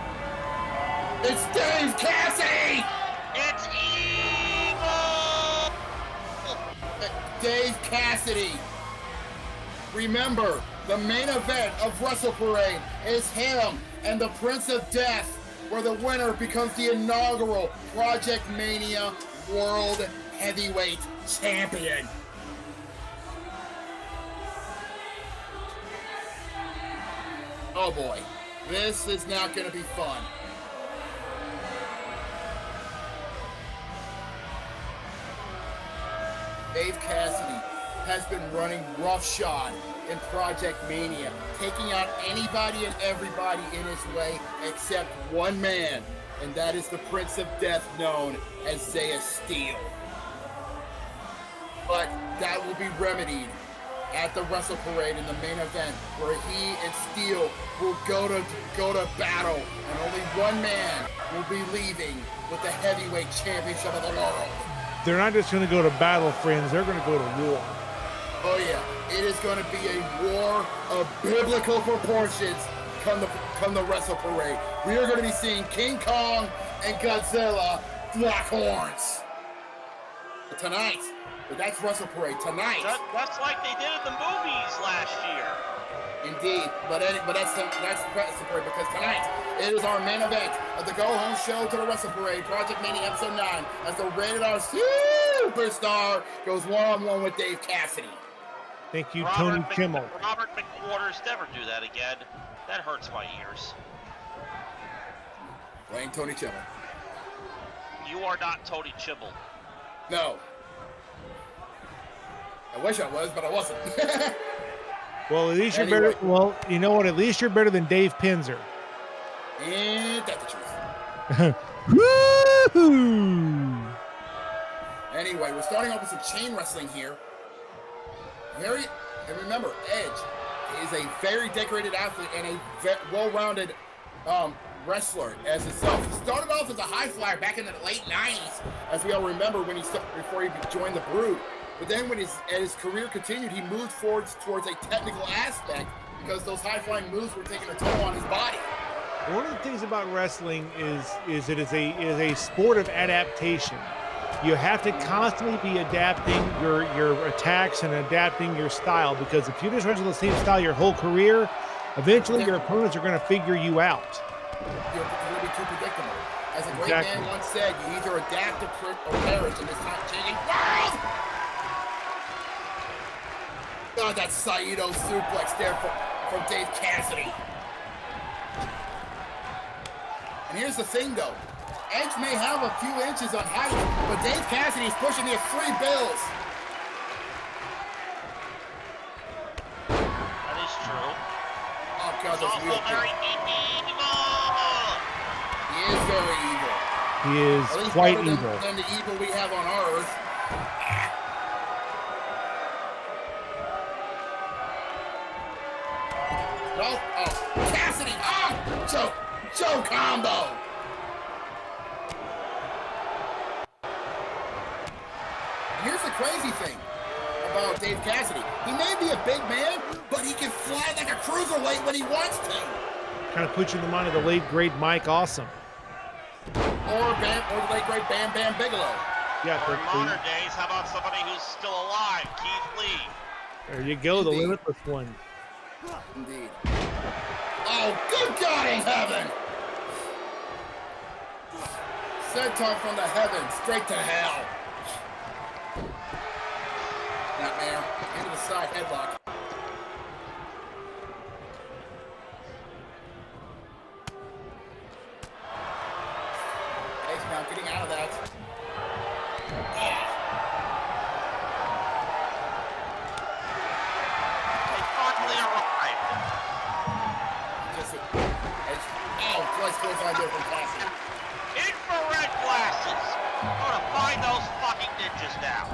Speaker 3: It's Dave Cassidy!
Speaker 6: It's
Speaker 3: Cassidy. Remember, the main event of Wrestle Parade is him and the Prince of Death, where the winner becomes the inaugural Project Mania World Heavyweight Champion. Oh boy, this is not going to be fun. Dave Cassidy has been running roughshod in Project Mania, taking out anybody and everybody in his way except one man, and that is the Prince of Death known as Zaya Steele. But that will be remedied at the Wrestle Parade in the main event, where he and Steele will go to battle, and only one man will be leaving with the heavyweight championship of the world.
Speaker 2: They're not just going to go to battle, friends. They're going to go to war.
Speaker 3: Oh yeah, it is going to be a war of biblical proportions come the Wrestle Parade. We are going to be seeing King Kong and Godzilla lock horns. But tonight, that's Wrestle Parade. Tonight.
Speaker 6: That's like they did in the movies last year.
Speaker 3: Indeed, but that's Wrestle Parade, because tonight it is our main event of the go-home show to the Wrestle Parade, Project Mania Episode 9, as the Rated R Superstar goes one-on-one with Dave Cassidy.
Speaker 2: Thank you, Tony Kimmel.
Speaker 6: Robert McWaters, never do that again. That hurts my ears.
Speaker 3: Playing Tony Kimmel.
Speaker 6: You are not Tony Chibble.
Speaker 3: No. I wish I was, but I wasn't.
Speaker 2: Well, at least
Speaker 3: Anyway.
Speaker 2: you're better. Well, you know what? At least you're better than Dave Pinzer.
Speaker 3: Ain't that the truth?
Speaker 2: Woo-hoo!
Speaker 3: Anyway, we're starting off with some chain wrestling here. And remember, Edge is a very decorated athlete and a well-rounded wrestler as himself. He started off as a high flyer back in the late 90s, as we all remember, before he joined the Brood. But then when his career continued, he moved towards a technical aspect, because those high-flying moves were taking a toll on his body.
Speaker 2: One of the things about wrestling is it is a sport of adaptation. You have to constantly be adapting your attacks and adapting your style, because if you just wrestle the same style your whole career, eventually your opponents are going to figure you out.
Speaker 3: You're going to be too predictable. As a great man once said, you either adapt or perish in this changing world. God, that Saito suplex there from Dave Cassidy. And here's the thing, though. Edge may have a few inches on height, but Dave Cassidy is pushing the 3 bills.
Speaker 6: That is true.
Speaker 3: Oh, God,
Speaker 6: He's
Speaker 3: that's
Speaker 6: also
Speaker 3: weird.
Speaker 6: very evil.
Speaker 3: He is very evil.
Speaker 2: He is
Speaker 3: At least
Speaker 2: quite
Speaker 3: better
Speaker 2: evil.
Speaker 3: than the evil we have on our earth. No, oh, Cassidy! Ah! Joe combo! Here's the crazy thing about Dave Cassidy. He may be a big man, but he can fly like a cruiserweight when he wants to.
Speaker 2: Kind of puts you in the mind of the late great Mike Awesome.
Speaker 3: Or the late great Bam Bam Bigelow.
Speaker 2: Yeah,
Speaker 6: Or in modern days, how about somebody who's still alive, Keith Lee?
Speaker 2: there you go, the
Speaker 3: Indeed.
Speaker 2: limitless one.
Speaker 3: Indeed. Oh, good God in heaven! Senton from the heavens, straight to hell. Nightmare, into the side headlock. Edge now getting out of that.
Speaker 6: They finally arrived.
Speaker 3: Twice close there from Cassidy.
Speaker 6: Infrared glasses. I'm gonna find those fucking ninjas now.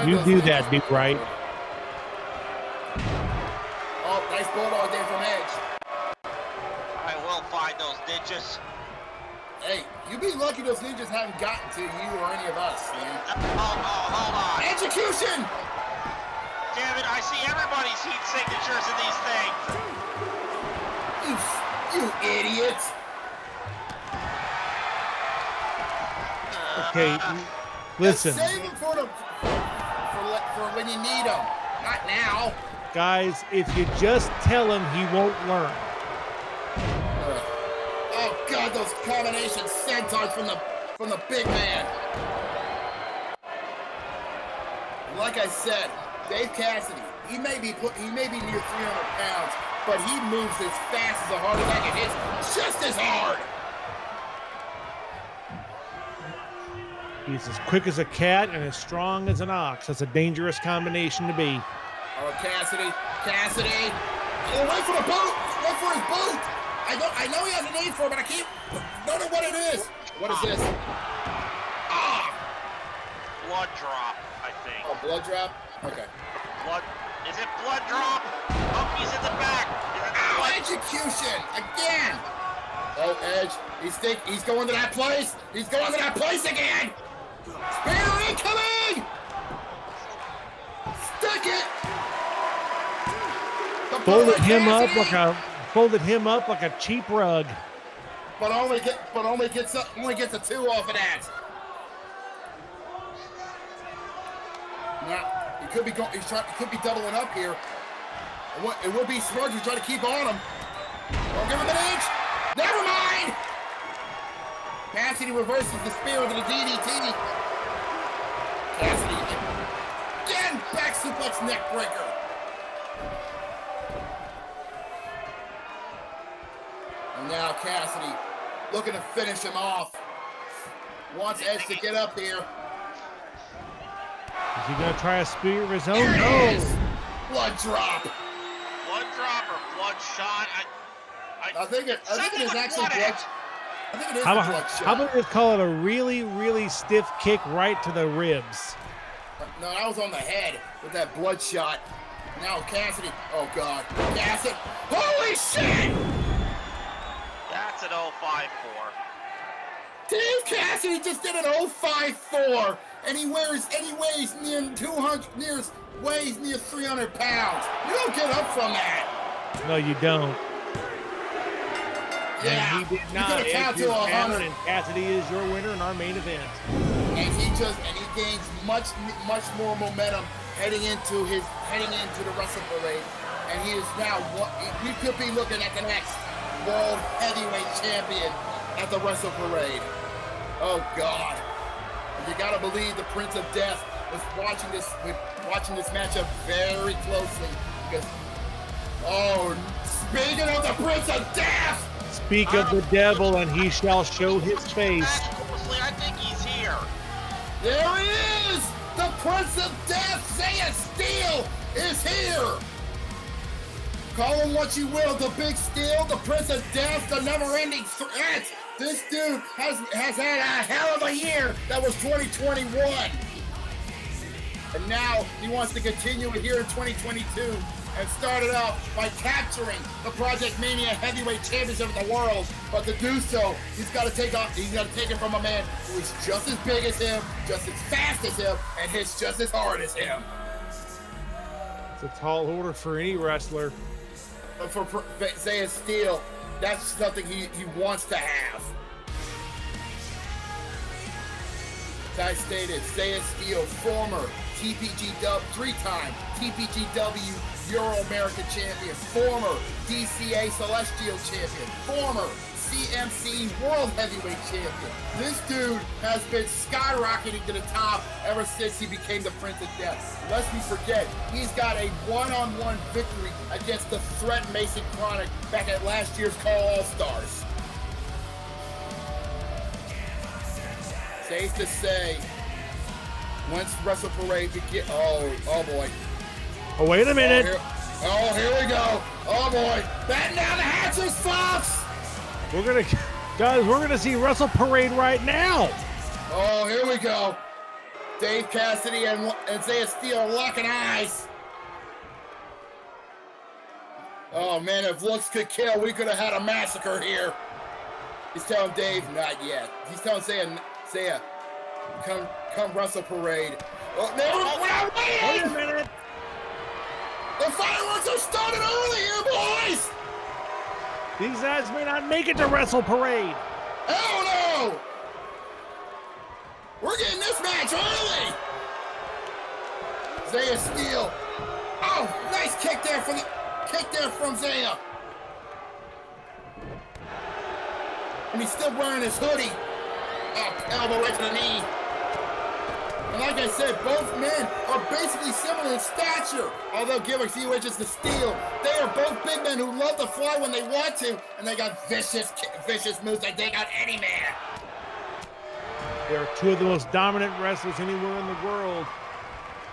Speaker 2: You do that, Big Right.
Speaker 3: Oh, nice bulldog there from Edge.
Speaker 6: I will find those ninjas.
Speaker 3: Hey, you be lucky those ninjas haven't gotten to you or any of us, man.
Speaker 6: Hold on.
Speaker 3: Execution!
Speaker 6: Damn it, I see everybody's heat signatures in these things.
Speaker 3: You idiot!
Speaker 2: Okay, listen.
Speaker 3: Save him for for when you need them. Not now.
Speaker 2: Guys, if you just tell him, he won't learn.
Speaker 3: Oh God, those combination sentons from the big man. Like I said, Dave Cassidy, he may be near 300 pounds, but he moves as fast as a heart attack and hits just as hard.
Speaker 2: He's as quick as a cat and as strong as an ox. That's a dangerous combination to be.
Speaker 3: Oh, Cassidy. Oh, wait for the boot. Wait for his boot. I know he has a name for it, but I don't know what it is. What is this? Ah!
Speaker 6: Blood drop, I think.
Speaker 3: Oh, blood drop? Okay.
Speaker 6: Blood. Is it blood drop? Oh, he's in the back.
Speaker 3: Ow, execution! Again! Oh, Edge. He's going to that place. He's going to that place again! Spear incoming! Stick it!
Speaker 2: Folded him up like a cheap rug.
Speaker 3: But only gets a 2 off of that. Now he could be doubling up here. It would be smart to try to keep on him. Don't give him an inch. Never mind. Cassidy reverses the spear with the DDT. Cassidy again, back suplex neck breaker. And now Cassidy looking to finish him off. Wants Edge to get up here.
Speaker 2: Is he going to try a spear of his own?
Speaker 3: There
Speaker 2: No.
Speaker 3: it is. Blood drop.
Speaker 6: Blood drop or blood shot?
Speaker 3: I think it is actually blood. I think it is
Speaker 2: How
Speaker 3: the
Speaker 2: about,
Speaker 3: blood shot.
Speaker 2: how about we call it a really, really stiff kick right to the ribs?
Speaker 3: No, that was on the head with that blood shot. Now Cassidy. Oh God, Cassidy! Holy shit!
Speaker 6: That's an 054.
Speaker 3: Dave Cassidy just did an 054, and he weighs near 300 pounds. You don't get up from that.
Speaker 2: No, you don't.
Speaker 3: Yeah,
Speaker 2: And he did not.
Speaker 3: You count
Speaker 2: Edge
Speaker 3: to
Speaker 2: is down,
Speaker 3: 100,
Speaker 2: and Cassidy is your winner in our main event.
Speaker 3: and he gains much more momentum heading into the Wrestle Parade, and he is now. We could be looking at the next World Heavyweight Champion at the Wrestle Parade. Oh God! You gotta believe the Prince of Death was watching this matchup very closely because. Oh, speaking of the Prince of Death.
Speaker 2: Speak of the devil, and he shall show his face.
Speaker 6: I think he's here.
Speaker 3: There he is! The Prince of Death, Isaiah Steele, is here! Call him what you will, the Big Steel, the Prince of Death, the never-ending threat. This dude has had a hell of a year. That was 2021. And now he wants to continue it here in 2022 and started off by capturing the Project Mania Heavyweight Championship of the world. But to do so, he's got to take it from a man who is just as big as him, just as fast as him, and hits just as hard as him.
Speaker 2: It's a tall order for any wrestler.
Speaker 3: But for Isaiah Steele, that's something he wants to have. As I stated, Isaiah Steele, former TPGW, 3-time TPGW Euro American Champion, former DCA Celestial Champion, former CMC World Heavyweight Champion. This dude has been skyrocketing to the top ever since he became the Prince of Death. Lest we forget, he's got a one-on-one victory against the Threat Mason Chronic back at last year's Call All-Stars. Safe to say, once Wrestle Parade could get, oh boy.
Speaker 2: Oh, wait a minute.
Speaker 3: Here we go. Oh boy. Batten down the hatches, Fox.
Speaker 2: We're gonna see Wrestle Parade right now.
Speaker 3: Oh, here we go. Dave Cassidy and Isaiah Steele are locking eyes. Oh man, if looks could kill, we could have had a massacre here. He's telling Dave, not yet. He's telling Isaiah, come Wrestle Parade. Oh, we're not waiting.
Speaker 2: Wait a minute.
Speaker 3: The fireworks are started early here, boys!
Speaker 2: These guys may not make it to Wrestle Parade.
Speaker 3: Hell no! We're getting this match early! Zaya Steele. Oh, nice kick there from Zaya. And he's still wearing his hoodie. Oh, elbow right to the knee. And like I said, both men are basically similar in stature, although give a few inches to Steele. They are both big men who love to fly when they want to, and they got vicious moves that take out any man.
Speaker 2: They are two of the most dominant wrestlers anywhere in the world.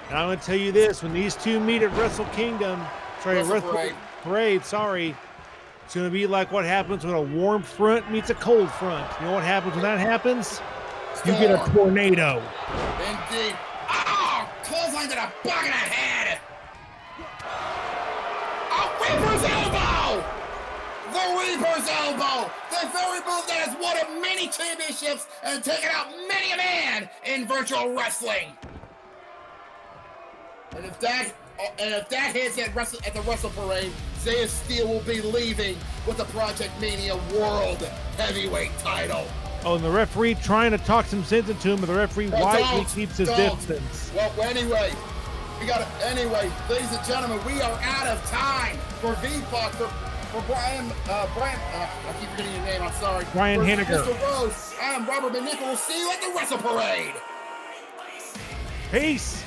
Speaker 2: And I'm going to tell you this, when these two meet at Wrestle Parade, it's going to be like what happens when a warm front meets a cold front. You know what happens when that happens? You get a tornado.
Speaker 3: Indeed. Oh, clothesline to the back of the head. Oh, Reaper's elbow. The Reaper's elbow. The very move that has won many championships and taken out many a man in virtual wrestling. And if that hits at the Wrestle Parade, Zaya Steele will be leaving with the Project Mania World Heavyweight title.
Speaker 2: Oh, and the referee trying to talk some sense into him, but the referee wisely keeps his distance.
Speaker 3: Well, anyway, ladies and gentlemen, we are out of time for VPOC, for Brian, I keep forgetting your name, I'm sorry.
Speaker 2: Brian Henniger.
Speaker 3: Mr. Rose, I'm Robert McNichol. We'll see you at the Wrestle Parade.
Speaker 2: Peace.